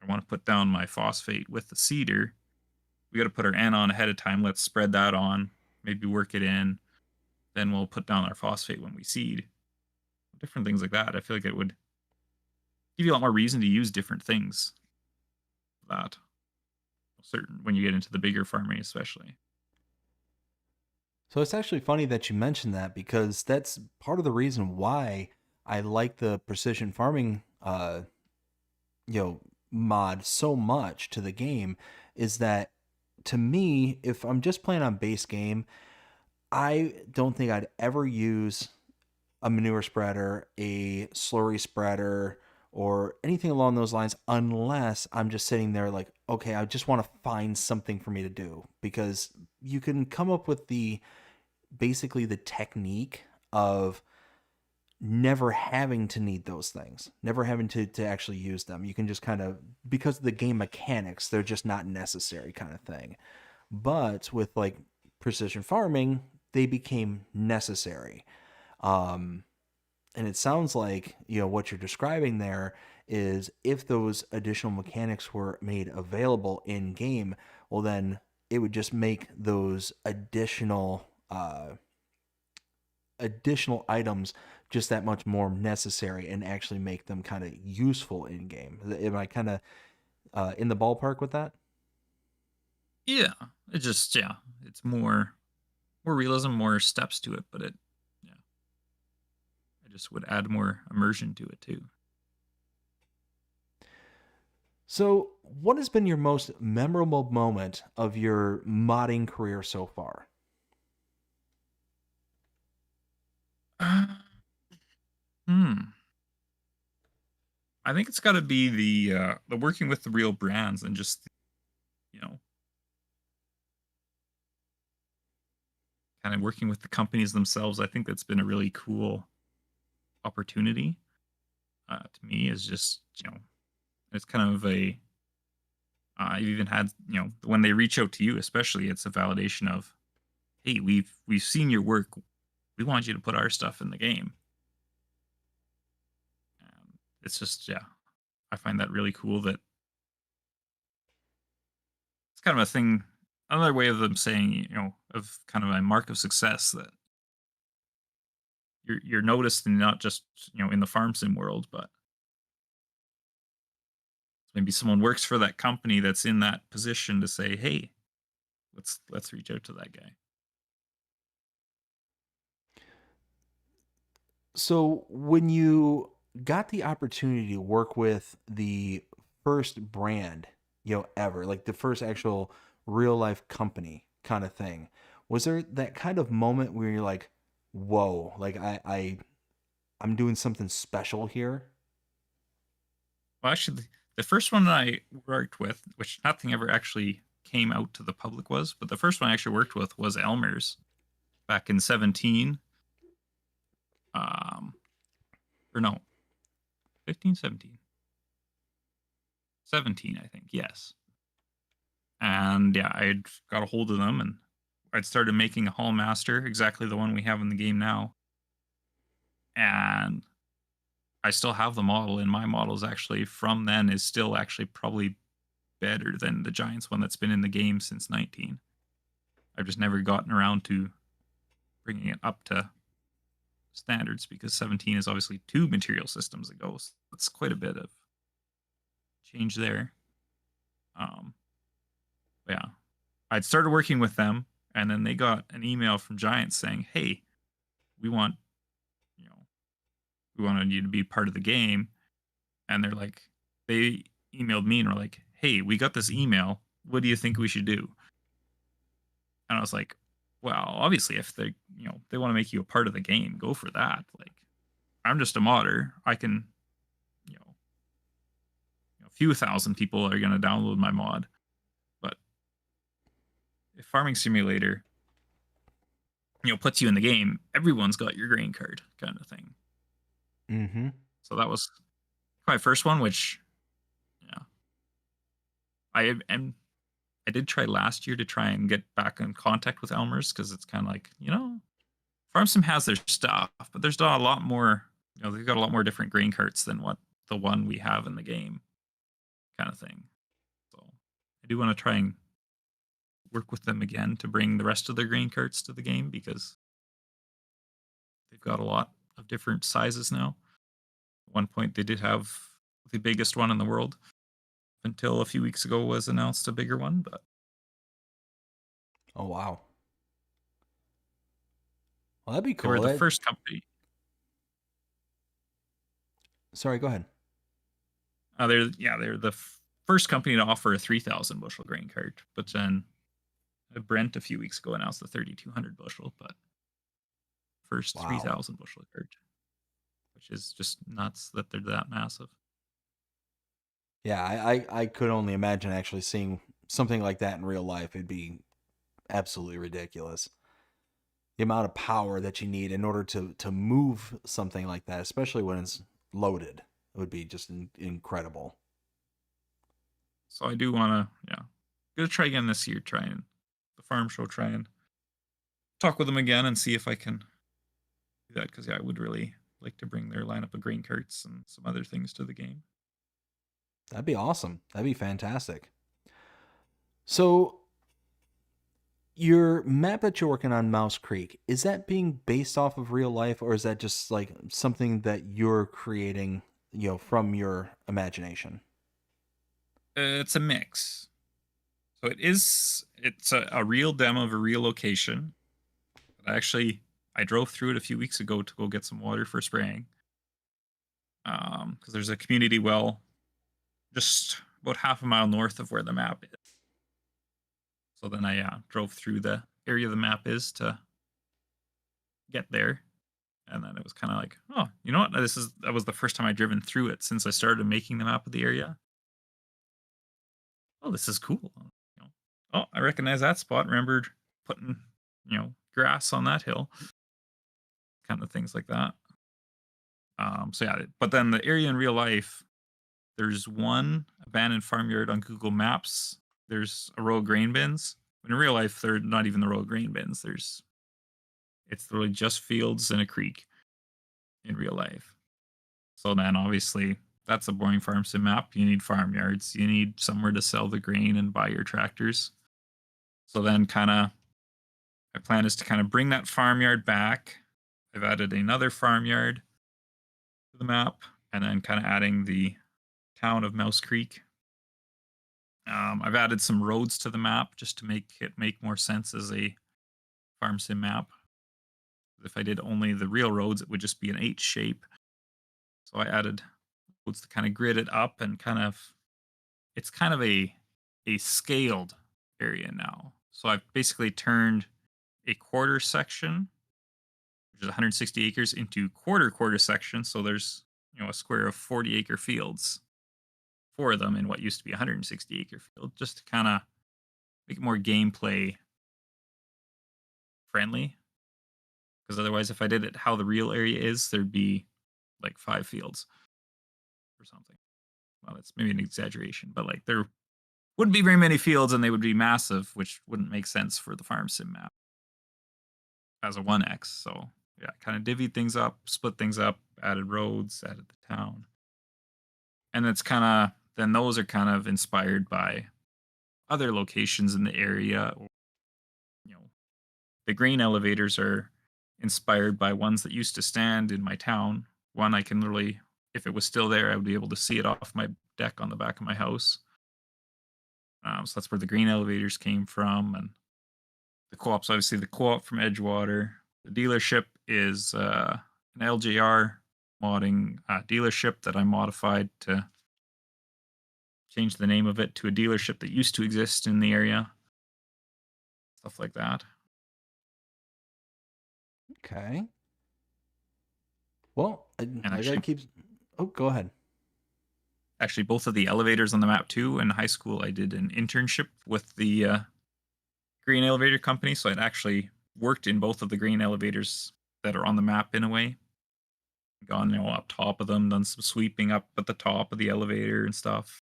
I want to put down my phosphate with the seeder. We got to put our N on ahead of time. Let's spread that on, maybe work it in. Then we'll put down our phosphate when we seed. Different things like that. I feel like it would give you a lot more reason to use different things. That certain when you get into the bigger farming, especially. So it's actually funny that you mentioned that because that's part of the reason why I like the precision farming mod so much to the game is that to me, if I'm just playing on base game, I don't think I'd ever use a manure spreader, a slurry spreader, or anything along those lines unless I'm just sitting there like, okay, I just want to find something for me to do because you can come up with basically the technique of never having to need those things, never having to actually use them. You can just kind of, because of the game mechanics, they're just not necessary kind of thing. But with like precision farming, they became necessary. Um, and it sounds like, what you're describing there is if those additional mechanics were made available in game, well, then it would just make those additional items just that much more necessary and actually make them kind of useful in game. Am I kind of in the ballpark with that? Yeah, it's just it's more more realism, more steps to it, but yeah, I just would add more immersion to it too. So, what has been your most memorable moment of your modding career so far? Uh, hmm. I think it's got to be the working with the real brands and just you know kind of working with the companies themselves. I think that's been a really cool opportunity to me. Is just it's kind of a I've even had when they reach out to you, especially it's a validation of, hey, we've seen your work. We want you to put our stuff in the game. It's just yeah, I find that really cool. That it's kind of a thing, another way of them saying of kind of a mark of success that you're noticed and not just in the farm sim world, but maybe someone works for that company that's in that position to say, hey, let's reach out to that guy. So, when you got the opportunity to work with the first brand, ever, like the first actual real life company kind of thing, was there that kind of moment where you're like, whoa, like I'm doing something special here? Well, actually, the first one that I worked with, which nothing ever actually came out to the public was, but the first one I actually worked with was Elmer's back in 17. Um, or no, 15, 17, 17, I think. Yes. And yeah, I got a hold of them and I'd started making a Hall Master, exactly the one we have in the game now. And I still have the model, and my models actually from then is still actually probably better than the Giants one that's been in the game since 19. I've just never gotten around to bringing it up to standards because 17 is obviously two material systems ago. So that's quite a bit of change there. Um, yeah, I'd started working with them, and then they got an email from Giants saying, "Hey, we want you know we wanted you to be part of the game." And they're like, they emailed me and were like, "Hey, we got this email. What do you think we should do?" And I was like, "Well, obviously, if they want to make you a part of the game, go for that. Like, I'm just a modder. I can, you know, a few thousand people are going to download my mod. But if Farming Simulator, puts you in the game, everyone's got your grain card, kind of thing." Mm-hmm. So that was my first one, which, yeah, and I did try last year to try and get back in contact with Elmer's because it's kind of like, FarmSim has their stuff, but there's not a lot more. They've got a lot more different grain carts than what the one we have in the game, kind of thing. So I do want to try and work with them again to bring the rest of their grain carts to the game because they've got a lot of different sizes now. At one point, they did have the biggest one in the world until a few weeks ago was announced a bigger one, but Oh wow. Well, that'd be they were cool. the first company. Sorry, go ahead. They're the first company to offer a 3,000 bushel grain cart, but then Brent a few weeks ago announced the 3,200 bushel, but first Wow. 3,000 bushel cart, which is just nuts that they're that massive. Yeah, I could only imagine actually seeing something like that in real life. It'd be absolutely ridiculous. The amount of power that you need in order to move something like that, especially when it's loaded, would be just incredible. So I do want to, gonna try again this year. Try and the farm show. Try and talk with them again and see if I can do that because I would really like to bring their lineup of grain carts and some other things to the game. That'd be awesome. That'd be fantastic. So your map that you're working on, Mouse Creek, is that being based off of real life, or is that just like something that you're creating, from your imagination? It's a mix. So it's a real demo of a real location. But I drove through it a few weeks ago to go get some water for spraying. Because there's a community well just about half a mile north of where the map is. So then I drove through the area the map is to get there. And then it was kind of like, oh, you know what? That was the first time I'd driven through it since I started making the map of the area. Oh, this is cool. You know, oh, I recognize that spot. Remembered putting, grass on that hill. Kind of things like that. So yeah, but then the area in real life, there's one abandoned farmyard on Google Maps. There's a row of grain bins. In real life, they're not even the row of grain bins. It's literally just fields and a creek in real life. So then obviously that's a boring farm sim map. You need farmyards. You need somewhere to sell the grain and buy your tractors. So then my plan is to kind of bring that farmyard back. I've added another farmyard to the map, and then kind of adding the town of Mouse Creek. I've added some roads to the map just to make it make more sense as a farm sim map. If I did only the real roads, it would just be an H shape. So I added roads to kind of grid it up and it's kind of a scaled area now. So I've basically turned a quarter section, which is 160 acres, into quarter sections. So there's a square of 40-acre fields, 4 of them in what used to be a 160-acre field, just to kind of make it more gameplay friendly. Because otherwise, if I did it how the real area is, there'd be like 5 fields or something. Well, that's maybe an exaggeration, but like there wouldn't be very many fields and they would be massive, which wouldn't make sense for the farm sim map as a 1x. So yeah, kind of divvied things up, split things up, added roads, added the town. And then those are kind of inspired by other locations in the area. Or, the grain elevators are inspired by ones that used to stand in my town. One I can literally, if it was still there, I would be able to see it off my deck on the back of my house. So that's where the grain elevators came from. And the co-op's obviously the co-op from Edgewater. The dealership is an LJR modding dealership that I modified to change the name of it to a dealership that used to exist in the area. Stuff like that. Okay. Well, I actually, gotta keep. Oh, go ahead. Actually, both of the elevators on the map too. In high school, I did an internship with the grain elevator company, so I'd actually worked in both of the grain elevators that are on the map in a way. Gone, up top of them, done some sweeping up at the top of the elevator and stuff.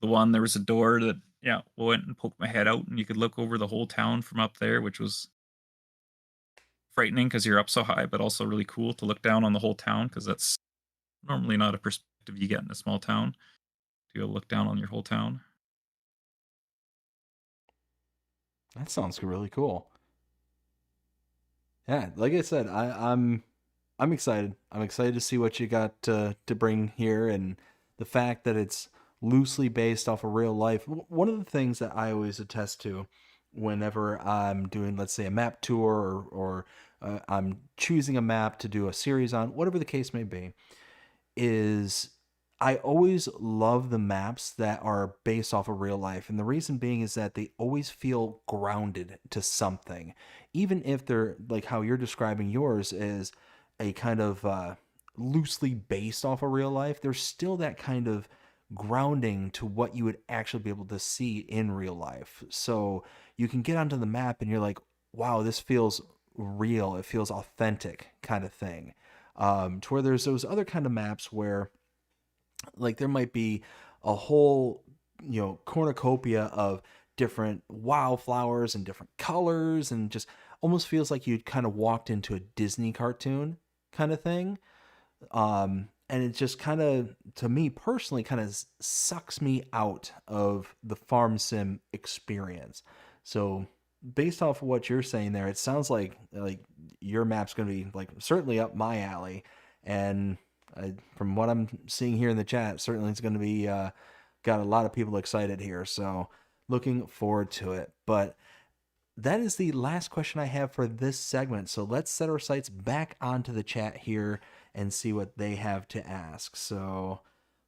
The one, there was a door that, went and poked my head out, and you could look over the whole town from up there, which was frightening because you're up so high, but also really cool to look down on the whole town, because that's normally not a perspective you get in a small town, to go look down on your whole town. That sounds really cool. Yeah, like I said, I'm excited. I'm excited to see what you got to bring here, and the fact that it's loosely based off of real life. One of the things that I always attest to whenever I'm doing, let's say, a map tour or I'm choosing a map to do a series on, whatever the case may be, is I always love the maps that are based off of real life. And the reason being is that they always feel grounded to something. Even if they're like how you're describing yours is a kind of loosely based off of real life, there's still that kind of grounding to what you would actually be able to see in real life. So you can get onto the map and you're like, wow, this feels real. It feels authentic kind of thing. To where there's those other kind of maps where like there might be a whole, cornucopia of different wildflowers and different colors and just almost feels like you'd kind of walked into a Disney cartoon kind of thing. And it just kind of, to me personally, kind of sucks me out of the farm sim experience. So based off of what you're saying there, it sounds like your map's going to be like certainly up my alley. And from what I'm seeing here in the chat, certainly it's going to be got a lot of people excited here. So looking forward to it. But that is the last question I have for this segment. So let's set our sights back onto the chat here and see what they have to ask. So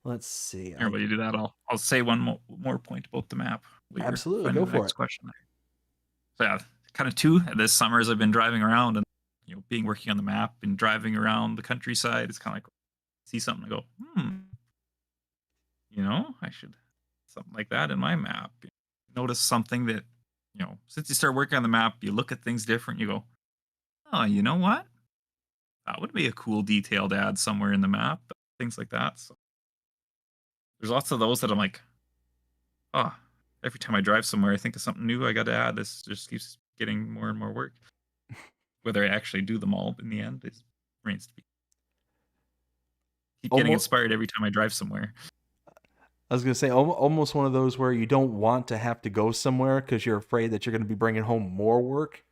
let's see. Here, while you do that, I'll say one more point about the map. While you're Absolutely, finding go the for next it. question. So yeah, kind of two. This summer as I've been driving around and being working on the map and driving around the countryside, it's kind of like see something and go, I should something like that in my map. Notice something that since you start working on the map, you look at things different. You go, oh, you know what? That would be a cool detail to add somewhere in the map. Things like that. So there's lots of those that I'm like, oh, every time I drive somewhere, I think of something new I got to add. This just keeps getting more and more work. Whether I actually do them all in the end is remains to be. Keep getting Almost, inspired every time I drive somewhere. I was gonna say almost one of those where you don't want to have to go somewhere because you're afraid that you're going to be bringing home more work.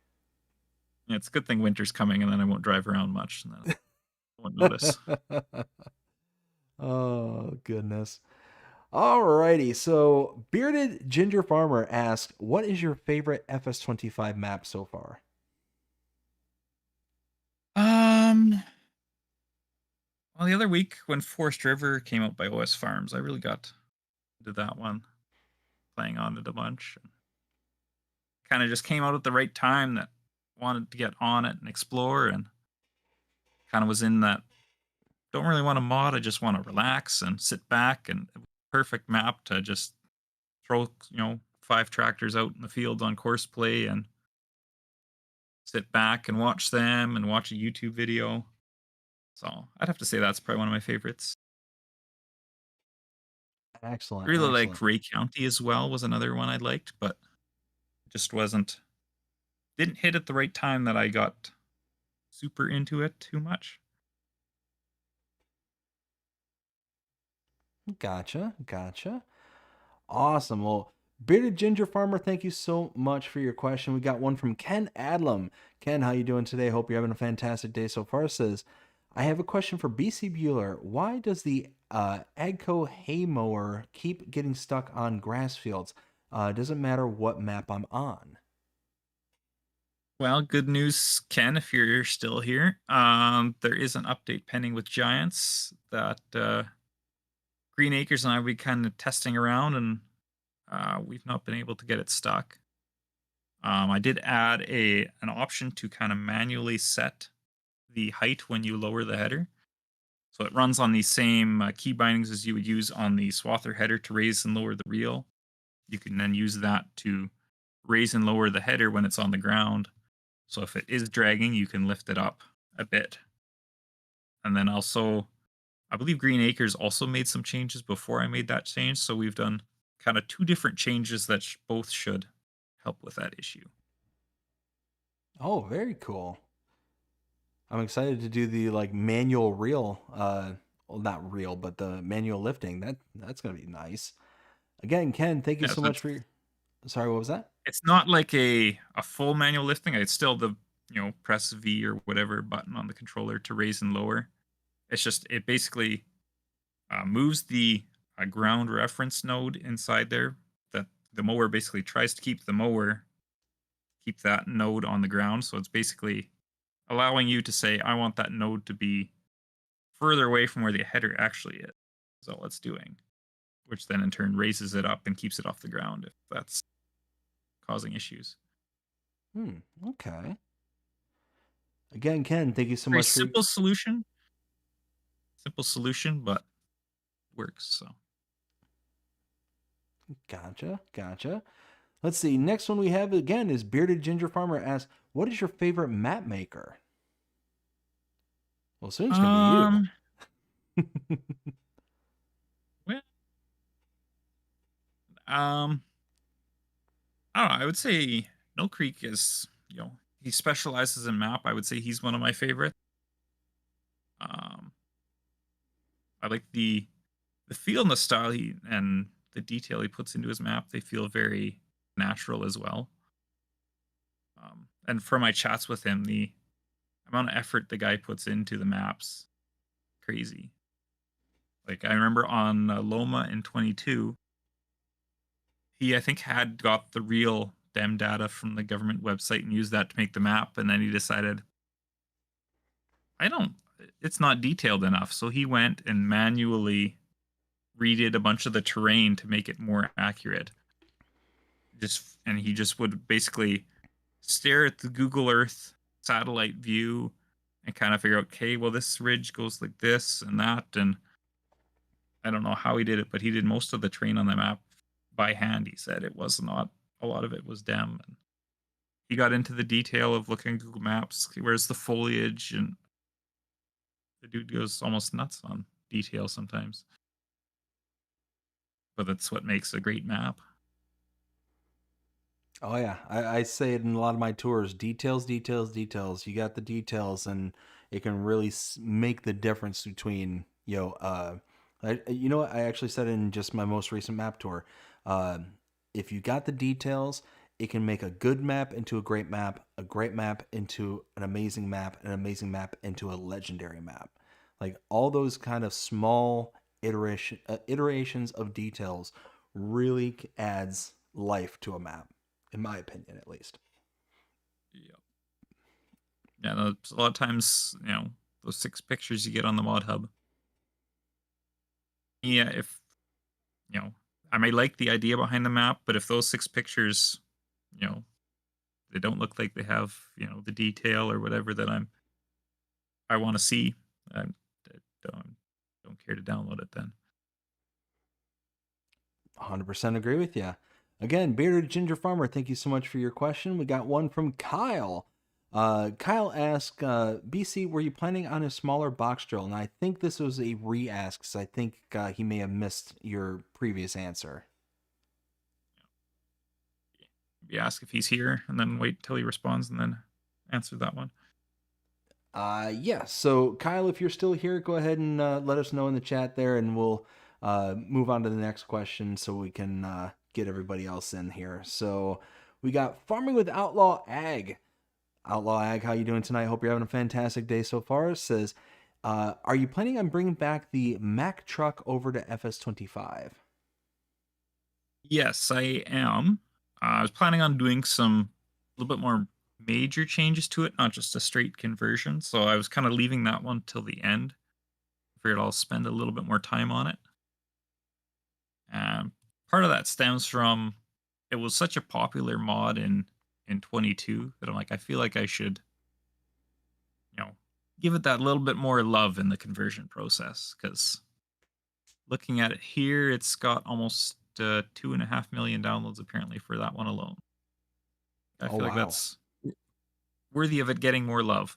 Yeah, it's a good thing winter's coming, and then I won't drive around much, and then I won't notice. Oh goodness. Alrighty, so Bearded Ginger Farmer asks, what is your favorite FS25 map so far? Well, the other week when Forest River came out by OS Farms, I really got into that one, playing on it a bunch. Kind of just came out at the right time that wanted to get on it and explore, and kind of was in that don't really want to mod. I just want to relax and sit back, and perfect map to just throw 5 tractors out in the field on course play and sit back and watch them and watch a YouTube video. So I'd have to say that's probably one of my favorites. I Excellent, really like excellent. Ray County as well, was another one I liked, but just didn't hit at the right time that I got super into it too much. Gotcha, gotcha. Awesome. Well, Bearded Ginger Farmer, thank you so much for your question. We got one from Ken Adlam. Ken, how you doing today? Hope you're having a fantastic day so far. Says, I have a question for Bcbuhler. Why does the Agco hay mower keep getting stuck on grass fields? Doesn't matter what map I'm on. Well, good news, Ken, if you're still here. There is an update pending with Giants that Green Acres and I will be kind of testing around, and we've not been able to get it stuck. I did add an option to kind of manually set the height when you lower the header. So it runs on the same key bindings as you would use on the swather header to raise and lower the reel. You can then use that to raise and lower the header when it's on the ground. So if it is dragging, you can lift it up a bit. And then also, I believe Green Acres also made some changes before I made that change. So we've done kind of 2 different changes that both should help with that issue. Oh, very cool. I'm excited to do the manual reel. Well, not reel, but the manual lifting. That's gonna be nice. Again, Ken, thank you Yeah, so so much for your. Sorry, what was that? it's not like a full manual lifting. It's still the press V or whatever button on the controller to raise and lower. It's just it basically moves the ground reference node inside there. That the mower basically tries to keep that node on the ground. So it's basically allowing you to say, I want that node to be further away from where the header actually is all it's doing, which then in turn raises it up and keeps it off the ground if that's causing issues. Okay. Again, Ken, thank you so Very much for. simple solution, but works. So Gotcha, gotcha. Let's see. Next one we have again is Bearded Ginger Farmer asks, "What is your favorite map maker?" Well, soon it's gonna be you. um well um I don't know, I would say Mill Creek is, he specializes in map. I would say he's one of my favorites. Um, I like the feel and the style and the detail he puts into his map. They feel very natural as well. And for my chats with him, the amount of effort the guy puts into the maps, crazy. Like I remember on Loma in 22, he I think had got the reel stem data from the government website and used that to make the map. And then he decided, I don't, it's not detailed enough. So he went and manually redid a bunch of the terrain to make it more accurate. And he just would basically stare at the Google Earth satellite view and kind of figure out, okay, well, this ridge goes like this and that. And I don't know how he did it, but he did most of the terrain on the map by hand. He said it was not, a lot of it was dem. And he got into the detail of looking at Google Maps, where's the foliage, and the dude goes almost nuts on detail sometimes. But that's what makes a great map. Oh yeah, I say it in a lot of my tours. Details, details, details. You got the details, and it can really make the difference between you know what I actually said in just my most recent map tour. Uh, if you got the details, it can make a good map into a great map into an amazing map, an amazing map into a legendary map. Like all those kind of small iterations of details really adds life to a map, in my opinion, at least. Yeah. Yeah, a lot of times, those 6 pictures you get on the mod hub. Yeah, if I may like the idea behind the map, but if those 6 pictures, you know, they don't look like they have, the detail or whatever that I want to see, I don't care to download it then. 100% agree with you. Again, Bearded Ginger Farmer, thank you so much for your question. We got one from Kyle. Kyle asked, BC, were you planning on a smaller box drill? And I think this was a re-ask, because I think he may have missed your previous answer. You ask if he's here, and then wait till he responds, and then answer that one. Yeah. So, Kyle, if you're still here, go ahead and let us know in the chat there, and we'll move on to the next question so we can get everybody else in here. So, we got Farming with Outlaw Ag. Outlaw Ag, how you doing tonight? Hope you're having a fantastic day so far. Says, are you planning on bringing back the Mack truck over to FS25? Yes, I am. I was planning on doing a little bit more major changes to it, not just a straight conversion. So I was kind of leaving that one till the end. Figured I'll spend a little bit more time on it. Part of that stems from it was such a popular mod in 22 that I'm like, I feel like I should, give it that little bit more love in the conversion process. Because looking at it here, it's got almost 2.5 million downloads apparently for that one alone. I feel like that's worthy of it getting more love.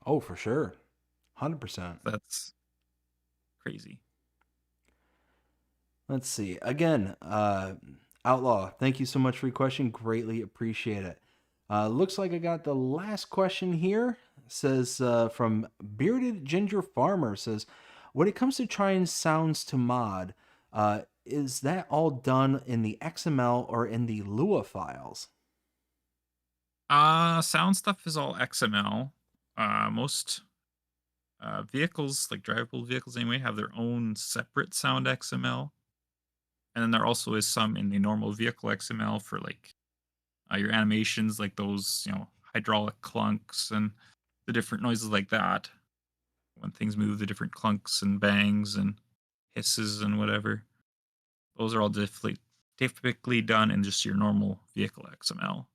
Oh, for sure. 100%. That's crazy. Let's see. Again, Outlaw, thank you so much for your question. Greatly appreciate it. Looks like I got the last question here. It says from Bearded Ginger Farmer, says, when it comes to trying sounds to mod, is that all done in the XML or in the Lua files? Sound stuff is all XML. Most vehicles, like drivable vehicles anyway, have their own separate sound XML. And then there also is some in the normal vehicle XML for like your animations, like those, hydraulic clunks and the different noises like that. When things move, the different clunks and bangs and hisses and whatever. Those are all typically done in just your normal vehicle XML.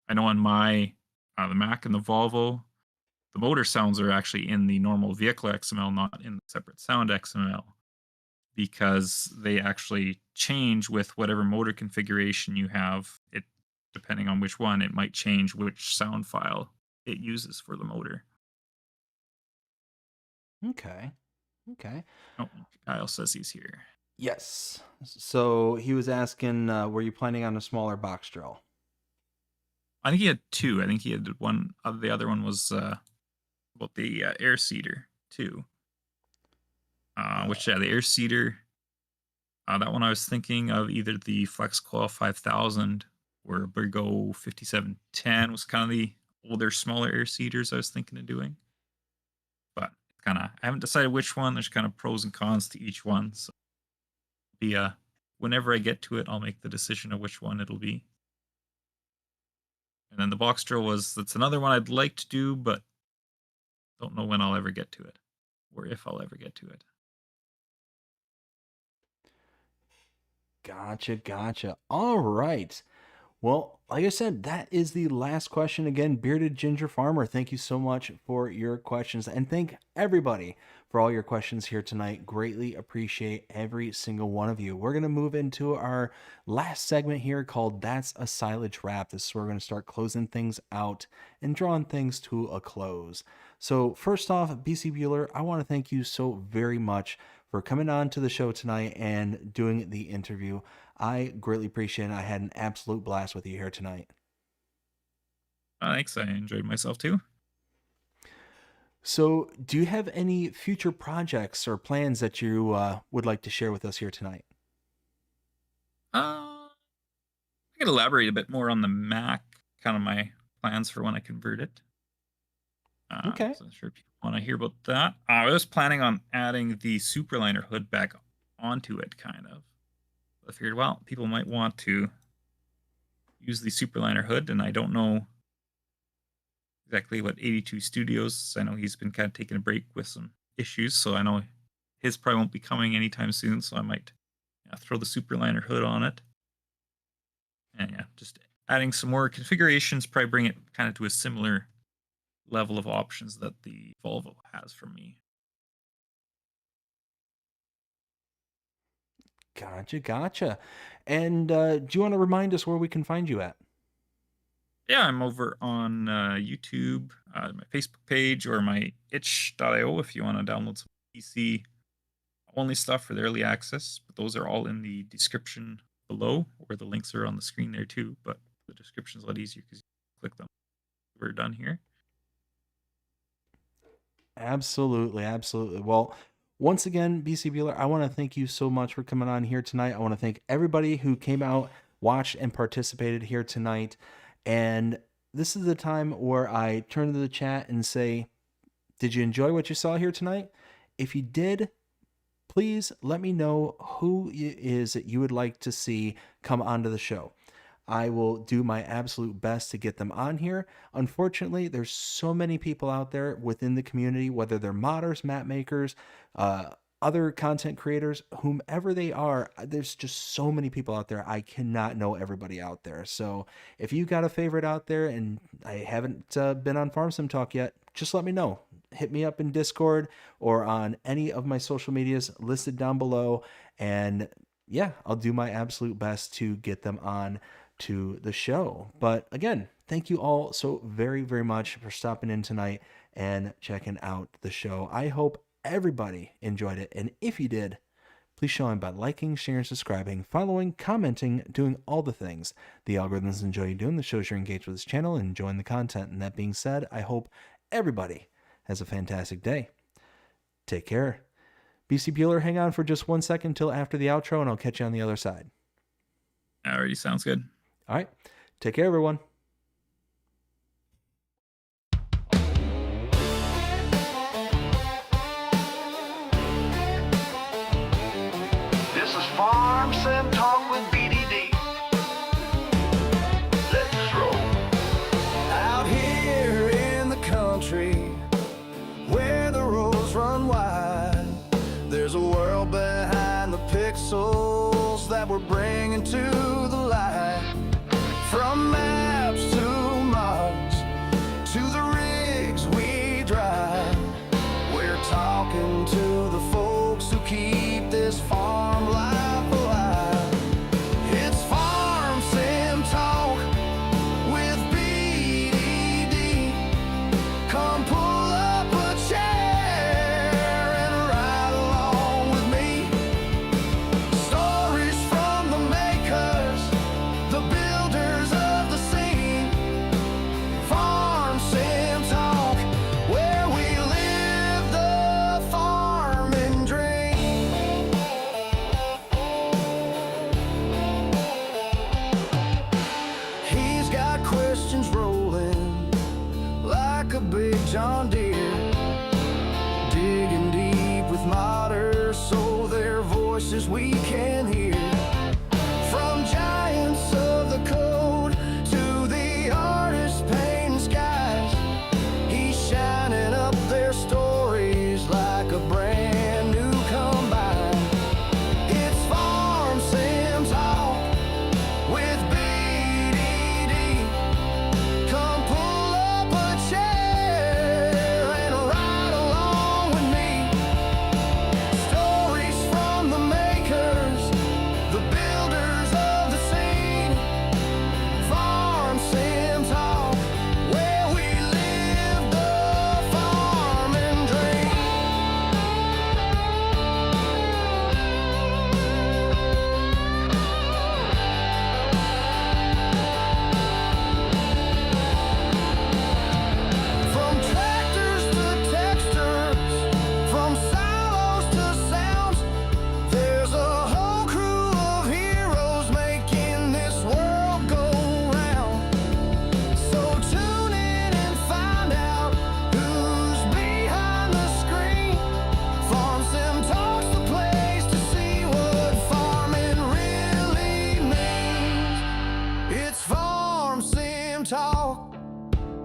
I know on my the Mac and the Volvo, the motor sounds are actually in the normal vehicle XML, not in the separate sound XML, because they actually change with whatever motor configuration you have. It, depending on which one, it might change which sound file it uses for the motor. Okay. Oh, Kyle says he's here. Yes. So he was asking, were you planning on a smaller box drill? I think he had 2. I think he had one. The other one was about the air seeder too. The air seeder. That one I was thinking of either the Flex Coil 5000 or Burgo 5710 was kind of the older, smaller air seeders I was thinking of doing. But I haven't decided which one. There's kind of pros and cons to each one. So it'll be whenever I get to it, I'll make the decision of which one it'll be. And then the box drill that's another one I'd like to do, but don't know when I'll ever get to it, or if I'll ever get to it. Gotcha. All right. Well, like I said, that is the last question. Again, Bearded Ginger Farmer, thank you so much for your questions. And thank everybody for all your questions here tonight. Greatly appreciate every single one of you. We're going to move into our last segment here called That's a Silage Wrap. This is where we're going to start closing things out and drawing things to a close. So first off, Bcbuhler, I want to thank you so very much for coming on to the show tonight and doing the interview. I greatly appreciate it. I had an absolute blast with you here tonight. Thanks. I enjoyed myself too. So, do you have any future projects or plans that you would like to share with us here tonight? I could elaborate a bit more on the Mac, kind of my plans for when I convert it. Okay. So I'm sure people want to hear about that. I was planning on adding the Superliner hood back onto it, kind of. I figured, well, people might want to use the Superliner hood, and I don't know exactly what 82 Studios. I know he's been kind of taking a break with some issues, so I know his probably won't be coming anytime soon, so I might throw the Superliner hood on it. And yeah, just adding some more configurations, probably bring it kind of to a similar level of options that the Volvo has for me. Gotcha. And do you want to remind us where we can find you at? Yeah, I'm over on YouTube, my Facebook page, or my itch.io if you want to download some PC only stuff for the early access. But those are all in the description below, or the links are on the screen there too. But the description is a lot easier because you click them. We're done here. Absolutely. Well, once again, Bcbuhler, I want to thank you so much for coming on here tonight. I want to thank everybody who came out, watched, and participated here tonight. And this is the time where I turn to the chat and say, did you enjoy what you saw here tonight? If you did, please let me know who it is that you would like to see come onto the show. I will do my absolute best to get them on here. Unfortunately, there's so many people out there within the community, whether they're modders, map makers, other content creators, whomever they are. There's just so many people out there. I cannot know everybody out there. So if you got a favorite out there and I haven't been on Farm Sim Talk yet, just let me know. Hit me up in Discord or on any of my social medias listed down below. And yeah, I'll do my absolute best to get them on to the show. But again, thank you all so very, very much for stopping in tonight and checking out the show. I hope everybody enjoyed it. And if you did, please show them by liking, sharing, subscribing, following, commenting, doing all the things the algorithms enjoy you doing. The shows you're engaged with this channel and enjoying the content. And that being said, I hope everybody has a fantastic day. Take care. Bcbuhler, hang on for just 1 second till after the outro, and I'll catch you on the other side. Alrighty, sounds good. All right. Take care, everyone. This is Farm Sim Talk with BDD. Let's roll. Out here in the country, where the roads run wide, there's a world behind the pixels that we're bringing to the light. From maps to mods, to the rigs we drive, we're talking to the folks who keep this farm life alive. It's Farm Sim Talk with BDD. Come pull up a chair and ride along with me. Stories from the makers, the builders of the scene. Farm Sim Talk, where we live the farming dream. He's got questions rolling like a big John Deere, digging deep with modders so their voices we can hear.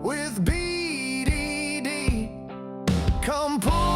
with BDD. Come pull